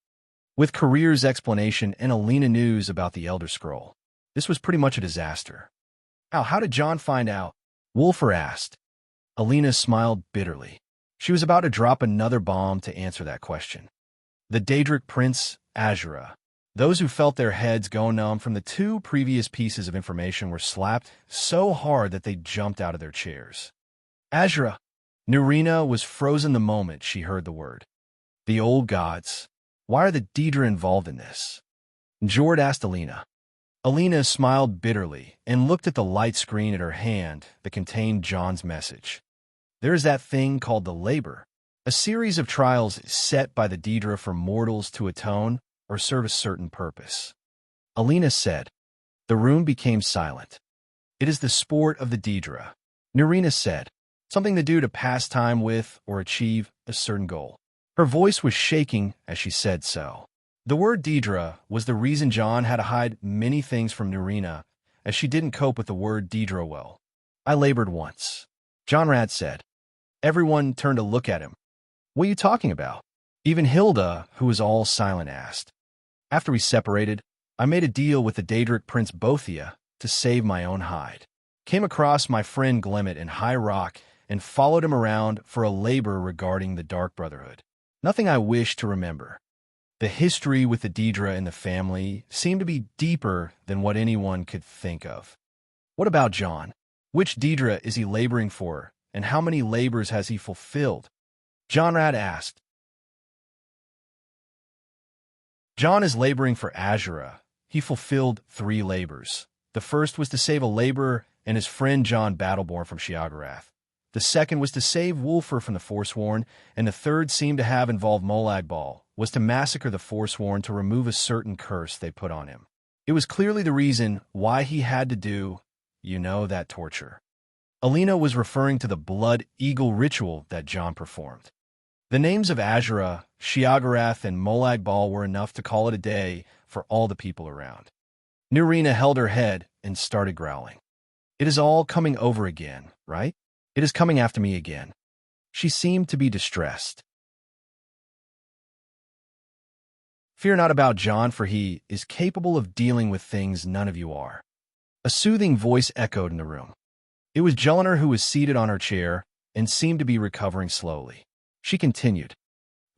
With Career's explanation and Alina news about the Elder Scroll, this was pretty much a disaster. How did Jon find out? Wolfer asked. Alina smiled bitterly. She was about to drop another bomb to answer that question. The Daedric Prince, Azura. Those who felt their heads go numb from the 2 previous pieces of information were slapped so hard that they jumped out of their chairs. Azura. Nurina was frozen the moment she heard the word. The old gods. Why are the Daedra involved in this? Jord asked Alina. Alina smiled bitterly and looked at the light screen at her hand that contained Jon's message. There is that thing called the Labor, a series of trials set by the Daedra for mortals to atone or serve a certain purpose. Alina said. The room became silent. It is the sport of the Daedra. Nurina said. Something to do to pass time with or achieve a certain goal. Her voice was shaking as she said so. The word Daedra was the reason Jon had to hide many things from Nurina, as she didn't cope with the word Daedra well. I labored once. Jonrad said. Everyone turned to look at him. What are you talking about? Even Hilda, who was all silent, asked. After we separated, I made a deal with the Daedric Prince Bothia to save my own hide. Came across my friend Glemmet in High Rock and followed him around for a labor regarding the Dark Brotherhood. Nothing I wish to remember. The history with the Daedra in the family seemed to be deeper than what anyone could think of. What about Jon? Which Daedra is he laboring for, and how many labors has he fulfilled? Jonrad asked. Jon is laboring for Azura. He fulfilled 3 labors. The first was to save a laborer and his friend Jon Battleborn from Sheogorath. The second was to save Wolfer from the Forsworn, and the third seemed to have involved Molag Bal, was to massacre the Forsworn to remove a certain curse they put on him. It was clearly the reason why he had to do, that torture. Alina was referring to the Blood Eagle ritual that Jon performed. The names of Azura, Sheogorath, and Molag Bal were enough to call it a day for all the people around. Nurina held her head and started growling. It is all coming over again, right? It is coming after me again. She seemed to be distressed. Fear not about Jon, for he is capable of dealing with things none of you are. A soothing voice echoed in the room. It was Jellinar, who was seated on her chair and seemed to be recovering slowly. She continued.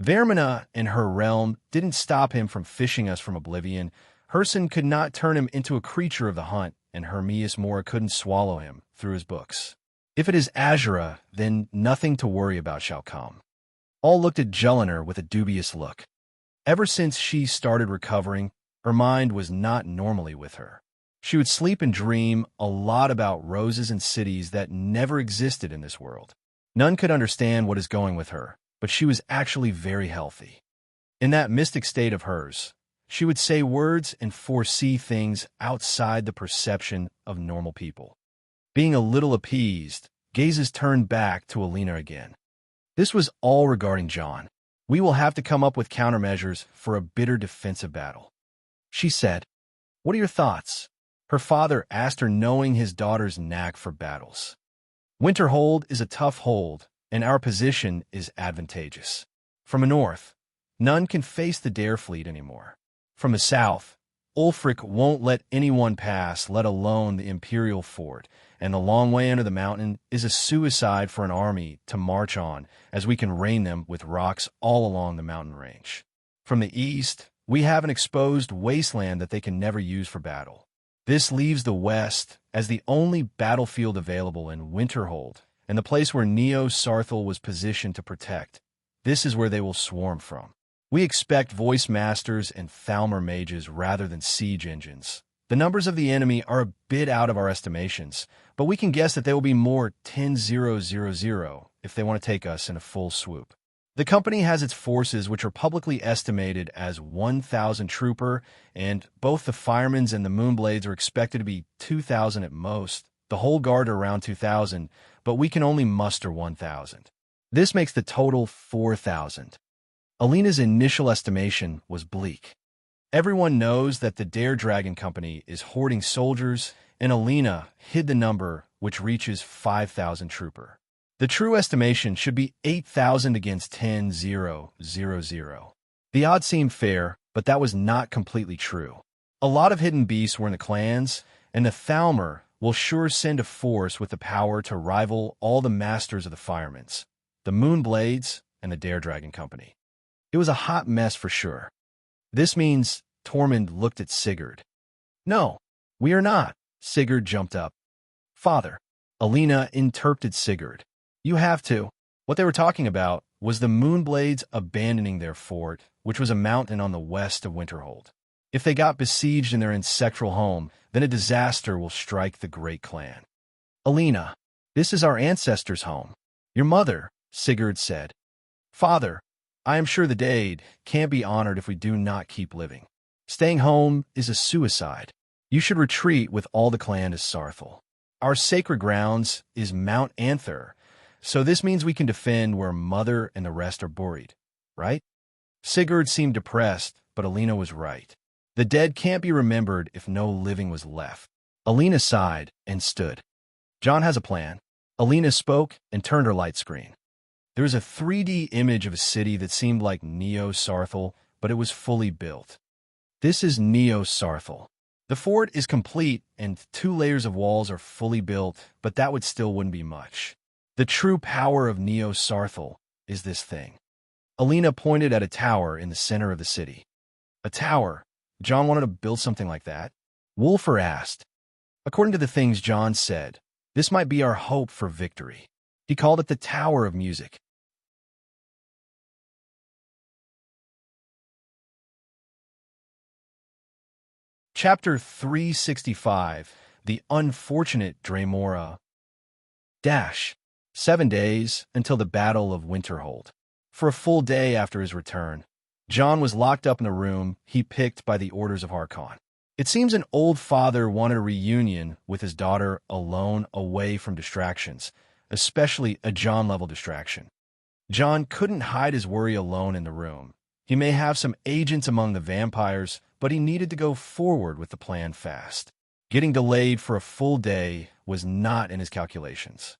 Vermina and her realm didn't stop him from fishing us from oblivion. Herson could not turn him into a creature of the hunt, and Hermias Mora couldn't swallow him through his books. If it is Azura, then nothing to worry about shall come. All looked at Jellinar with a dubious look. Ever since she started recovering, Her mind was not normally with her. She would sleep and dream a lot about roses and cities that never existed in this world. None could understand what is going with her, but she was actually very healthy. In that mystic state of hers, she would say words and foresee things outside the perception of normal people. Being a little appeased, gazes turned back to Alina again. This was all regarding John. We will have to come up with countermeasures for a bitter defensive battle. She said, "What are your thoughts?" Her father asked her, knowing his daughter's knack for battles. Winterhold is a tough hold, and our position is advantageous. From the north, none can face the Dare fleet anymore. From the south, Ulfric won't let anyone pass, let alone the Imperial fort, and the long way under the mountain is a suicide for an army to march on, as we can rain them with rocks all along the mountain range. From the east, we have an exposed wasteland that they can never use for battle. This leaves the west as the only battlefield available in Winterhold, and the place where Neo-Sarthal was positioned to protect. This is where they will swarm from. We expect voice masters and Thalmor mages rather than siege engines. The numbers of the enemy are a bit out of our estimations, but we can guess that they will be more 10,000 if they want to take us in a full swoop. The company has its forces, which are publicly estimated as 1,000 trooper, and both the firemen's and the Moonblades are expected to be 2,000 at most. The whole guard are around 2,000, but we can only muster 1,000. This makes the total 4,000. Alina's initial estimation was bleak. Everyone knows that the Dare Dragon Company is hoarding soldiers, and Alina hid the number, which reaches 5,000 trooper. The true estimation should be 8,000 against 10,000. The odds seemed fair, but that was not completely true. A lot of hidden beasts were in the clans, and the Thalmor will sure send a force with the power to rival all the masters of the Firemen's, the Moonblades, and the Dare Dragon Company. It was a hot mess for sure. This means Tormund looked at Sigurd. "No, we are not." Sigurd jumped up. "Father," Alina interrupted Sigurd. "You have to." What they were talking about was the Moonblades abandoning their fort, which was a mountain on the west of Winterhold. If they got besieged in their ancestral home, then a disaster will strike the great clan. "Alina, this is our ancestors' home." "Your mother," Sigurd said. "Father, I am sure the dead can't be honored if we do not keep living. Staying home is a suicide. You should retreat with all the clan to Sarthal. Our sacred grounds is Mount Anther, so this means we can defend where Mother and the rest are buried, right?" Sigurd seemed depressed, but Alina was right. The dead can't be remembered if no living was left. Alina sighed and stood. "John has a plan." Alina spoke and turned her light screen. There was a 3D image of a city that seemed like Neo-Sarthal, but it was fully built. This is Neo-Sarthal. The fort is complete and 2 layers of walls are fully built, but that wouldn't be much. The true power of Neo-Sarthal is this thing. Alina pointed at a tower in the center of the city. "A tower? John wanted to build something like that?" Wolfer asked. "According to the things John said, this might be our hope for victory. He called it the Tower of Music." Chapter 365, The Unfortunate Dremora. 7 days until the Battle of Winterhold. For a full day after his return, John was locked up in a room he picked by the orders of Harkon. It seems an old father wanted a reunion with his daughter alone, away from distractions, especially a John-level distraction. John couldn't hide his worry alone in the room. He may have some agents among the vampires, but he needed to go forward with the plan fast. Getting delayed for a full day was not in his calculations.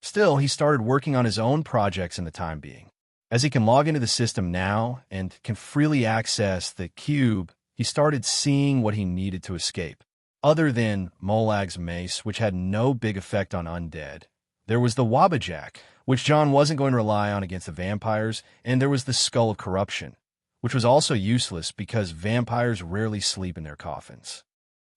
Still, he started working on his own projects in the time being. As he can log into the system now and can freely access the cube, he started seeing what he needed to escape. Other than Molag's mace, which had no big effect on undead, there was the Wabbajack, which John wasn't going to rely on against the vampires, and there was the Skull of Corruption, which was also useless because vampires rarely sleep in their coffins.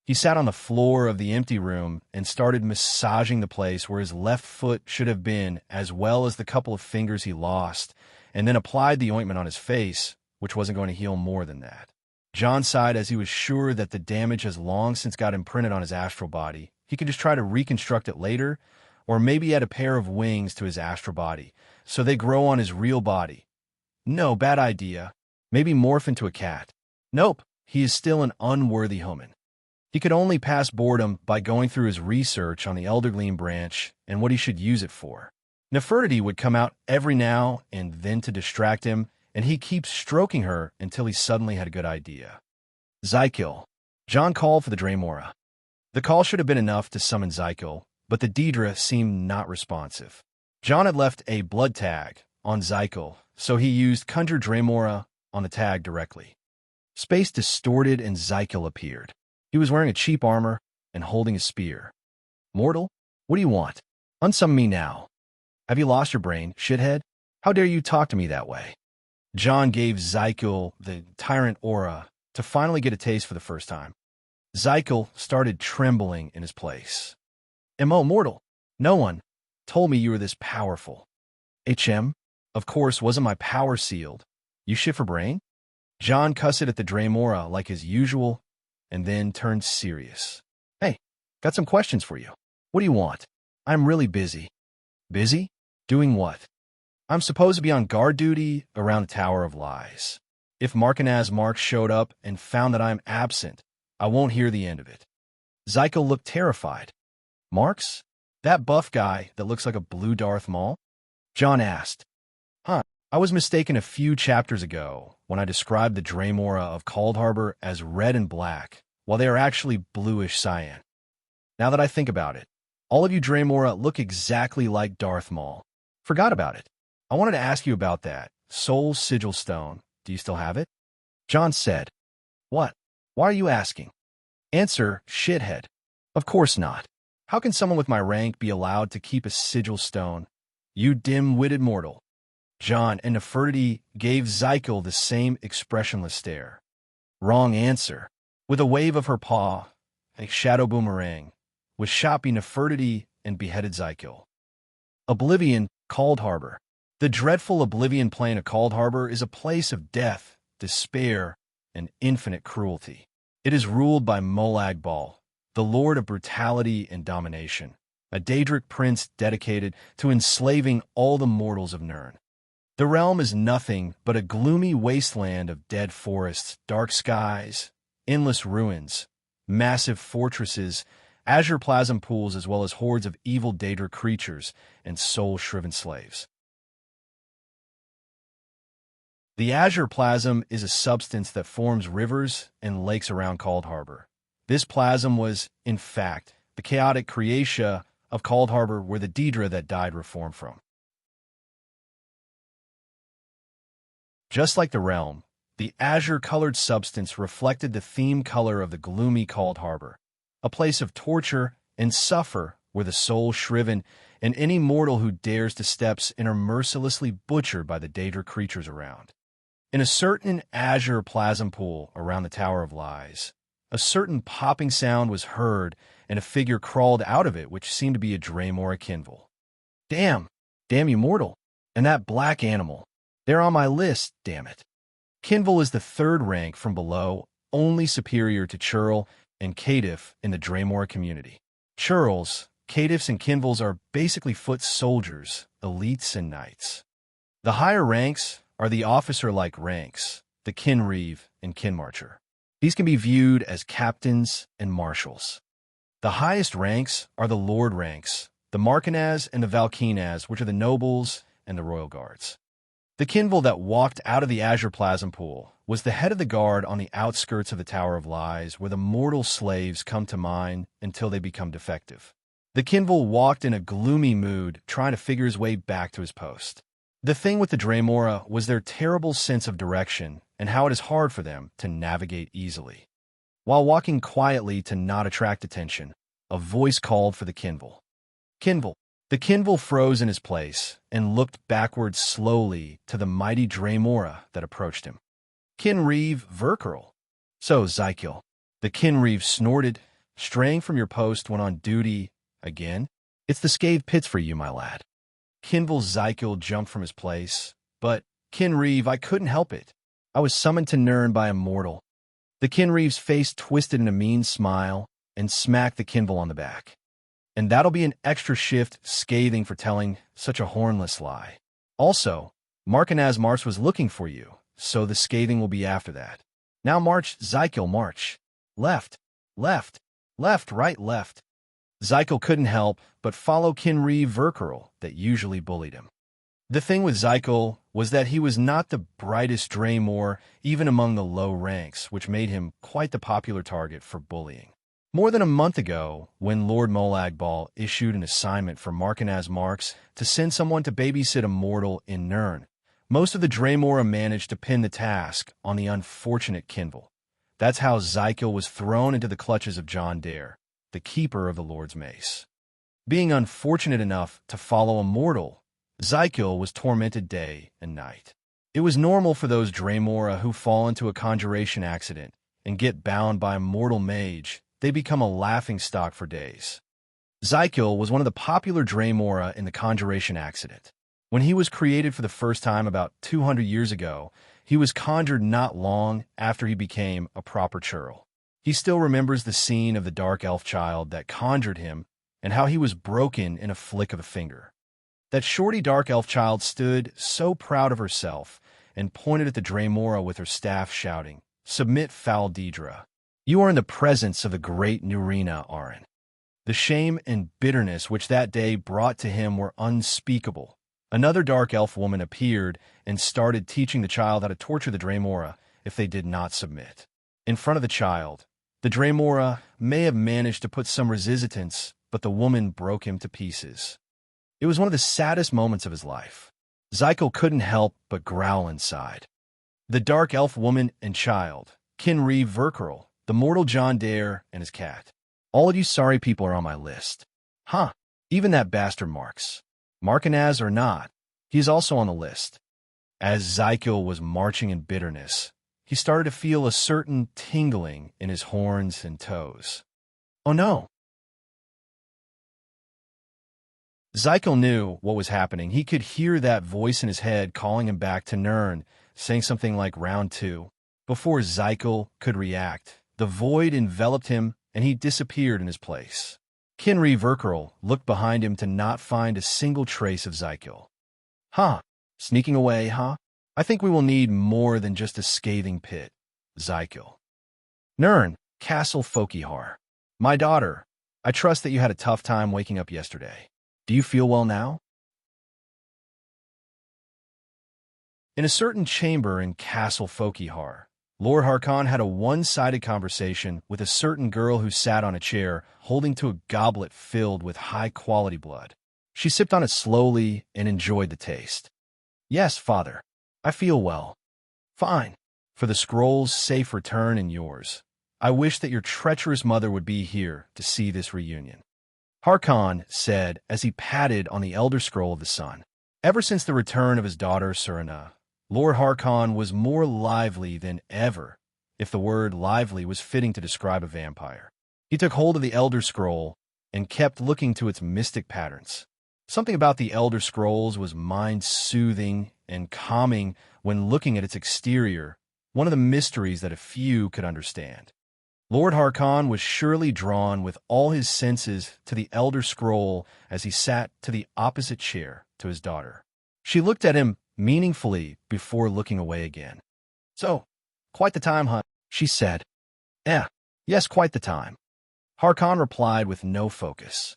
He sat on the floor of the empty room and started massaging the place where his left foot should have been, as well as the couple of fingers he lost, and then applied the ointment on his face, which wasn't going to heal more than that. John sighed as he was sure that the damage has long since got imprinted on his astral body. He could just try to reconstruct it later, or maybe add a pair of wings to his astral body, so they grow on his real body. No, bad idea. Maybe morph into a cat. Nope, he is still an unworthy human. He could only pass boredom by going through his research on the Eldergleam branch and what he should use it for. Nefertiti would come out every now and then to distract him, and he keeps stroking her until he suddenly had a good idea. Zykel. John called for the Dremora. The call should have been enough to summon Zykel, but the Daedra seemed not responsive. John had left a blood tag on Zykel, so he used Conjure Dremora on the tag directly. Space distorted and Zykel appeared. He was wearing a cheap armor and holding a spear. Mortal, what do you want? Unsummon me now. Have you lost your brain, shithead? How dare you talk to me that way? John gave Zykel the tyrant aura to finally get a taste for the first time. Zykel started trembling in his place. Mortal, no one told me you were this powerful. Of course, wasn't my power sealed? You shit for brain? John cussed at the Dremora like his usual, and then turned serious. Hey, got some questions for you. What do you want? I'm really busy. Busy? Doing what? I'm supposed to be on guard duty around the Tower of Lies. If Markinaz Mark showed up and found that I'm absent, I won't hear the end of it. Zykel looked terrified. Marks? That buff guy that looks like a blue Darth Maul? John asked. I was mistaken a few chapters ago when I described the Dremora of Cold Harbor as red and black, while they are actually bluish cyan. Now that I think about it, all of you Dremora look exactly like Darth Maul. Forgot about it. I wanted to ask you about that. Soul Sigil Stone. Do you still have it? John said. What? Why are you asking? Answer, shithead. Of course not. How can someone with my rank be allowed to keep a sigil stone? You dim-witted mortal. John and Nefertiti gave Zykel the same expressionless stare. Wrong answer. With a wave of her paw, a shadow boomerang, was shot by Nefertiti and beheaded Zykel. Oblivion, Cold Harbor. The dreadful Oblivion plane of Cold Harbor is a place of death, despair, and infinite cruelty. It is ruled by Molag Bal, the lord of brutality and domination, a Daedric prince dedicated to enslaving all the mortals of Nirn. The realm is nothing but a gloomy wasteland of dead forests, dark skies, endless ruins, massive fortresses, azure plasm pools, as well as hordes of evil Daedric creatures and soul-shriven slaves. The azure plasm is a substance that forms rivers and lakes around Cold Harbor. This plasm was, in fact, the chaotic creatia of Cold Harbor where the Daedra that died were formed from. Just like the realm, the azure-colored substance reflected the theme color of the gloomy Cold Harbor, a place of torture and suffer where the soul-shriven and any mortal who dares to steps in are mercilessly butchered by the Daedra creatures around. In a certain azure plasm pool around the Tower of Lies, a certain popping sound was heard and a figure crawled out of it which seemed to be a Dremora Kinvil. Damn you mortal, and that black animal. They're on my list, damn it. Kinvil is the third rank from below, only superior to Churl and Caitiff in the Dremora community. Churls, Caitiffs, and Kinvils are basically foot soldiers, elites, and knights. The higher ranks are the officer-like ranks, the Kinreeve and Kinmarcher. These can be viewed as captains and marshals. The highest ranks are the lord ranks, the Markinaz and the Valkinaz, which are the nobles and the royal guards. The Kinvil that walked out of the azure plasm pool was the head of the guard on the outskirts of the Tower of Lies, where the mortal slaves come to mine until they become defective. The Kinvil walked in a gloomy mood, trying to figure his way back to his post. The thing with the Dremora was their terrible sense of direction and how it is hard for them to navigate easily. While walking quietly to not attract attention, a voice called for the Kinvil. Kinvil. The Kinvil froze in his place and looked backwards slowly to the mighty Dremora that approached him. Kinreeve Verkerl. So, Zykel. The Kinreeve snorted, straying from your post when on duty again. It's the scathed pits for you, my lad. Kinvil Zykel jumped from his place, but, Kinreeve, I couldn't help it. I was summoned to Nirn by a mortal. The Kinreeve's face twisted in a mean smile and smacked the Kinvil on the back. And that'll be an extra shift scathing for telling such a hornless lie. Also, Markanaz Mars was looking for you, so the scathing will be after that. Now march, Zykel, march. Left, left, left, right, left. Zykel couldn't help but follow Kinreeve Verkerl that usually bullied him. The thing with Zykel was that he was not the brightest Draymore, even among the low ranks, which made him quite the popular target for bullying. More than a month ago, when Lord Molagbal issued an assignment for Markanaz Marks to send someone to babysit a mortal in Nirn, most of the Draymora managed to pin the task on the unfortunate Kinvil. That's how Zykel was thrown into the clutches of John Dare, the keeper of the Lord's Mace. Being unfortunate enough to follow a mortal, Zykel was tormented day and night. It was normal for those Draymora who fall into a conjuration accident and get bound by a mortal mage. They become a laughingstock for days. Zykel was one of the popular Draymora in the conjuration accident. When he was created for the first time about 200 years ago, he was conjured not long after he became a proper churl. He still remembers the scene of the dark elf child that conjured him and how he was broken in a flick of a finger. That shorty dark elf child stood so proud of herself and pointed at the Draymora with her staff shouting, "Submit, foul Deidre. You are in the presence of the great Nurina Arin." The shame and bitterness which that day brought to him were unspeakable. Another dark elf woman appeared and started teaching the child how to torture the Draymora if they did not submit. In front of the child, the Draymora may have managed to put some resistance, but the woman broke him to pieces. It was one of the saddest moments of his life. Zykel couldn't help but growl inside. The dark elf woman and child, Kinreeve Verkerl, the mortal John Dare, and his cat. All of you sorry people are on my list. Huh, even that bastard Marks. Markanaz or not, he's also on the list. As Zykel was marching in bitterness, he started to feel a certain tingling in his horns and toes. Oh no! Zykel knew what was happening. He could hear that voice in his head calling him back to Nirn, saying something like round 2. Before Zykel could react, the void enveloped him and he disappeared in his place. Kinreeve Verkerl looked behind him to not find a single trace of Zykel. Huh, sneaking away, huh? I think we will need more than just a scathing pit, Zykel. Nirn, Castle Folkihar. My daughter, I trust that you had a tough time waking up yesterday. Do you feel well now? In a certain chamber in Castle Folkihar, Lord Harkon had a one-sided conversation with a certain girl who sat on a chair, holding to a goblet filled with high-quality blood. She sipped on it slowly and enjoyed the taste. Yes, father, I feel well. Fine. For the scroll's safe return and yours, I wish that your treacherous mother would be here to see this reunion. Harkon said as he patted on the Elder Scroll of the Sun. Ever since the return of his daughter Serena, Lord Harkon was more lively than ever, if the word lively was fitting to describe a vampire. He took hold of the Elder Scroll and kept looking to its mystic patterns. Something about the Elder Scrolls was mind-soothing and calming when looking at its exterior, one of the mysteries that a few could understand. Lord Harkon was surely drawn with all his senses to the Elder Scroll as he sat to the opposite chair to his daughter. She looked at him meaningfully before looking away again. So, quite the time, huh? She said. Yes, quite the time. Harkon replied with no focus.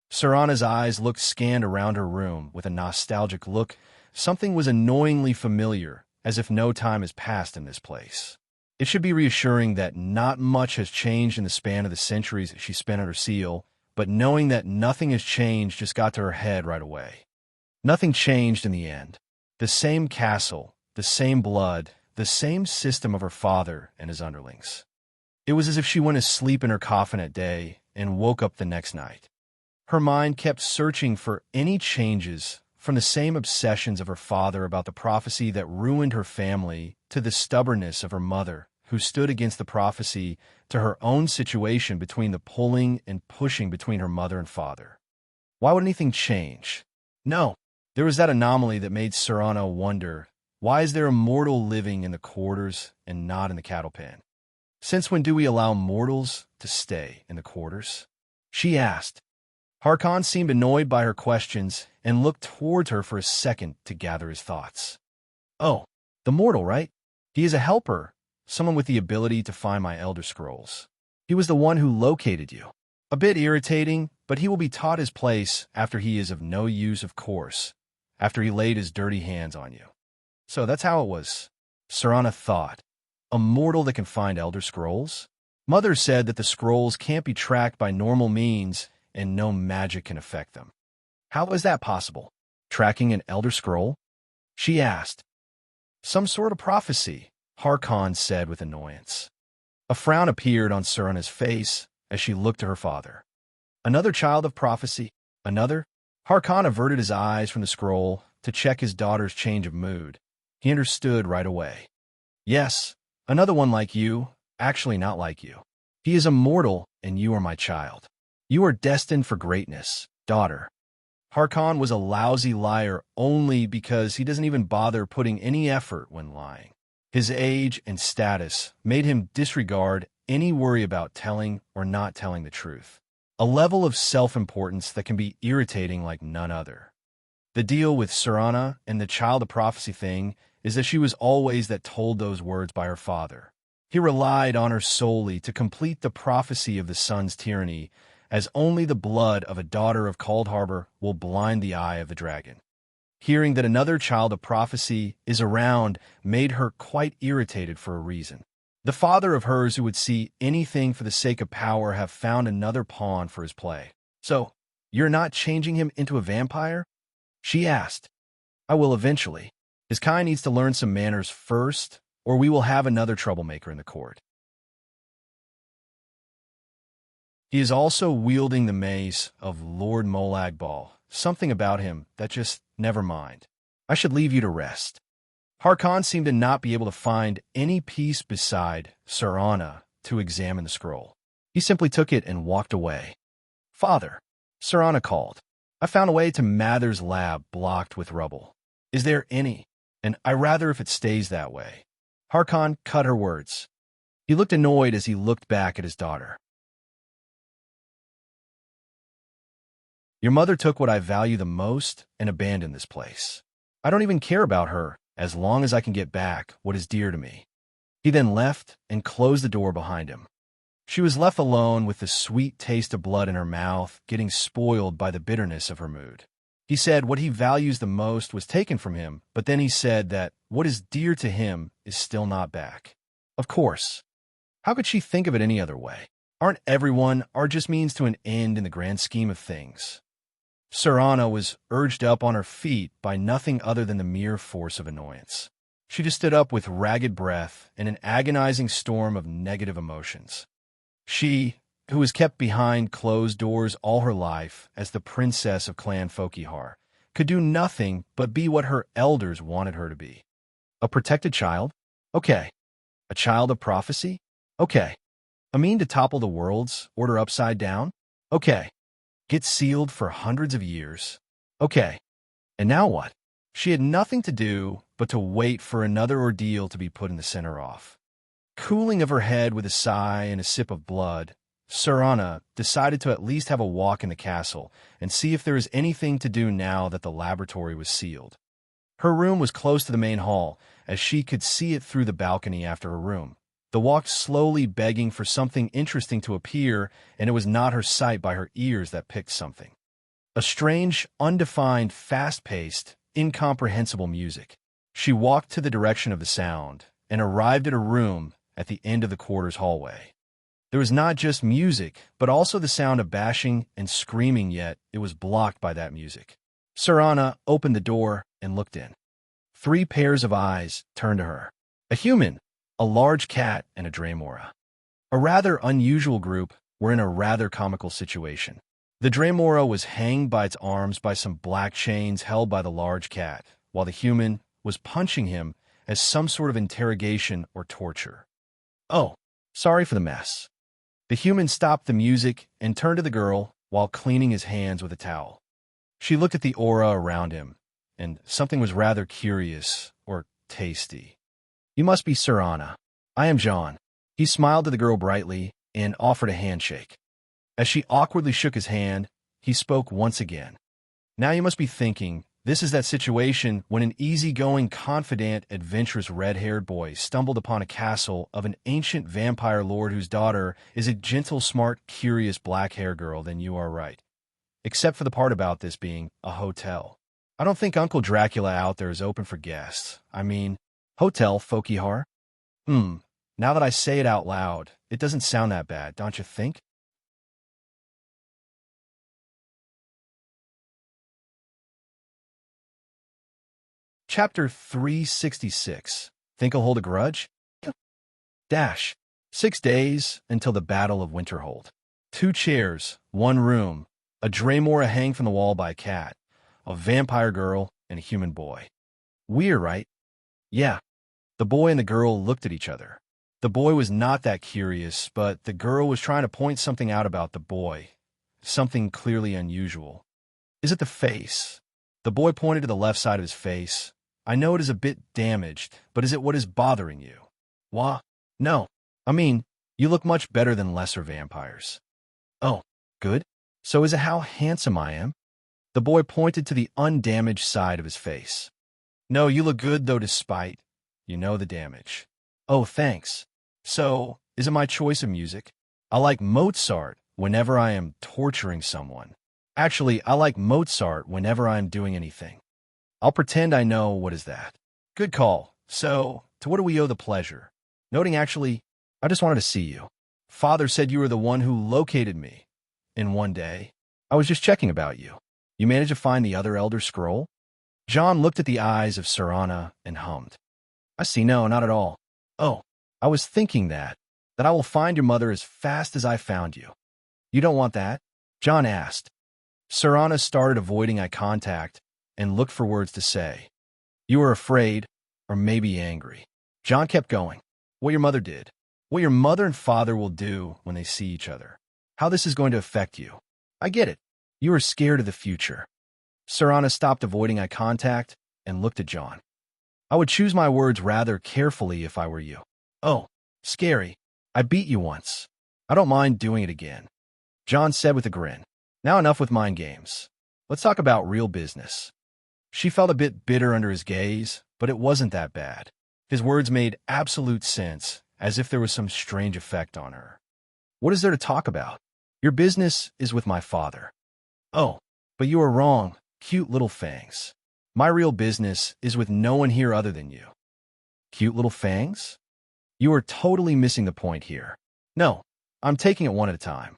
Serana's eyes looked scanned around her room with a nostalgic look. Something was annoyingly familiar, as if no time has passed in this place. It should be reassuring that not much has changed in the span of the centuries she spent under seal, but knowing that nothing has changed just got to her head right away. Nothing changed in the end. The same castle, the same blood, the same system of her father and his underlings. It was as if she went to sleep in her coffin at day and woke up the next night. Her mind kept searching for any changes, from the same obsessions of her father about the prophecy that ruined her family to the stubbornness of her mother, who stood against the prophecy, to her own situation between the pulling and pushing between her mother and father. Why would anything change? No, there was that anomaly that made Serana wonder, why is there a mortal living in the quarters and not in the cattle pen? Since when do we allow mortals to stay in the quarters? She asked. Harkon seemed annoyed by her questions and looked towards her for a second to gather his thoughts. Oh, the mortal, right? He is a helper, someone with the ability to find my Elder Scrolls. He was the one who located you. A bit irritating, but he will be taught his place after he is of no use, of course, after he laid his dirty hands on you. So that's how it was, Serana thought. A mortal that can find Elder Scrolls? Mother said that the scrolls can't be tracked by normal means and no magic can affect them. How is that possible? Tracking an Elder Scroll? She asked. Some sort of prophecy, Harkon said with annoyance. A frown appeared on Serana's face as she looked to her father. Another child of prophecy? Another? Harkon averted his eyes from the scroll to check his daughter's change of mood. He understood right away. Yes, another one like you, actually not like you. He is immortal, and you are my child. You are destined for greatness, daughter. Harkon was a lousy liar only because he doesn't even bother putting any effort when lying. His age and status made him disregard any worry about telling or not telling the truth. A level of self-importance that can be irritating like none other. The deal with Serana and the child of prophecy thing is that she was always that told those words by her father. He relied on her solely to complete the prophecy of the sun's tyranny, as only the blood of a daughter of Cold Harbor will blind the eye of the dragon. Hearing that another child of prophecy is around made her quite irritated for a reason. The father of hers who would see anything for the sake of power have found another pawn for his play. So, you're not changing him into a vampire? She asked. I will eventually. His kind needs to learn some manners first, or we will have another troublemaker in the court. He is also wielding the mace of Lord Molagbal. Something about him that just, never mind. I should leave you to rest. Harkon seemed to not be able to find any peace beside Serana to examine the scroll. He simply took it and walked away. Father, Serana called. I found a way to Mather's lab blocked with rubble. Is there any? And I rather if it stays that way. Harkon cut her words. He looked annoyed as he looked back at his daughter. Your mother took what I value the most and abandoned this place. I don't even care about her as long as I can get back what is dear to me. He then left and closed the door behind him. She was left alone with the sweet taste of blood in her mouth, getting spoiled by the bitterness of her mood. He said what he values the most was taken from him, but then he said that what is dear to him is still not back. Of course. How could she think of it any other way? Aren't everyone are just means to an end in the grand scheme of things? Serana was urged up on her feet by nothing other than the mere force of annoyance. She just stood up with ragged breath and an agonizing storm of negative emotions. She, who was kept behind closed doors all her life as the princess of Clan Fokihar, could do nothing but be what her elders wanted her to be. A protected child? Okay. A child of prophecy? Okay. A mean to topple the world's order upside down? Okay. Get sealed for hundreds of years? Okay. And now what? She had nothing to do but to wait for another ordeal to be put in the center off. Cooling of her head with a sigh and a sip of blood, Serana decided to at least have a walk in the castle and see if there was anything to do now that the laboratory was sealed. Her room was close to the main hall, as she could see it through the balcony after her room. The walked slowly begging for something interesting to appear, and it was not her sight by her ears that picked something. A strange, undefined, fast-paced, incomprehensible music. She walked to the direction of the sound and arrived at a room at the end of the quarter's hallway. There was not just music, but also the sound of bashing and screaming, yet it was blocked by that music. Serana opened the door and looked in. 3 pairs of eyes turned to her. A human, a large cat, and a Dremora. A rather unusual group were in a rather comical situation. The Dremora was hanged by its arms by some black chains held by the large cat, while the human was punching him as some sort of interrogation or torture. Oh, sorry for the mess. The human stopped the music and turned to the girl while cleaning his hands with a towel. She looked at the aura around him, and something was rather curious or tasty. You must be Serana. I am John. He smiled to the girl brightly and offered a handshake. As she awkwardly shook his hand, he spoke once again. Now you must be thinking, this is that situation when an easygoing, confident, adventurous red-haired boy stumbled upon a castle of an ancient vampire lord whose daughter is a gentle, smart, curious black-haired girl. Then you are right. Except for the part about this being a hotel. I don't think Uncle Dracula out there is open for guests. I mean, hotel, Folkyhar? Now that I say it out loud, it doesn't sound that bad, don't you think? Chapter 366. Think I'll hold a grudge? Dash. 6 days until the Battle of Winterhold. 2 chairs, 1 room, a Dremora hang from the wall by a cat, a vampire girl, and a human boy. Weird, right? Yeah. The boy and the girl looked at each other. The boy was not that curious, but the girl was trying to point something out about the boy. Something clearly unusual. Is it the face? The boy pointed to the left side of his face. I know it is a bit damaged, but is it what is bothering you? Wha? No. I mean, you look much better than lesser vampires. Oh, good. So is it how handsome I am? The boy pointed to the undamaged side of his face. No, you look good, though, despite, the damage. Oh, thanks. So, is it my choice of music? I like Mozart whenever I am torturing someone. Actually, I like Mozart whenever I am doing anything. I'll pretend I know what is that. Good call. So, to what do we owe the pleasure? Noting actually, I just wanted to see you. Father said you were the one who located me. In one day, I was just checking about you. You managed to find the other Elder Scroll? John looked at the eyes of Serana and hummed. I see, no, not at all. Oh, I was thinking that I will find your mother as fast as I found you. You don't want that? John asked. Serana started avoiding eye contact and looked for words to say. You were afraid, or maybe angry. John kept going. What your mother did. What your mother and father will do when they see each other. How this is going to affect you. I get it. You are scared of the future. Serana stopped avoiding eye contact and looked at John. I would choose my words rather carefully if I were you. Oh, scary. I beat you once. I don't mind doing it again. John said with a grin. Now enough with mind games. Let's talk about real business. She felt a bit bitter under his gaze, but it wasn't that bad. His words made absolute sense, as if there was some strange effect on her. What is there to talk about? Your business is with my father. Oh, but you are wrong, cute little fangs. My real business is with no one here other than you. Cute little fangs? You are totally missing the point here. No, I'm taking it one at a time.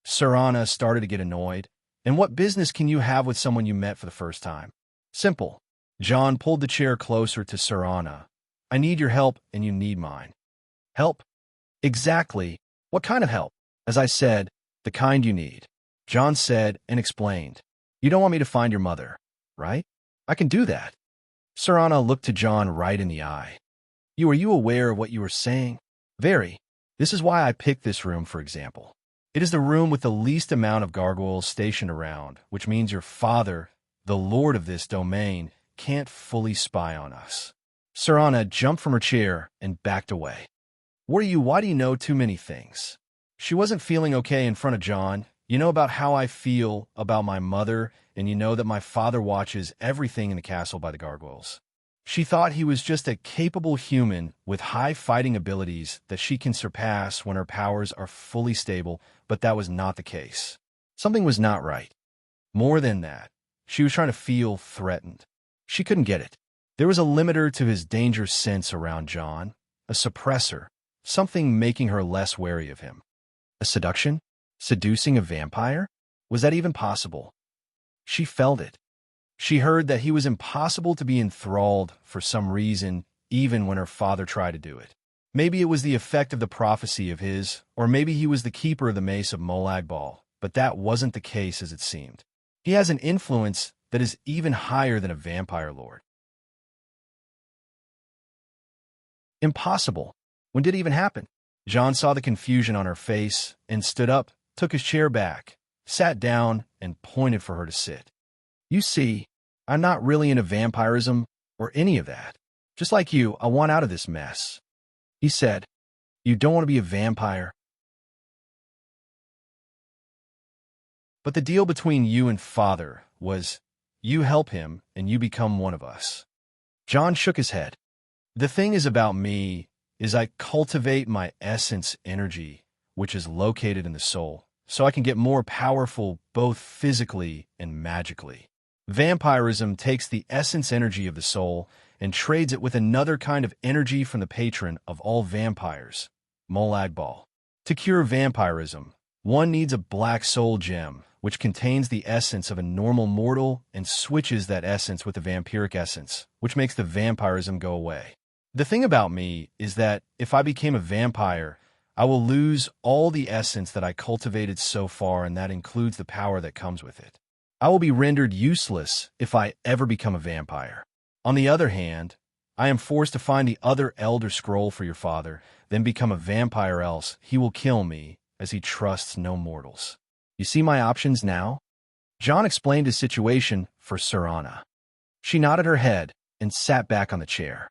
Serana started to get annoyed. And what business can you have with someone you met for the first time? Simple. John pulled the chair closer to Serana. I need your help, and you need mine. Help? Exactly. What kind of help? As I said, the kind you need. John said and explained. You don't want me to find your mother, right? I can do that. Serana looked to John right in the eye. Are you aware of what you were saying? Very. This is why I picked this room, for example. It is the room with the least amount of gargoyles stationed around, which means your father, the lord of this domain, can't fully spy on us. Serana jumped from her chair and backed away. Why do you know too many things? She wasn't feeling okay in front of John. You know about how I feel about my mother, and you know that my father watches everything in the castle by the gargoyles. She thought he was just a capable human with high fighting abilities that she can surpass when her powers are fully stable, but that was not the case. Something was not right. More than that, she was trying to feel threatened. She couldn't get it. There was a limiter to his danger sense around John, a suppressor, something making her less wary of him. A seduction? Seducing a vampire? Was that even possible? She felt it. She heard that he was impossible to be enthralled for some reason, even when her father tried to do it. Maybe it was the effect of the prophecy of his, or maybe he was the keeper of the mace of Molag Bal, but that wasn't the case as it seemed. He has an influence that is even higher than a vampire lord. Impossible. When did it even happen? John saw the confusion on her face and stood up, took his chair back, sat down, and pointed for her to sit. You see, I'm not really into vampirism or any of that. Just like you, I want out of this mess. He said, You don't want to be a vampire. But the deal between you and Father was, you help him and you become one of us. John shook his head. The thing is about me is I cultivate my essence energy, which is located in the soul, so I can get more powerful both physically and magically. Vampirism takes the essence energy of the soul and trades it with another kind of energy from the patron of all vampires, Molag Bal. To cure vampirism, one needs a black soul gem, which contains the essence of a normal mortal and switches that essence with the vampiric essence, which makes the vampirism go away. The thing about me is that if I became a vampire, I will lose all the essence that I cultivated so far, and that includes the power that comes with it. I will be rendered useless if I ever become a vampire. On the other hand, I am forced to find the other Elder Scroll for your father, then become a vampire, else he will kill me, as he trusts no mortals. You see my options now? John explained his situation for Serana. She nodded her head and sat back on the chair.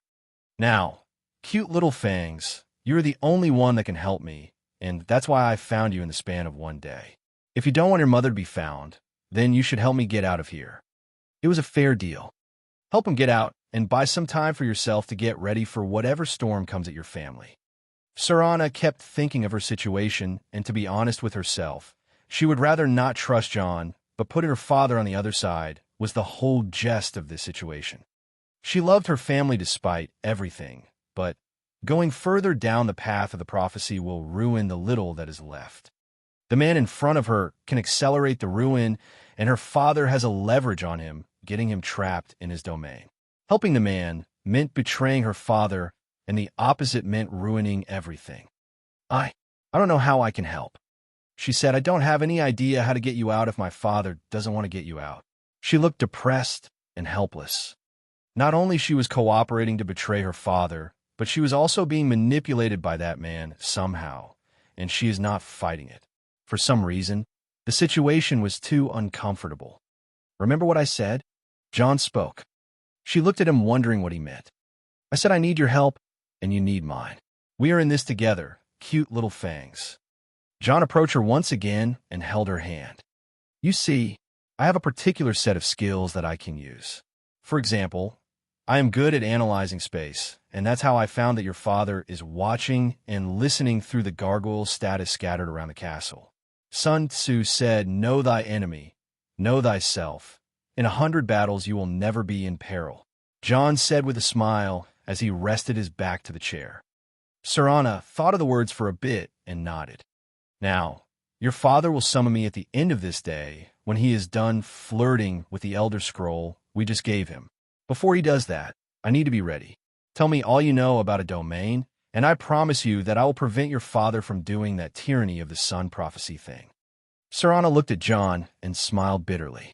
Now, cute little fangs, you're the only one that can help me, and that's why I found you in the span of one day. If you don't want your mother to be found, then you should help me get out of here. It was a fair deal. Help him get out and buy some time for yourself to get ready for whatever storm comes at your family. Serana kept thinking of her situation, and to be honest with herself, she would rather not trust John, but putting her father on the other side was the whole jest of this situation. She loved her family despite everything, but going further down the path of the prophecy will ruin the little that is left. The man in front of her can accelerate the ruin, and her father has a leverage on him, getting him trapped in his domain. Helping the man meant betraying her father, and the opposite meant ruining everything. I don't know how I can help. She said, I don't have any idea how to get you out if my father doesn't want to get you out. She looked depressed and helpless. Not only she was cooperating to betray her father, but she was also being manipulated by that man somehow, and she is not fighting it. For some reason, the situation was too uncomfortable. Remember what I said? John spoke. She looked at him, wondering what he meant. I said I need your help, and you need mine. We are in this together, cute little fangs. John approached her once again and held her hand. You see, I have a particular set of skills that I can use. For example, I am good at analyzing space, and that's how I found that your father is watching and listening through the gargoyle status scattered around the castle. Sun Tzu said, know thy enemy, know thyself. In 100 battles you will never be in peril. John said with a smile as he rested his back to the chair. Serana thought of the words for a bit and nodded. Now, your father will summon me at the end of this day when he is done flirting with the Elder Scroll we just gave him. Before he does that, I need to be ready. Tell me all you know about a domain, and I promise you that I will prevent your father from doing that tyranny of the sun prophecy thing. Serana looked at John and smiled bitterly.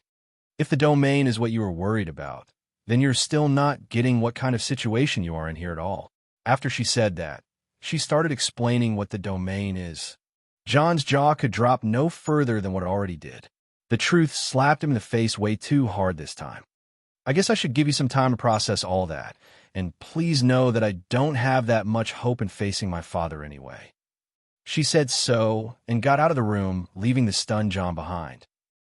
If the domain is what you were worried about, then you're still not getting what kind of situation you are in here at all. After she said that, she started explaining what the domain is. John's jaw could drop no further than what it already did. The truth slapped him in the face way too hard this time. I guess I should give you some time to process all that, and please know that I don't have that much hope in facing my father anyway. She said so and got out of the room, leaving the stunned John behind.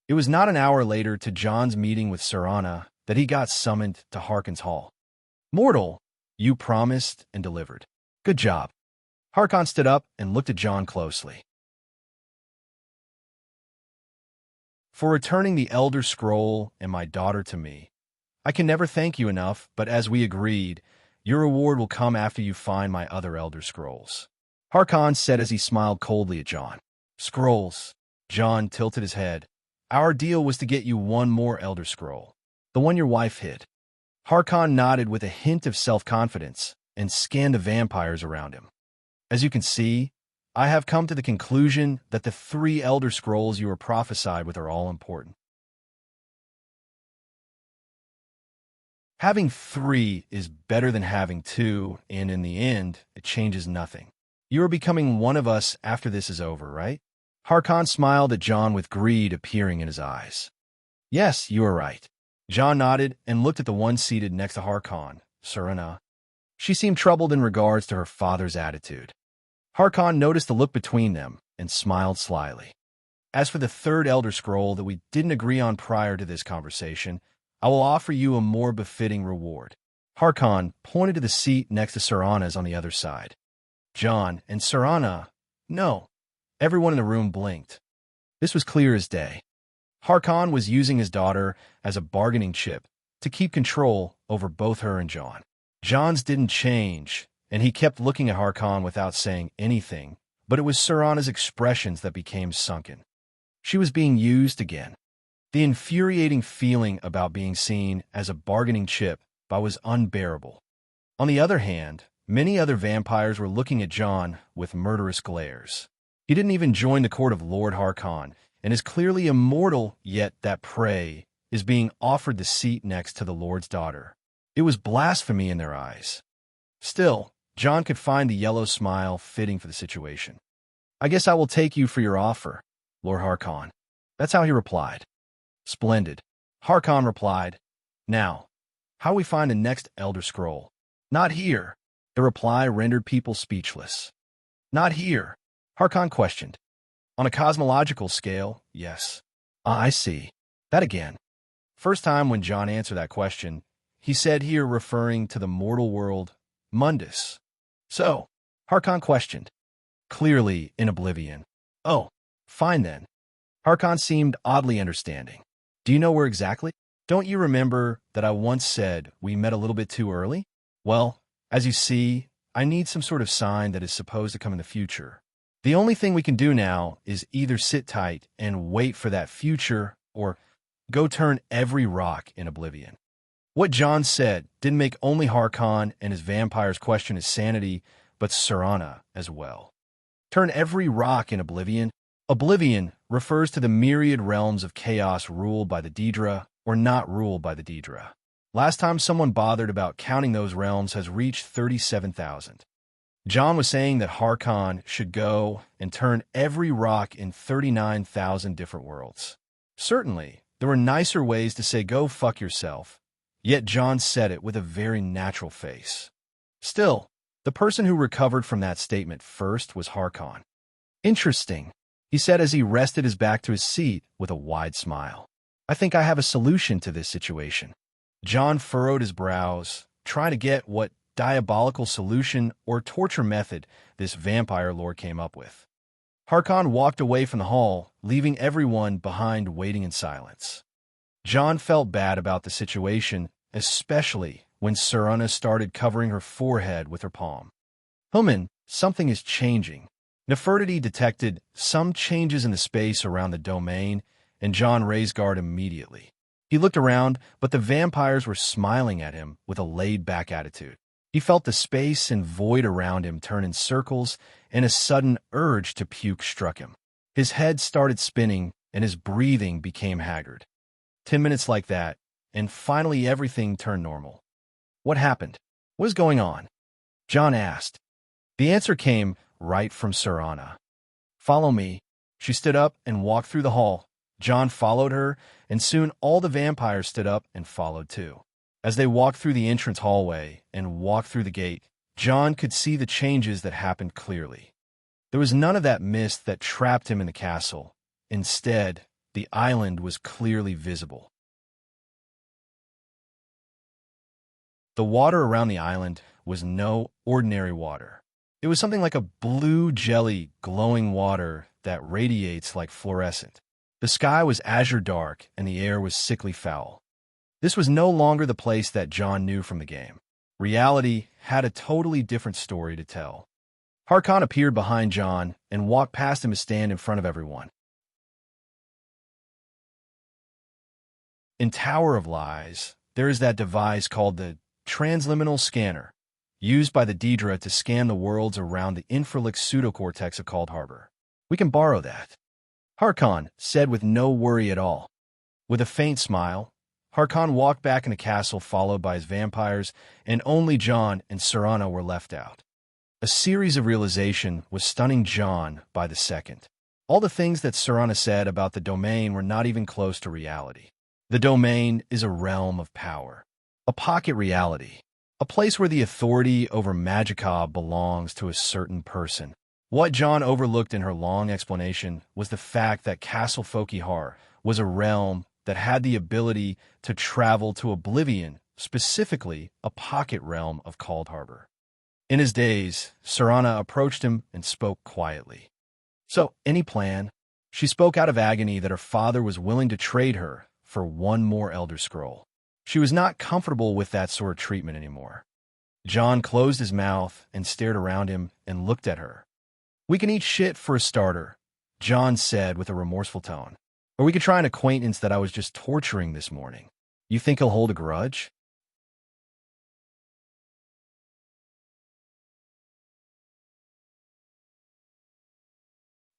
It was not an hour later to John's meeting with Serana that he got summoned to Harkon's hall. Mortal, you promised and delivered. Good job. Harkon stood up and looked at John closely. For returning the Elder Scroll and my daughter to me, I can never thank you enough, but as we agreed, your reward will come after you find my other Elder Scrolls. Harkon said as he smiled coldly at John. Scrolls. John tilted his head. Our deal was to get you one more Elder Scroll, the one your wife hid. Harkon nodded with a hint of self-confidence and scanned the vampires around him. As you can see, I have come to the conclusion that the 3 Elder Scrolls you were prophesied with are all important. Having 3 is better than having 2, and in the end, it changes nothing. You are becoming one of us after this is over, right? Harkon smiled at John with greed appearing in his eyes. Yes, you are right. John nodded and looked at the one seated next to Harkon, Serena. She seemed troubled in regards to her father's attitude. Harkon noticed the look between them and smiled slyly. As for the third Elder Scroll that we didn't agree on prior to this conversation, I will offer you a more befitting reward. Harkon pointed to the seat next to Serana's on the other side. John and Serana, no. Everyone in the room blinked. This was clear as day. Harkon was using his daughter as a bargaining chip to keep control over both her and John. John's didn't change, and he kept looking at Harkon without saying anything, but it was Serana's expressions that became sunken. She was being used again. The infuriating feeling about being seen as a bargaining chip was unbearable. On the other hand, many other vampires were looking at John with murderous glares. He didn't even join the court of Lord Harkon, and is clearly immortal, yet that prey is being offered the seat next to the Lord's daughter. It was blasphemy in their eyes. Still, John could find the yellow smile fitting for the situation. I guess I will take you for your offer, Lord Harkon. That's how he replied. Splendid. Harkon replied, Now, how we find the next Elder Scroll? Not here. The reply rendered people speechless. Not here, Harkon questioned. On a cosmological scale, yes. I see. That again. First time when John answered that question, he said here referring to the mortal world, Mundus. So, Harkon questioned. Clearly in oblivion. Oh, fine then. Harkon seemed oddly understanding. Do you know where exactly? Don't you remember that I once said we met a little bit too early? Well, as you see, I need some sort of sign that is supposed to come in the future. The only thing we can do now is either sit tight and wait for that future, or go turn every rock in oblivion. What John said didn't make only Harkon and his vampires question his sanity, but Serana as well. Turn every rock in oblivion? Oblivion refers to the myriad realms of chaos ruled by the Daedra or not ruled by the Daedra. Last time someone bothered about counting those realms has reached 37,000. John was saying that Harkon should go and turn every rock in 39,000 different worlds. Certainly, there were nicer ways to say go fuck yourself, yet John said it with a very natural face. Still, the person who recovered from that statement first was Harkon. Interesting, he said as he rested his back to his seat with a wide smile. I think I have a solution to this situation. John furrowed his brows, trying to get what diabolical solution or torture method this vampire lord came up with. Harkon walked away from the hall, leaving everyone behind waiting in silence. John felt bad about the situation, especially when Serana started covering her forehead with her palm. Something is changing. Nefertiti detected some changes in the space around the domain, and John raised guard immediately. He looked around, but the vampires were smiling at him with a laid-back attitude. He felt the space and void around him turn in circles, and a sudden urge to puke struck him. His head started spinning, and his breathing became haggard. 10 minutes like that, and finally everything turned normal. What happened? What is going on? John asked. The answer came right from Serana. Follow me. She stood up and walked through the hall. John followed her, and soon all the vampires stood up and followed too. As they walked through the entrance hallway and walked through the gate, John could see the changes that happened clearly. There was none of that mist that trapped him in the castle. Instead, the island was clearly visible. The water around the island was no ordinary water. It was something like a blue jelly glowing water that radiates like fluorescent. The sky was azure dark and the air was sickly foul. This was no longer the place that John knew from the game. Reality had a totally different story to tell. Harkon appeared behind John and walked past him to stand in front of everyone. In Tower of Lies, there is that device called the transliminal scanner, used by the Daedra to scan the worlds around the infralic pseudocortex of Cold Harbor. We can borrow that, Harkon said with no worry at all. With a faint smile, Harkon walked back in the castle followed by his vampires, and only John and Serana were left out. A series of realization was stunning John by the second. All the things that Serana said about the domain were not even close to reality. The domain is a realm of power, a pocket reality, a place where the authority over Magica belongs to a certain person. What John overlooked in her long explanation was the fact that Castle Fokihar was a realm that had the ability to travel to oblivion, specifically a pocket realm of Cold Harbor. In his daze, Serana approached him and spoke quietly. "So, any plan?" She spoke out of agony that her father was willing to trade her for one more Elder Scroll. She was not comfortable with that sort of treatment anymore. John closed his mouth and stared around him and looked at her. "We can eat shit for a starter," John said with a remorseful tone. "Or we could try an acquaintance that I was just torturing this morning. You think he'll hold a grudge?"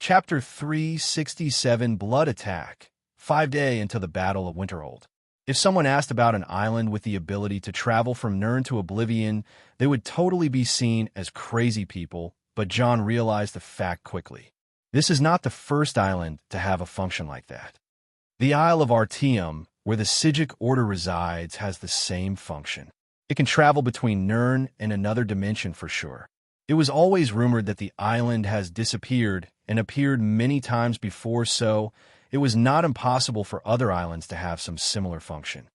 Chapter 367, Blood Attack. 5 days until the Battle of Winterhold. If someone asked about an island with the ability to travel from Nirn to Oblivion, they would totally be seen as crazy people, but John realized the fact quickly. This is not the first island to have a function like that. The Isle of Artium, where the Psijic Order resides, has the same function. It can travel between Nirn and another dimension for sure. It was always rumored that the island has disappeared and appeared many times before, so it was not impossible for other islands to have some similar function.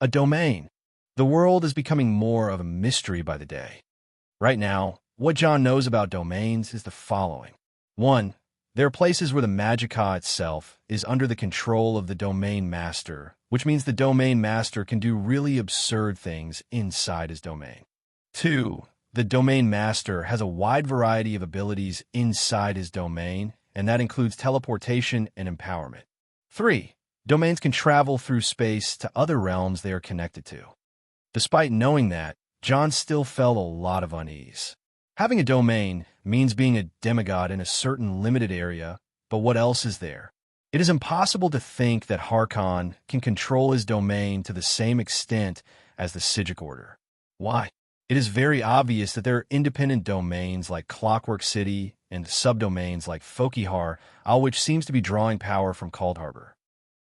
A domain. The world is becoming more of a mystery by the day. Right now, what John knows about domains is the following. 1. There are places where the Magicka itself is under the control of the domain master, which means the domain master can do really absurd things inside his domain. 2. The domain master has a wide variety of abilities inside his domain, and that includes teleportation and empowerment. 3. Domains can travel through space to other realms they are connected to. Despite knowing that, John still felt a lot of unease. Having a domain means being a demigod in a certain limited area, but what else is there? It is impossible to think that Harkon can control his domain to the same extent as the Psijic Order. Why? It is very obvious that there are independent domains like Clockwork City and subdomains like Fokihar, all which seems to be drawing power from Cold Harbor.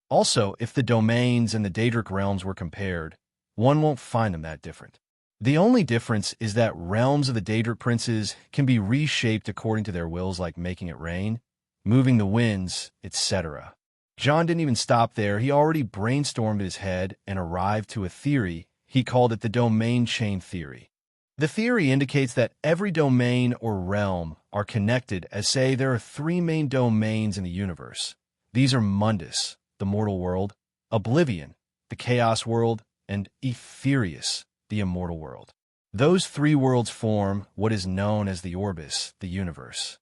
Also, if the domains and the Daedric realms were compared, one won't find them that different. The only difference is that realms of the Daedric princes can be reshaped according to their wills, like making it rain, moving the winds, etc. John didn't even stop there. He already brainstormed in his head and arrived to a theory. He called it the domain chain theory. The theory indicates that every domain or realm are connected, as say there are 3 main domains in the universe. These are Mundus, the mortal world, Oblivion, the chaos world, and Aetherius, the immortal world. Those 3 worlds form what is known as the Orbis, the universe.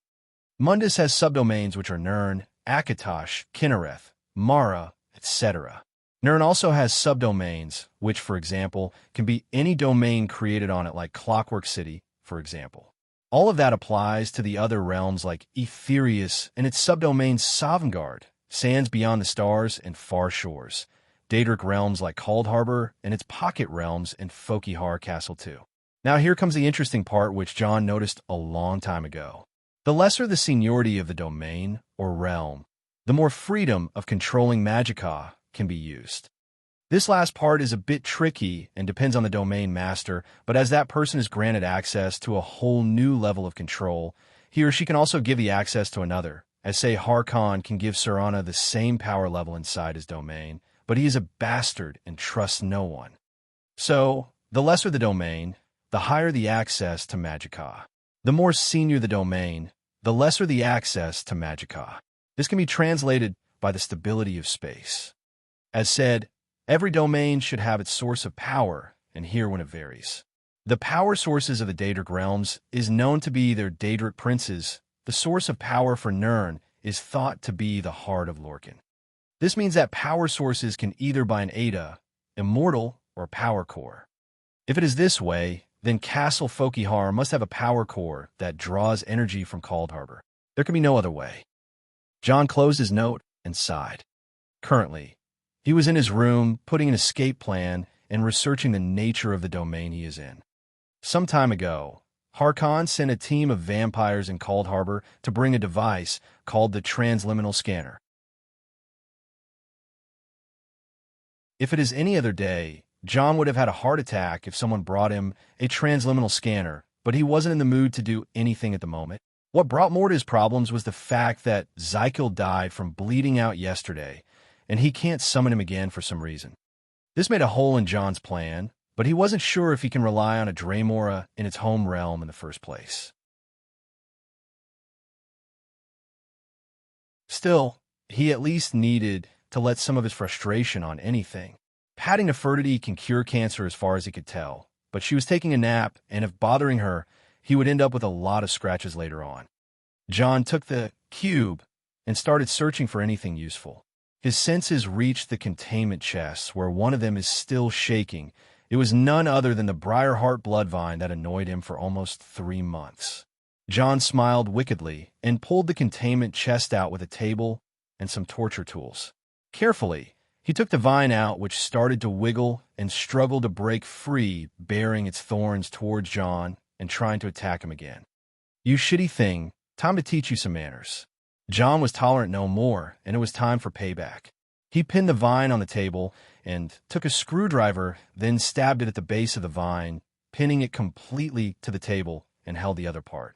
Mundus has subdomains which are Nirn, Akatosh, Kinnereth, Mara, etc. Nirn also has subdomains, which, for example, can be any domain created on it, like Clockwork City, for example. All of that applies to the other realms like Aetherius and its subdomains Sovngarde, Sands Beyond the Stars, and Far Shores, Daedric realms like Cold Harbor, and its pocket realms in Fokihar Castle 2. Now here comes the interesting part, which John noticed a long time ago. The lesser the seniority of the domain or realm, the more freedom of controlling Magicka can be used. This last part is a bit tricky and depends on the domain master, but as that person is granted access to a whole new level of control, he or she can also give the access to another, as say Harkon can give Serana the same power level inside his domain, but he is a bastard and trusts no one. So, the lesser the domain, the higher the access to Magicka. The more senior the domain, the lesser the access to Magicka. This can be translated by the stability of space. As said, every domain should have its source of power, and here when it varies. The power sources of the Daedric realms is known to be their Daedric princes. The source of power for Nirn is thought to be the heart of Lorcan. This means that power sources can either be an Ada, immortal, or power core. If it is this way, then Castle Fokihar must have a power core that draws energy from Cold Harbor. There can be no other way. John closed his note and sighed. Currently, he was in his room, putting an escape plan and researching the nature of the domain he is in. Some time ago, Harkon sent a team of vampires in Cold Harbor to bring a device called the transliminal scanner. If it is any other day, John would have had a heart attack if someone brought him a transliminal scanner, but he wasn't in the mood to do anything at the moment. What brought more to his problems was the fact that Zykel died from bleeding out yesterday, and he can't summon him again for some reason. This made a hole in John's plan, but he wasn't sure if he can rely on a Dremora in its home realm in the first place. Still, he at least needed to let some of his frustration on anything. Patting Nefertiti can cure cancer as far as he could tell, but she was taking a nap, and if bothering her, he would end up with a lot of scratches later on. John took the cube and started searching for anything useful. His senses reached the containment chests, where one of them is still shaking. It was none other than the Briarheart bloodvine that annoyed him for almost 3 months. John smiled wickedly and pulled the containment chest out with a table and some torture tools. Carefully, he took the vine out, which started to wiggle and struggle to break free, bearing its thorns towards John and trying to attack him again. "You shitty thing, time to teach you some manners." John was tolerant no more, and it was time for payback. He pinned the vine on the table and took a screwdriver, then stabbed it at the base of the vine, pinning it completely to the table, and held the other part.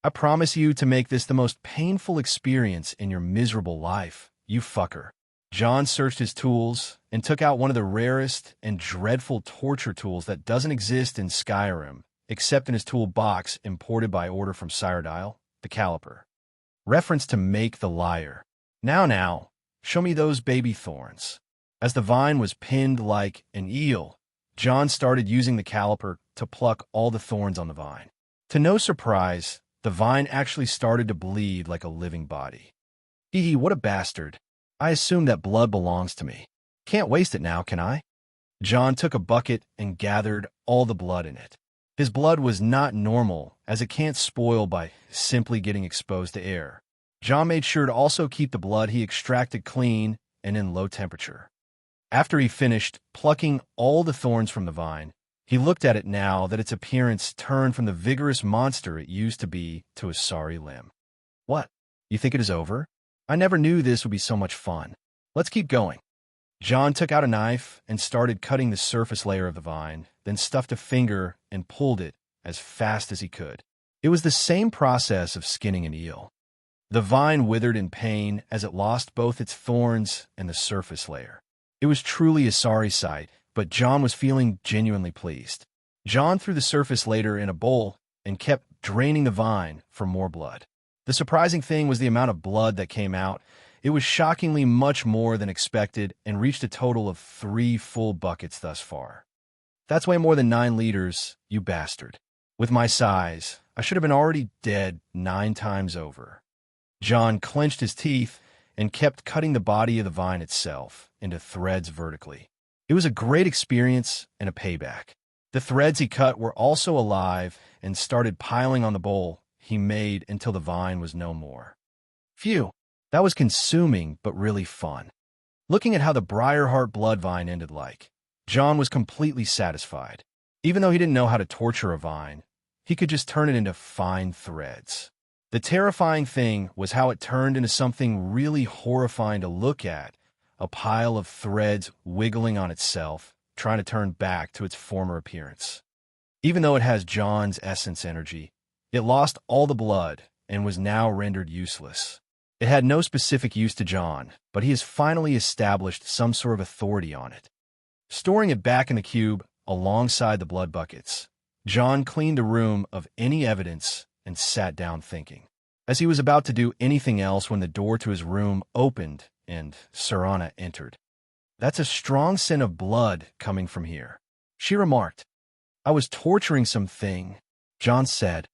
"I promise you to make this the most painful experience in your miserable life, you fucker." John searched his tools and took out one of the rarest and dreadful torture tools that doesn't exist in Skyrim, except in his toolbox imported by order from Cyrodiil, the caliper. Reference to Make the Liar. Now, show me those baby thorns." As the vine was pinned like an eel, John started using the caliper to pluck all the thorns on the vine. To no surprise, the vine actually started to bleed like a living body. Hee, what a bastard. I assume that blood belongs to me. Can't waste it now, can I? John took a bucket and gathered all the blood in it. His blood was not normal, as it can't spoil by simply getting exposed to air. John made sure to also keep the blood he extracted clean and in low temperature. After he finished plucking all the thorns from the vine, he looked at it now that its appearance turned from the vigorous monster it used to be to a sorry limb. "What? You think it is over? I never knew this would be so much fun. Let's keep going." John took out a knife and started cutting the surface layer of the vine, then stuffed a finger and pulled it as fast as he could. It was the same process of skinning an eel. The vine withered in pain as it lost both its thorns and the surface layer. It was truly a sorry sight, but John was feeling genuinely pleased. John threw the surface layer in a bowl and kept draining the vine for more blood. The surprising thing was the amount of blood that came out. It was shockingly much more than expected and reached a total of 3 full buckets thus far. "That's way more than 9 liters, you bastard. With my size, I should have been already dead 9 times over." John clenched his teeth and kept cutting the body of the vine itself into threads vertically. It was a great experience and a payback. The threads he cut were also alive and started piling on the bowl he made until the vine was no more. Phew, that was consuming but really fun. Looking at how the Briarheart bloodvine ended like, John was completely satisfied. Even though he didn't know how to torture a vine, he could just turn it into fine threads. The terrifying thing was how it turned into something really horrifying to look at, a pile of threads wiggling on itself, trying to turn back to its former appearance. Even though it has John's essence energy, it lost all the blood and was now rendered useless. It had no specific use to John, but he has finally established some sort of authority on it. Storing it back in the cube alongside the blood buckets, John cleaned the room of any evidence and sat down thinking. As he was about to do anything else when the door to his room opened and Serena entered. "That's a strong scent of blood coming from here," she remarked. "I was torturing something," John said.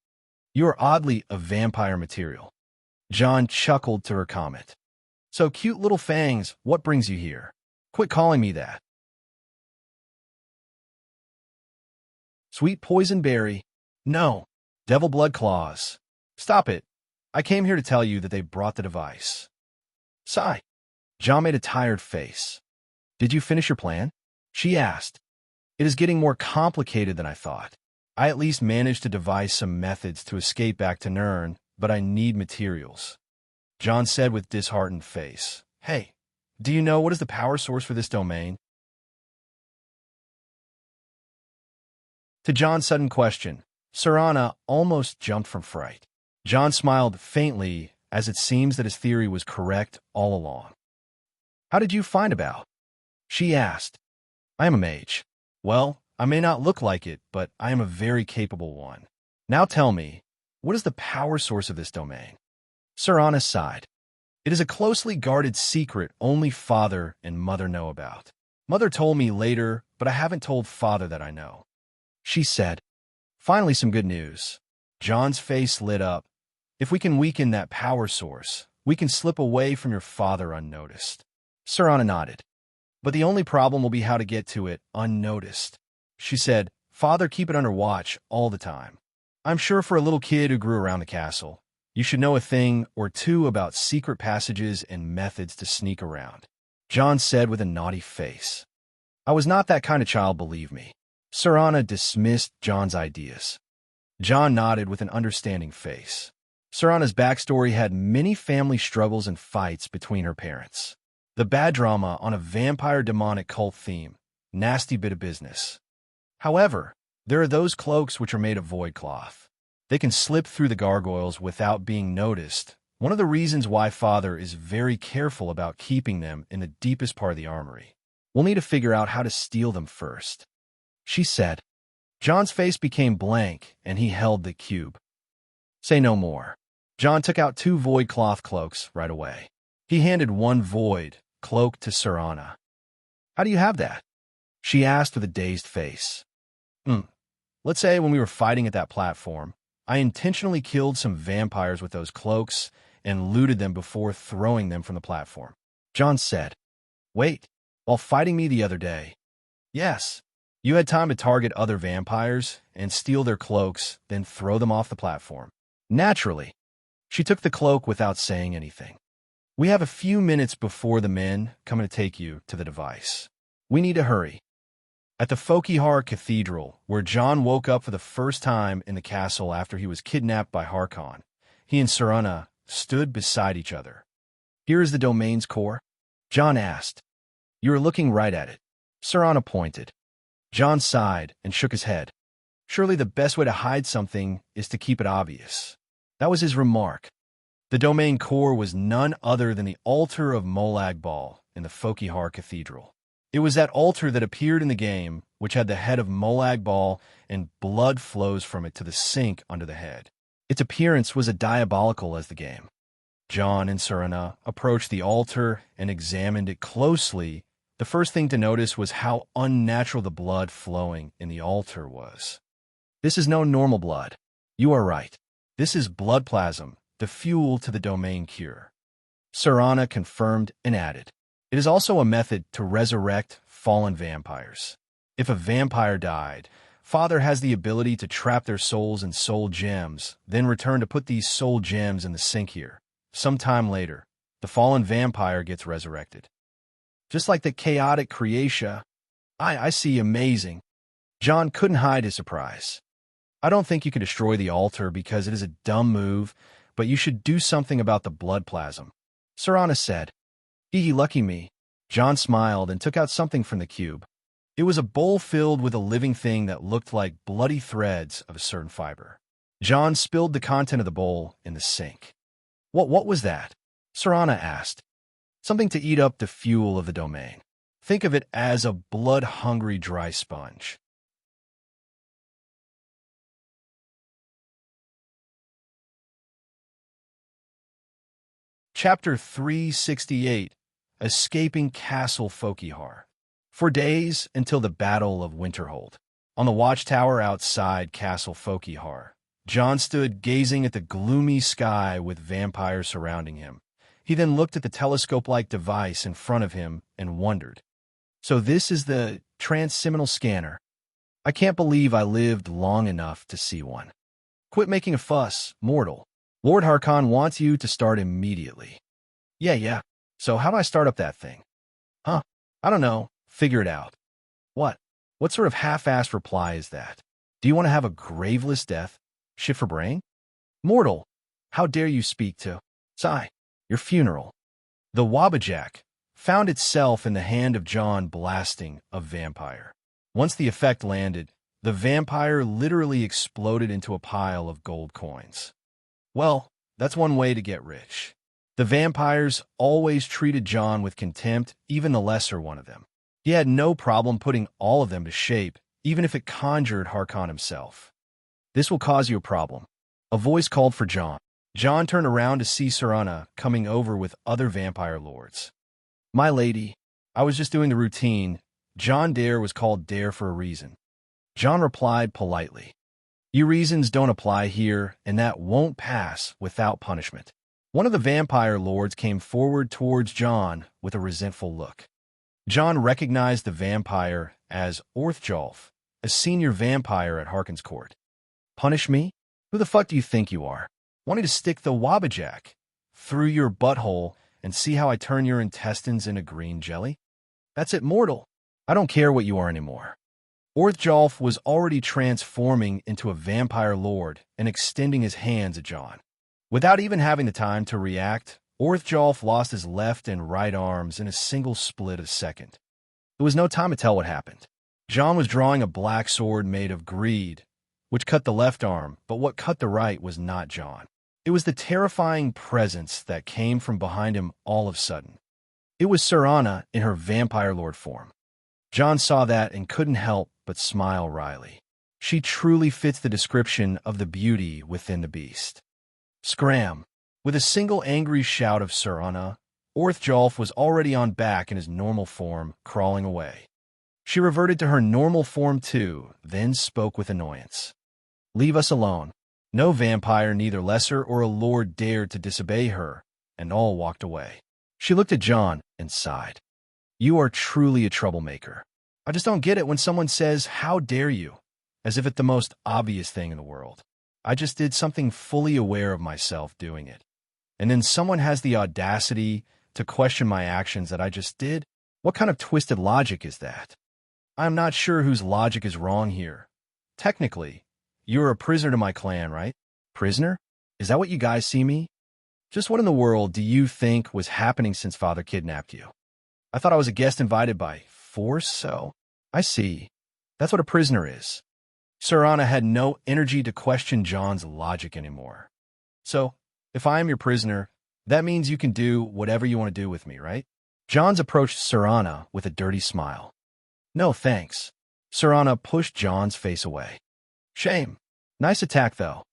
"You are oddly of vampire material." John chuckled to her comment. "So cute little fangs, what brings you here? Quit calling me that." "Sweet poison berry. No. Devil blood claws. Stop it. I came here to tell you that they brought the device." Sigh. John made a tired face. "Did you finish your plan?" she asked. "It is getting more complicated than I thought. I at least managed to devise some methods to escape back to Nirn, but I need materials." John said with disheartened face, "Hey, do you know what is the power source for this domain?" To John's sudden question, Serena almost jumped from fright. John smiled faintly, as it seems that his theory was correct all along. How did you find about? She asked. I am a mage. Well, I may not look like it, but I am a very capable one. Now tell me, what is the power source of this domain? Serana sighed. It is a closely guarded secret only Father and Mother know about. Mother told me later, but I haven't told Father that I know. She said. Finally, some good news. John's face lit up. If we can weaken that power source, we can slip away from your father unnoticed. Serana nodded. But the only problem will be how to get to it unnoticed. She said, Father, keep it under watch all the time. I'm sure for a little kid who grew around the castle, you should know a thing or two about secret passages and methods to sneak around. John said with a naughty face. I was not that kind of child, believe me. Serana dismissed John's ideas. John nodded with an understanding face. Serana's backstory had many family struggles and fights between her parents. The bad drama on a vampire demonic cult theme. Nasty bit of business. However, there are those cloaks which are made of void cloth. They can slip through the gargoyles without being noticed. One of the reasons why Father is very careful about keeping them in the deepest part of the armory. We'll need to figure out how to steal them first. She said. John's face became blank, and he held the cube. Say no more. John took out 2 void cloth cloaks right away. He handed one void cloak to Serana. How do you have that? She asked with a dazed face. Let's say when we were fighting at that platform, I intentionally killed some vampires with those cloaks and looted them before throwing them from the platform. John said. Wait, while fighting me the other day? Yes. You had time to target other vampires and steal their cloaks, then throw them off the platform. Naturally. She took the cloak without saying anything. We have a few minutes before the men come to take you to the device. We need to hurry. At the Fokihar Cathedral, where John woke up for the first time in the castle after he was kidnapped by Harkon, he and Serana stood beside each other. Here is the domain's core? John asked. You are looking right at it. Serana pointed. John sighed and shook his head. Surely the best way to hide something is to keep it obvious. That was his remark. The domain core was none other than the altar of Molag Bal in the Fokihar Cathedral. It was that altar that appeared in the game, which had the head of Molag Bal, and blood flows from it to the sink under the head. Its appearance was as diabolical as the game. John and Serana approached the altar and examined it closely. The first thing to notice was how unnatural the blood flowing in the altar was. This is no normal blood. You are right. This is blood plasm, the fuel to the domain cure. Serana confirmed and added. It is also a method to resurrect fallen vampires. If a vampire died, Father has the ability to trap their souls in soul gems, then return to put these soul gems in the sink here. Sometime later, the fallen vampire gets resurrected. Just like the chaotic creation. I see, amazing. John couldn't hide his surprise. I don't think you can destroy the altar because it is a dumb move, but you should do something about the blood plasm. Serana said. Lucky me. John smiled and took out something from the cube. It was a bowl filled with a living thing that looked like bloody threads of a certain fiber. John spilled the content of the bowl in the sink. What was that? Serana asked. Something to eat up the fuel of the domain. Think of it as a blood-hungry dry sponge. Chapter 368. Escaping Castle Fokihar. For days until the Battle of Winterhold. On the watchtower outside Castle Fokihar, John stood gazing at the gloomy sky with vampires surrounding him. He then looked at the telescope-like device in front of him and wondered. So this is the transseminal scanner. I can't believe I lived long enough to see one. Quit making a fuss, mortal. Lord Harkon wants you to start immediately. Yeah. So how do I start up that thing? I don't know. Figure it out. What? What sort of half-assed reply is that? Do you want to have a graveless death? Shit for brain? Mortal, how dare you speak to? Sigh. Your funeral. The Wabajak found itself in the hand of John blasting a vampire. Once the effect landed, the vampire literally exploded into a pile of gold coins. Well, that's one way to get rich. The vampires always treated John with contempt, even the lesser one of them. He had no problem putting all of them to shape, even if it conjured Harkon himself. This will cause you a problem. A voice called for John. John turned around to see Serana coming over with other vampire lords. My lady, I was just doing the routine. John Dare was called Dare for a reason. John replied politely. Your reasons don't apply here, and that won't pass without punishment. One of the vampire lords came forward towards John with a resentful look. John recognized the vampire as Orthjolf, a senior vampire at Harkon's court. Punish me? Who the fuck do you think you are? Wanting to stick the Wabbajack through your butthole and see how I turn your intestines into green jelly? That's it, mortal. I don't care what you are anymore. Orthjolf was already transforming into a vampire lord and extending his hands at John. Without even having the time to react, Orthjolf lost his left and right arms in a single split of a second. There was no time to tell what happened. John was drawing a black sword made of greed, which cut the left arm, but what cut the right was not John. It was the terrifying presence that came from behind him all of a sudden. It was Serana in her vampire lord form. John saw that and couldn't help but smile wryly. She truly fits the description of the beauty within the beast. Scram! With a single angry shout of Serana, Orthjolf was already on back in his normal form, crawling away. She reverted to her normal form too, then spoke with annoyance. Leave us alone. No vampire, neither lesser or a lord, dared to disobey her, and all walked away. She looked at John and sighed. You are truly a troublemaker. I just don't get it when someone says, how dare you, as if it's the most obvious thing in the world. I just did something fully aware of myself doing it. And then someone has the audacity to question my actions that I just did? What kind of twisted logic is that? I'm not sure whose logic is wrong here. Technically, you're a prisoner to my clan, right? Prisoner? Is that what you guys see me? Just what in the world do you think was happening since Father kidnapped you? I thought I was a guest invited by force, so I see. That's what a prisoner is. Serana had no energy to question John's logic anymore. So, if I am your prisoner, that means you can do whatever you want to do with me, right? John approached Serana with a dirty smile. No, thanks. Serana pushed John's face away. Shame. Nice attack, though.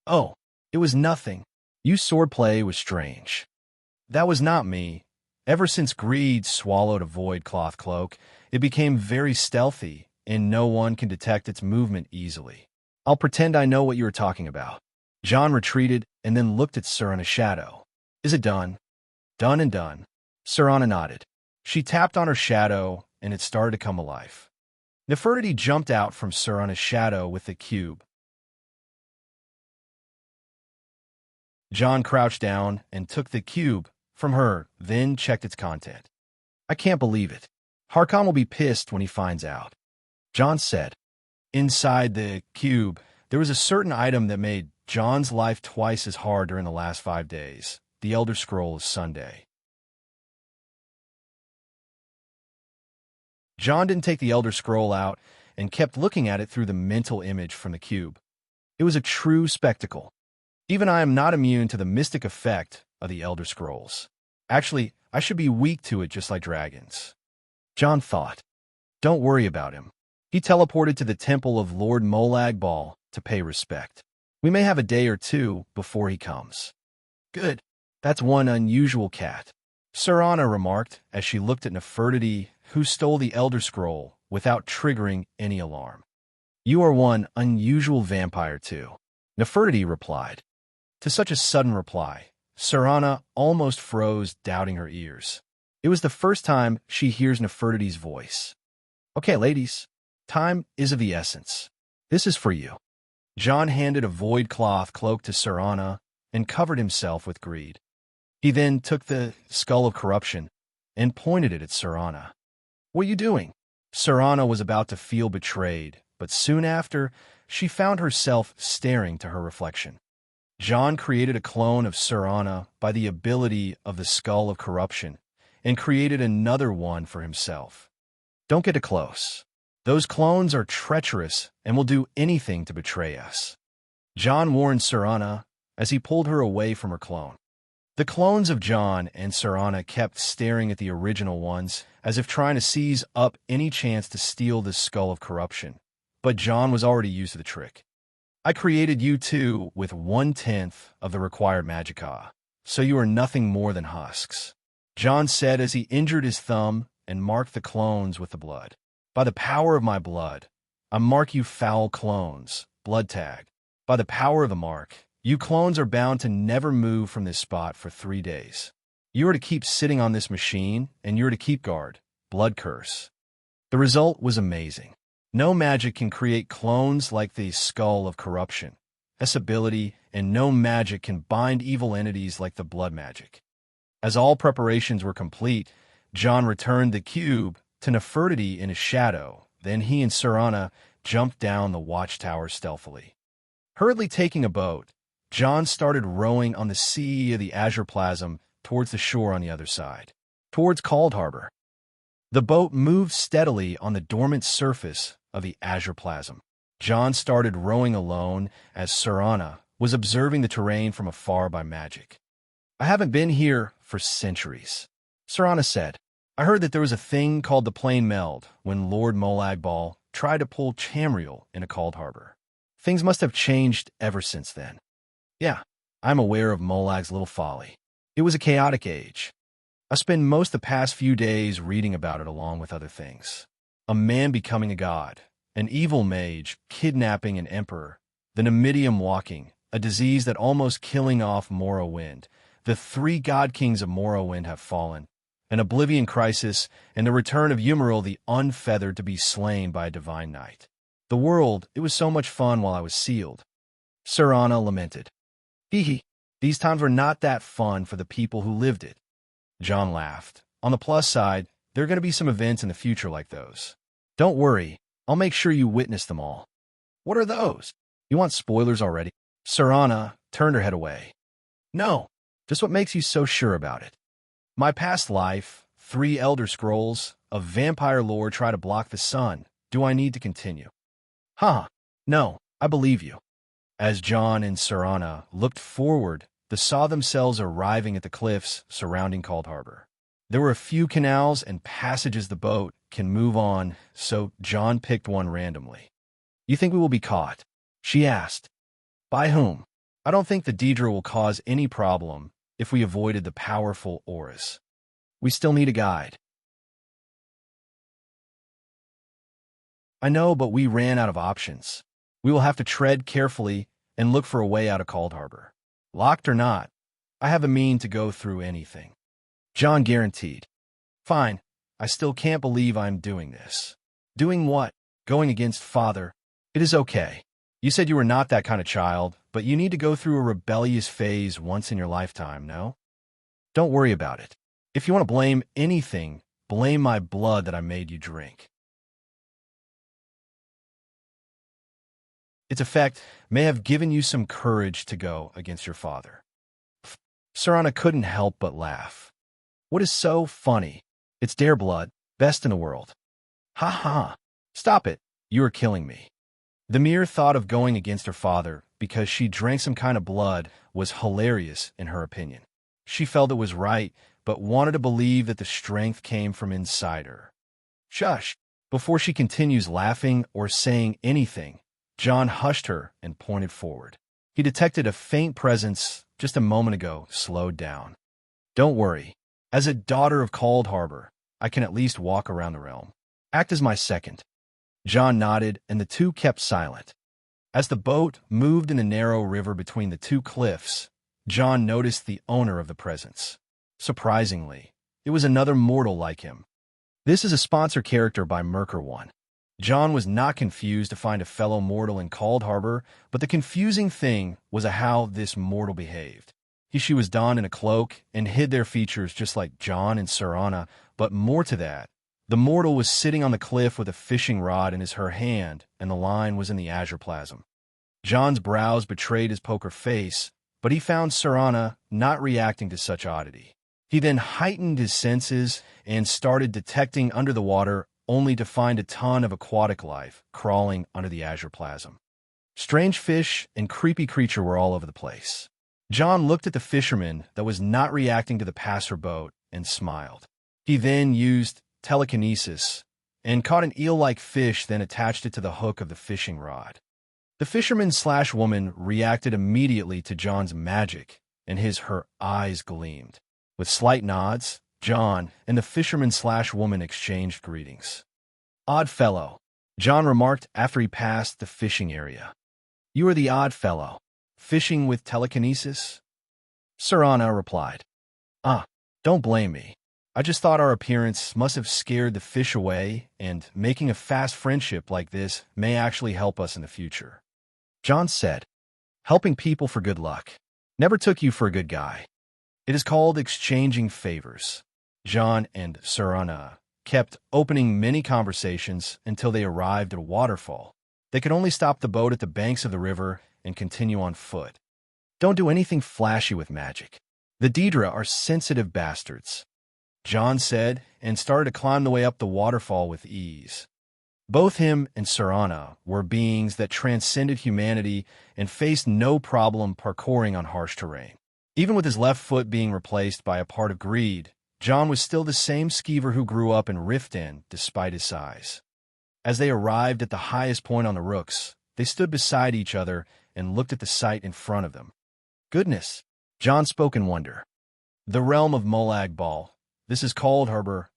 Oh, it was nothing. You swordplay was strange. That was not me. Ever since greed swallowed a void cloth cloak, it became very stealthy, and no one can detect its movement easily. I'll pretend I know what you were talking about. John retreated and then looked at Serana's shadow. Is it done? Done and done. Serana nodded. She tapped on her shadow, and it started to come alive. Nefertiti jumped out from Serana's shadow with the cube. John crouched down and took the cube from her, then checked its content. I can't believe it. Harkon will be pissed when he finds out. John said. Inside the cube, there was a certain item that made John's life twice as hard during the last 5 days. The Elder Scroll of Sunday. John didn't take the Elder Scroll out and kept looking at it through the mental image from the cube. It was a true spectacle. Even I am not immune to the mystic effect of the Elder Scrolls. Actually, I should be weak to it just like dragons. John thought. Don't worry about him. He teleported to the temple of Lord Molag Bal to pay respect. We may have a day or two before he comes. Good. That's one unusual cat. Serana remarked as she looked at Nefertiti, who stole the Elder Scroll without triggering any alarm. You are one unusual vampire too. Nefertiti replied. To such a sudden reply, Serana almost froze, doubting her ears. It was the first time she hears Nefertiti's voice. Okay, ladies, time is of the essence. This is for you. John handed a void cloth cloak to Serana and covered himself with greed. He then took the skull of corruption and pointed it at Serana. What are you doing? Serana was about to feel betrayed, but soon after, she found herself staring to her reflection. John created a clone of Serana by the ability of the skull of corruption and created another one for himself. Don't get too close. Those clones are treacherous and will do anything to betray us. John warned Serana as he pulled her away from her clone. The clones of John and Serana kept staring at the original ones, as if trying to seize up any chance to steal this skull of corruption. But John was already used to the trick. I created you too with 1/10 of the required magicka, so you are nothing more than husks, John said as he injured his thumb and marked the clones with the blood. By the power of my blood, I mark you foul clones, blood tag. By the power of the mark, you clones are bound to never move from this spot for 3 days. You are to keep sitting on this machine, and you are to keep guard, blood curse. The result was amazing. No magic can create clones like the skull of corruption, this ability, and no magic can bind evil entities like the blood magic. As all preparations were complete, John returned the cube to Nefertiti in his shadow. Then he and Serana jumped down the watchtower stealthily. Hurriedly taking a boat, John started rowing on the sea of the azure plasm towards the shore on the other side, towards Cold Harbor. The boat moved steadily on the dormant surface of the azure plasm. John started rowing alone as Serana was observing the terrain from afar by magic. I haven't been here for centuries, Serana said. I heard that there was a thing called the Plane Meld when Lord Molag Bal tried to pull Chamriel in a Cold Harbor. Things must have changed ever since then. Yeah, I'm aware of Molag's little folly. It was a chaotic age. I spent most of the past few days reading about it along with other things. A man becoming a god, an evil mage kidnapping an emperor, the Numidium walking, a disease that almost killing off Morrowind. The 3 god kings of Morrowind have fallen, an oblivion crisis, and the return of Umaril the Unfeathered to be slain by a divine knight. The world, it was so much fun while I was sealed. Serana lamented. Hee, these times were not that fun for the people who lived it. John laughed. On the plus side, there are going to be some events in the future like those. Don't worry, I'll make sure you witness them all. What are those? You want spoilers already? Serana turned her head away. No, just what makes you so sure about it? My past life, 3 Elder Scrolls, a vampire lore try to block the sun. Do I need to continue? No, I believe you. As John and Serana looked forward, they saw themselves arriving at the cliffs surrounding Cold Harbor. There were a few canals and passages the boat can move on, so John picked one randomly. You think we will be caught? She asked. By whom? I don't think the Daedra will cause any problem if we avoided the powerful auras. We still need a guide. I know, but we ran out of options. We will have to tread carefully and look for a way out of Cold Harbor. Locked or not, I have a mean to go through anything. John guaranteed. Fine, I still can't believe I'm doing this. Doing what? Going against father? It is okay. You said you were not that kind of child, but you need to go through a rebellious phase once in your lifetime, no? Don't worry about it. If you want to blame anything, blame my blood that I made you drink. Its effect may have given you some courage to go against your father. Serana couldn't help but laugh. What is so funny? It's their blood, best in the world. Ha ha. Stop it. You are killing me. The mere thought of going against her father because she drank some kind of blood was hilarious in her opinion. She felt it was right, but wanted to believe that the strength came from inside her. Shush. Before she continues laughing or saying anything, John hushed her and pointed forward. He detected a faint presence just a moment ago, slowed down. Don't worry. As a daughter of Cold Harbor, I can at least walk around the realm. Act as my second. John nodded, and the two kept silent. As the boat moved in the narrow river between the 2 cliffs, John noticed the owner of the presence. Surprisingly, it was another mortal like him. This is a sponsor character by Merker 1. John was not confused to find a fellow mortal in Cold Harbor, but the confusing thing was how this mortal behaved. She was donned in a cloak and hid their features just like John and Serana, but more to that, the mortal was sitting on the cliff with a fishing rod in her hand, and the line was in the azure plasm. John's brows betrayed his poker face, but he found Serana not reacting to such oddity. He then heightened his senses and started detecting under the water, only to find a ton of aquatic life crawling under the azure plasm. Strange fish and creepy creature were all over the place. John looked at the fisherman that was not reacting to the passer boat and smiled. He then used telekinesis and caught an eel-like fish, then attached it to the hook of the fishing rod. The fisherman/woman reacted immediately to John's magic, and her eyes gleamed. With slight nods, John and the fisherman/woman exchanged greetings. "Odd fellow," John remarked after he passed the fishing area. "You are the odd fellow, fishing with telekinesis?" Serana replied. Don't blame me. I just thought our appearance must have scared the fish away, and making a fast friendship like this may actually help us in the future." John said, "Helping people for good luck never took you for a good guy. It is called exchanging favors." John and Serana kept opening many conversations until they arrived at a waterfall. They could only stop the boat at the banks of the river and continue on foot. "Don't do anything flashy with magic. The Daedra are sensitive bastards," John said, and started to climb the way up the waterfall with ease. Both him and Serana were beings that transcended humanity and faced no problem parkouring on harsh terrain. Even with his left foot being replaced by a part of greed, John was still the same skeever who grew up in Riften despite his size. As they arrived at the highest point on the rooks, they stood beside each other and looked at the sight in front of them. "Goodness," John spoke in wonder. "The realm of Molag Bal. This is Cold Harbor.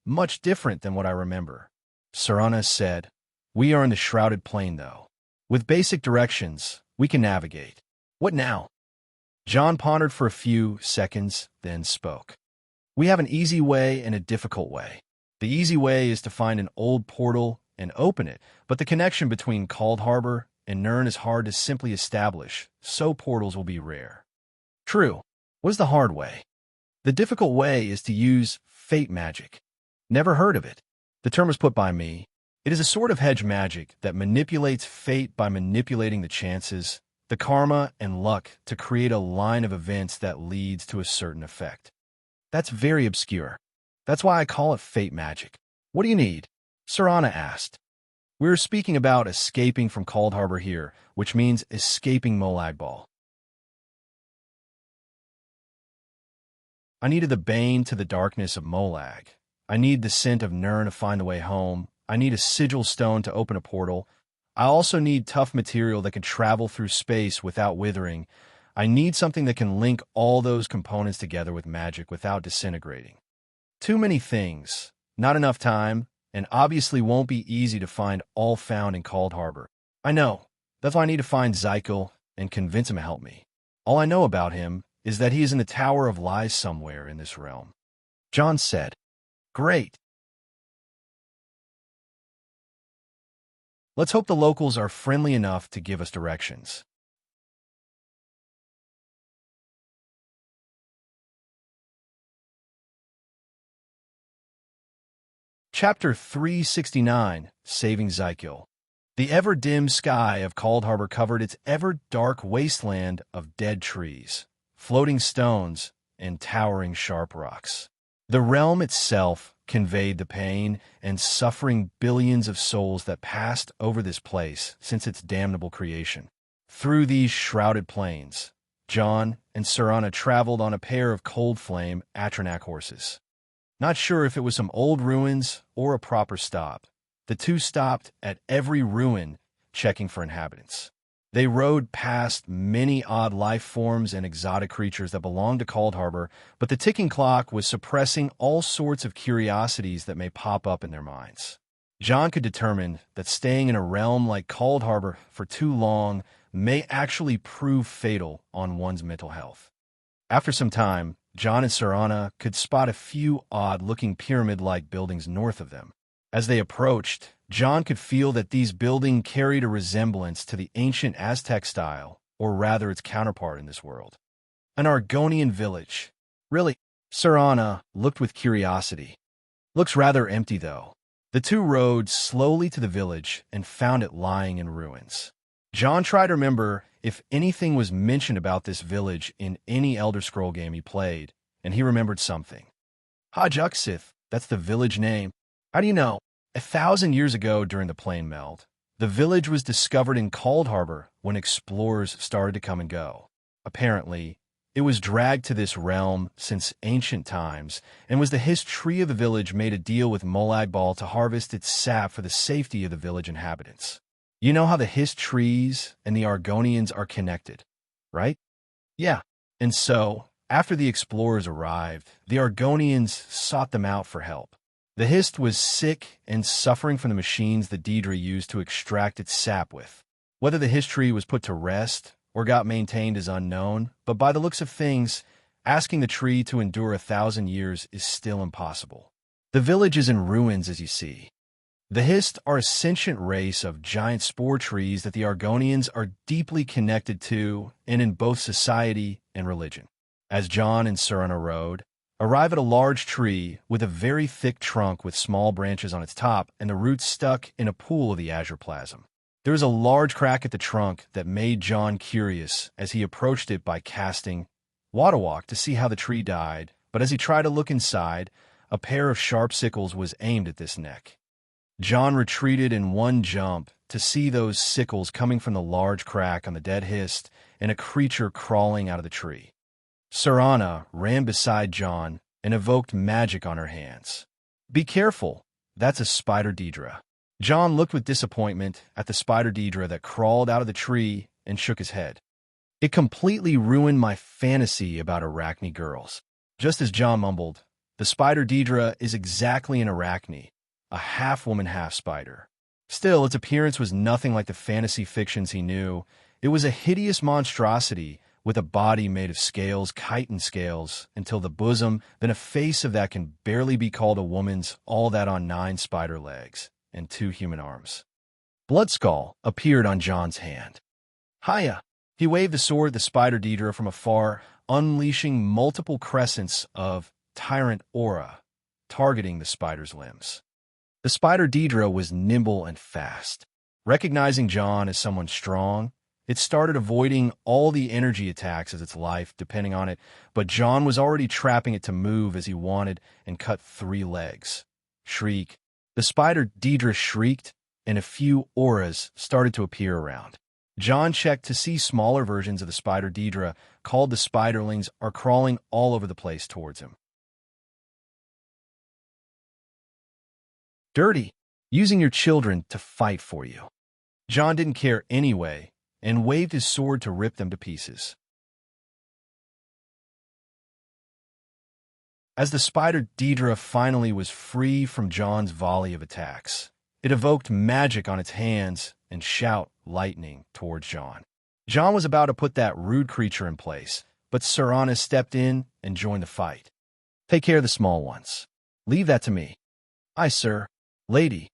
Much different than what I remember." Serana said, "We are in the Shrouded Plain, though. With basic directions, we can navigate." "What now?" John pondered for a few seconds, then spoke. "We have an easy way and a difficult way. The easy way is to find an old portal and open it, but the connection between Cold Harbor and Nirn is hard to simply establish, so portals will be rare." "True. What is the hard way?" "The difficult way is to use fate magic." "Never heard of it." "The term was put by me. It is a sort of hedge magic that manipulates fate by manipulating the chances, the karma, and luck to create a line of events that leads to a certain effect." "That's very obscure. That's why I call it fate magic." "What do you need?" Serana asked. "We're speaking about escaping from Cold Harbor here, which means escaping Molag Bal." "I needed the bane to the darkness of Molag. I need the scent of Nirn to find the way home. I need a sigil stone to open a portal. I also need tough material that can travel through space without withering. I need something that can link all those components together with magic without disintegrating. Too many things, not enough time, and obviously won't be easy to find all found in Cold Harbor. I know. That's why I need to find Zykel and convince him to help me. All I know about him is that he is in the Tower of Lies somewhere in this realm." John said, "Great. Let's hope the locals are friendly enough to give us directions." Chapter 369, Saving Zykel. The ever-dim sky of Cold Harbor covered its ever-dark wasteland of dead trees, floating stones, and towering sharp rocks. The realm itself conveyed the pain and suffering billions of souls that passed over this place since its damnable creation. Through these shrouded plains, John and Serana traveled on a pair of cold flame Atronak horses. Not sure if it was some old ruins or a proper stop, the two stopped at every ruin, checking for inhabitants. They rode past many odd life forms and exotic creatures that belonged to Cold Harbor, but the ticking clock was suppressing all sorts of curiosities that may pop up in their minds. John could determine that staying in a realm like Cold Harbor for too long may actually prove fatal on one's mental health. After some time, John and Serana could spot a few odd-looking pyramid-like buildings north of them. As they approached, John could feel that these buildings carried a resemblance to the ancient Aztec style, or rather its counterpart in this world. An Argonian village. Really? Serana looked with curiosity. Looks rather empty, though. The two rode slowly to the village and found it lying in ruins. John tried to remember if anything was mentioned about this village in any Elder Scroll game he played, and he remembered something. Hajuxith, that's the village name. How do you know? 1,000 years ago during the Plain Melt, the village was discovered in Cold Harbor when explorers started to come and go. Apparently, It was dragged to this realm since ancient times, and was the Hist tree of the village made a deal with Molag Bal to harvest its sap for the safety of the village inhabitants. You know how the Hist trees and the Argonians are connected, right? Yeah. And so, after the explorers arrived, the Argonians sought them out for help. The Hist was sick and suffering from the machines the Daedra used to extract its sap with. Whether the Hist tree was put to rest or got maintained is unknown, but by the looks of things, asking the tree to endure 1,000 years is still impossible. The village is in ruins, as you see. The Hist are a sentient race of giant spore trees that the Argonians are deeply connected to and in both society and religion. As John and Serena rode, arrive at a large tree with a very thick trunk with small branches on its top and the roots stuck in a pool of the azure plasm. There was a large crack at the trunk that made John curious as he approached it by casting Waterwalk to see how the tree died, but as he tried to look inside, a pair of sharp sickles was aimed at this neck. John retreated in one jump to see those sickles coming from the large crack on the dead Hist and a creature crawling out of the tree. Serena ran beside John and evoked magic on her hands. "Be careful, that's a spider Daedra." John looked with disappointment at the spider Daedra that crawled out of the tree and shook his head. "It completely ruined my fantasy about Arachne girls." Just as John mumbled, the spider Daedra is exactly an Arachne, a half-woman, half-spider. Still, its appearance was nothing like the fantasy fictions he knew. It was a hideous monstrosity with a body made of scales, chitin scales, until the bosom, then a face of that can barely be called a woman's, all that on 9 spider legs and 2 human arms. Bloodskull appeared on John's hand. "Hiya!" He waved the sword at the spider Daedra from afar, unleashing multiple crescents of tyrant aura, targeting the spider's limbs. The spider Daedra was nimble and fast. Recognizing John as someone strong, it started avoiding all the energy attacks as its life depending on it, but John was already trapping it to move as he wanted and cut 3 legs. Shriek. The spider Daedra shrieked, and a few auras started to appear around. John checked to see smaller versions of the spider Daedra, called the spiderlings, are crawling all over the place towards him. "Dirty, using your children to fight for you." John didn't care anyway, and waved his sword to rip them to pieces. As the spider Daedra finally was free from John's volley of attacks, it evoked magic on its hands and shot lightning towards John. John was about to put that rude creature in place, but Serena stepped in and joined the fight. "Take care of the small ones. Leave that to me." "Aye, sir. Lady."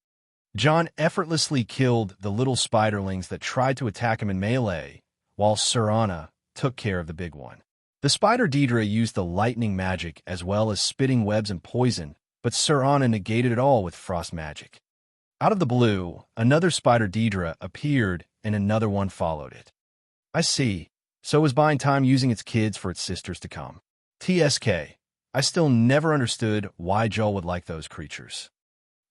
John effortlessly killed the little spiderlings that tried to attack him in melee, while Serena took care of the big one. The spider Daedra used the lightning magic as well as spitting webs and poison, but Serena negated it all with frost magic. Out of the blue, another spider Daedra appeared and another one followed it. "I see. So it was buying time using its kids for its sisters to come. TSK. I still never understood why Joel would like those creatures."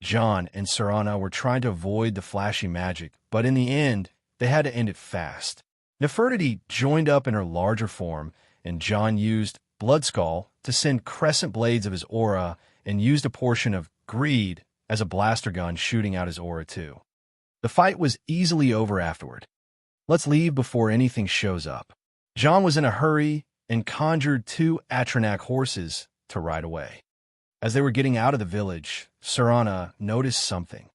John and Serena were trying to avoid the flashy magic, but in the end, they had to end it fast. Nefertiti joined up in her larger form, and John used Bloodskull to send crescent blades of his aura and used a portion of Greed as a blaster gun shooting out his aura too. The fight was easily over afterward. "Let's leave before anything shows up." John was in a hurry and conjured 2 Atronak horses to ride away. As they were getting out of the village, Serena noticed something.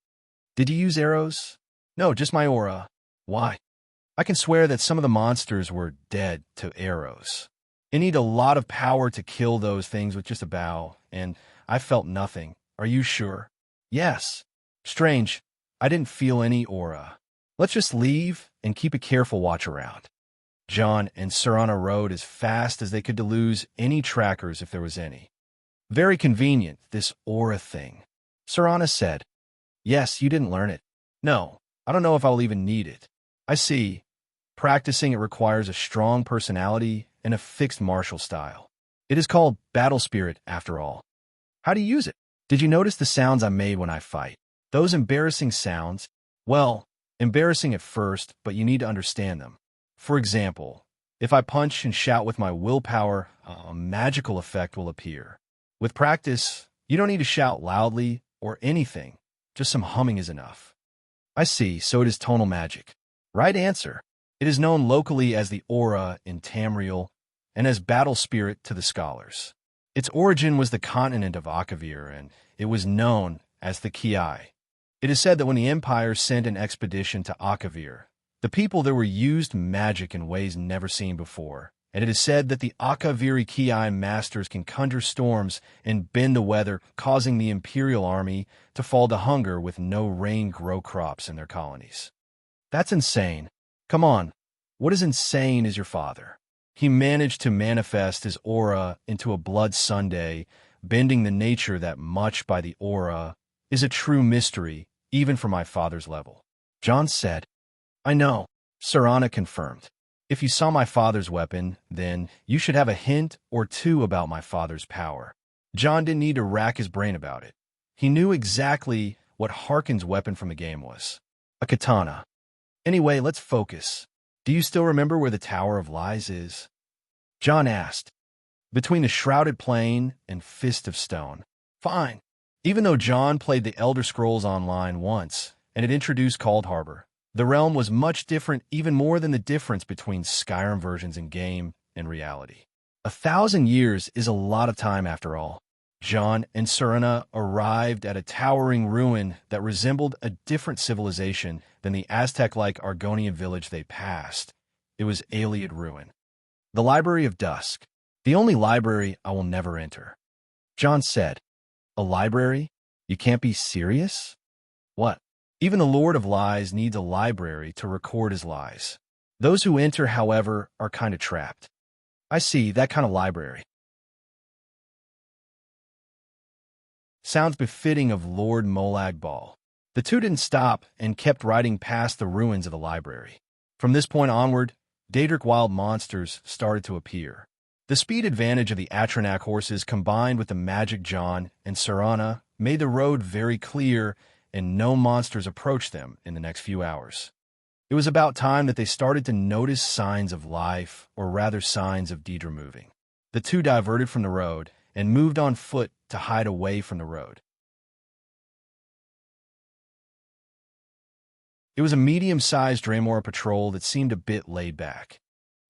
"Did you use arrows?" "No, just my aura." "Why?" "I can swear that some of the monsters were dead to arrows. You need a lot of power to kill those things with just a bow, and I felt nothing." "Are you sure?" "Yes." "Strange. I didn't feel any aura. Let's just leave and keep a careful watch around." John and Serena rode as fast as they could to lose any trackers if there was any. "Very convenient, this aura thing," Serena said. "Yes, you didn't learn it." "No, I don't know if I'll even need it." "I see. Practicing it requires a strong personality and a fixed martial style. It is called battle spirit, after all." "How do you use it?" "Did you notice the sounds I made when I fight? Those embarrassing sounds? Well, embarrassing at first, but you need to understand them. For example, If I punch and shout with my willpower, a magical effect will appear. With practice, you don't need to shout loudly or anything. Just some humming is enough. I see, so it is tonal magic. Right answer. It is known locally as the aura in Tamriel and as battle spirit to the scholars. Its origin was the continent of Akavir, and it was known as the Ki. It is said that when the Empire sent an expedition to Akavir, the people there were used magic in ways never seen before, and it is said that the Akaviri Ki masters can conjure storms and bend the weather, causing the Imperial army to fall to hunger with no rain grow crops in their colonies. That's insane. Come on, what is insane is your father. He managed to manifest his aura into a blood sundae, bending the nature that much by the aura is a true mystery, even for my father's level. Jon said, I know, Serana confirmed. If you saw my father's weapon, then you should have a hint or two about my father's power. Jon didn't need to rack his brain about it. He knew exactly what Harkon's weapon from the game was. A katana. Anyway, let's focus. Do you still remember where the Tower of Lies is? Jon asked. Between the Shrouded Plain and Fist of Stone. Fine. Even though Jon played the Elder Scrolls Online once, and it introduced Cold Harbor, the realm was much different, even more than the difference between Skyrim versions in game and reality. 1,000 years is a lot of time after all. Jon and Serena arrived at a towering ruin that resembled a different civilization than the Aztec-like Argonian village they passed. It was Ayleid Ruin. The Library of Dusk. The only library I will never enter. Jon said, A library? You can't be serious? What? Even the Lord of Lies needs a library to record his lies. Those who enter, however, are kind of trapped. I see, that kind of library. Sounds befitting of Lord Molag Bal. The two didn't stop and kept riding past the ruins of the library. From this point onward, Daedric wild monsters started to appear. The speed advantage of the Atronach horses combined with the magic Jon and Serana made the road very clear, and no monsters approached them in the next few hours. It was about time that they started to notice signs of life, or rather signs of Daedra moving. The two diverted from the road and moved on foot to hide away from the road. It was a medium-sized Dremora patrol that seemed a bit laid back.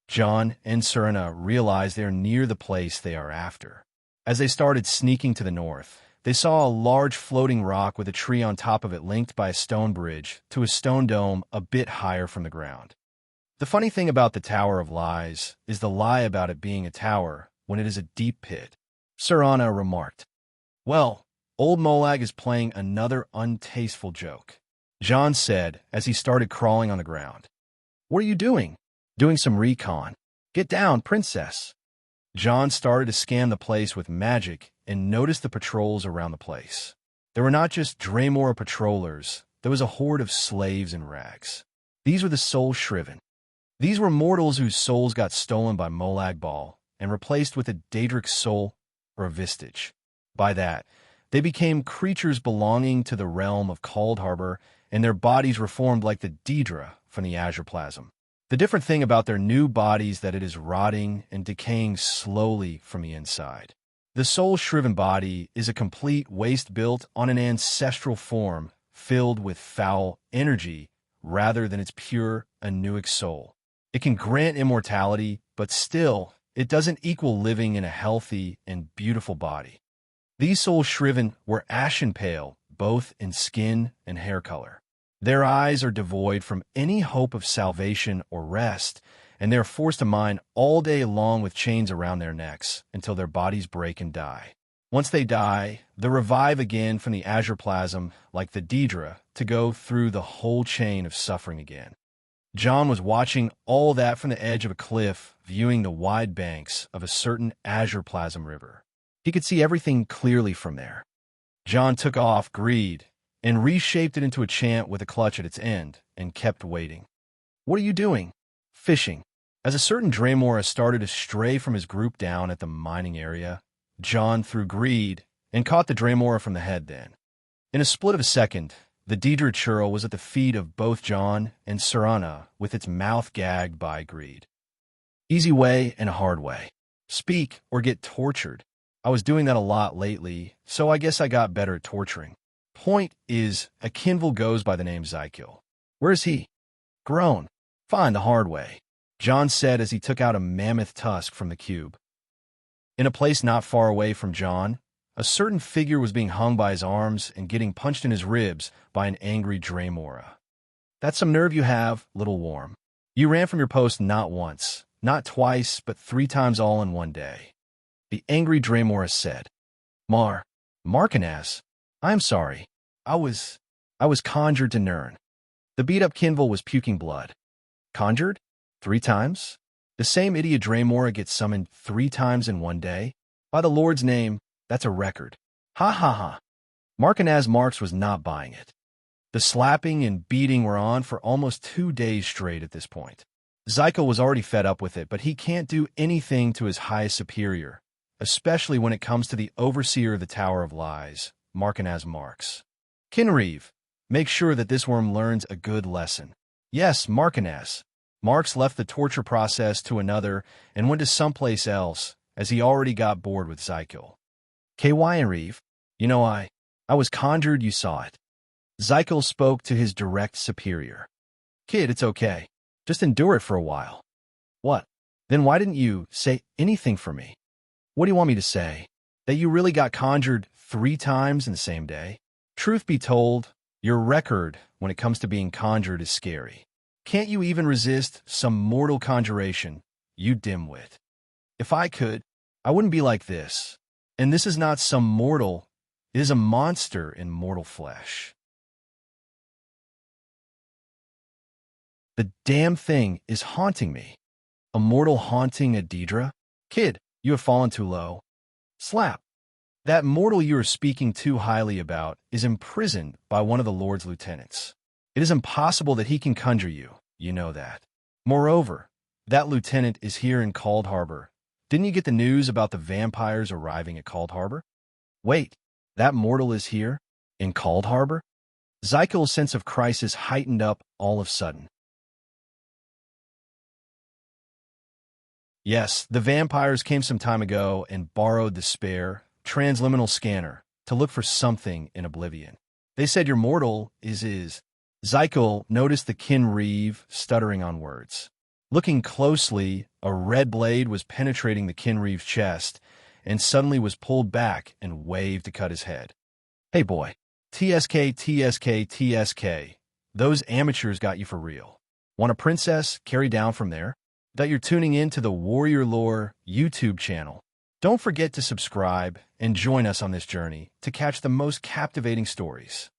Jon and Serena realized they are near the place they are after. As they started sneaking to the north, they saw a large floating rock with a tree on top of it linked by a stone bridge to a stone dome a bit higher from the ground. The funny thing about the Tower of Lies is the lie about it being a tower when it is a deep pit. Serana remarked. Well, old Molag is playing another untasteful joke, Jon said as he started crawling on the ground. What are you doing? Doing some recon. Get down, princess. Jon started to scan the place with magic and noticed the patrols around the place. There were not just Dremora patrollers, there was a horde of slaves in rags. These were the Soul Shriven. These were mortals whose souls got stolen by Molag Bal and replaced with a Daedric soul or a vestige. By that, they became creatures belonging to the realm of Cold Harbor, and their bodies were formed like the Daedra from the Azure Plasm. The different thing about their new bodies that it is rotting and decaying slowly from the inside. The Soul Shriven body is a complete waste built on an ancestral form filled with foul energy rather than its pure Anuic soul. It can grant immortality, but still, it doesn't equal living in a healthy and beautiful body. These Soul Shriven were ashen pale, both in skin and hair color. Their eyes are devoid from any hope of salvation or rest, and they are forced to mine all day long with chains around their necks until their bodies break and die. Once they die, they revive again from the Azure Plasm, like the Daedra, to go through the whole chain of suffering again. Jon was watching all that from the edge of a cliff, viewing the wide banks of a certain Azure Plasm river. He could see everything clearly from there. Jon took off Greed and reshaped it into a chant with a clutch at its end, and kept waiting. What are you doing? Fishing. As a certain Dremora started to stray from his group down at the mining area, Jon threw Greed and caught the Dremora from the head then. In a split of a second, the Daedra churl was at the feet of both Jon and Serana with its mouth gagged by Greed. Easy way and a hard way. Speak or get tortured. I was doing that a lot lately, so I guess I got better at torturing. Point is, a kinvil goes by the name Zykiel. Where is he? Grown. Fine, the hard way, John said as he took out a mammoth tusk from the cube. In a place not far away from John, a certain figure was being hung by his arms and getting punched in his ribs by an angry Dremora. That's some nerve you have, little worm. You ran from your post not once, not twice, but 3 times all in one day. The angry Dremora said, Markinaz, I am sorry. I was conjured to Nern. The beat-up kinvil was puking blood. Conjured? 3 times? The same idiot Dremora gets summoned 3 times in one day? By the Lord's name, that's a record. Ha ha ha. Markinaz Marks was not buying it. The slapping and beating were on for almost 2 days straight at this point. Zykiel was already fed up with it, but he can't do anything to his highest superior, especially when it comes to the overseer of the Tower of Lies, Markinaz Marks. Kinreeve, make sure that this worm learns a good lesson. Yes, Markinaz. Marks left the torture process to another and went to someplace else, as he already got bored with Zykiel. Reeve, you know I was conjured, you saw it. Zykiel spoke to his direct superior. Kid, it's okay. Just endure it for a while. What? Then why didn't you say anything for me? What do you want me to say? That you really got conjured 3 times in the same day? Truth be told, your record when it comes to being conjured is scary. Can't you even resist some mortal conjuration, you dimwit? If I could, I wouldn't be like this. And this is not some mortal, it is a monster in mortal flesh. The damn thing is haunting me. A mortal haunting a Deidre? Kid, you have fallen too low. Slap. That mortal you are speaking too highly about is imprisoned by one of the Lord's lieutenants. It is impossible that he can conjure you, you know that. Moreover, that lieutenant is here in Cold Harbor. Didn't you get the news about the vampires arriving at Cold Harbor? Wait, that mortal is here? In Cold Harbor? Zykiel's sense of crisis heightened up all of a sudden. Yes, the vampires came some time ago and borrowed the spare, transliminal scanner to look for something in Oblivion. They said your mortal is. Zykiel noticed the Kinreeve stuttering on words. Looking closely, a red blade was penetrating the Kinreeve's chest and suddenly was pulled back and waved to cut his head. Hey boy, TSK, TSK, TSK. Those amateurs got you for real. Want a princess carry down from there? That you're tuning in to the Warrior Lore YouTube channel. Don't forget to subscribe and join us on this journey to catch the most captivating stories.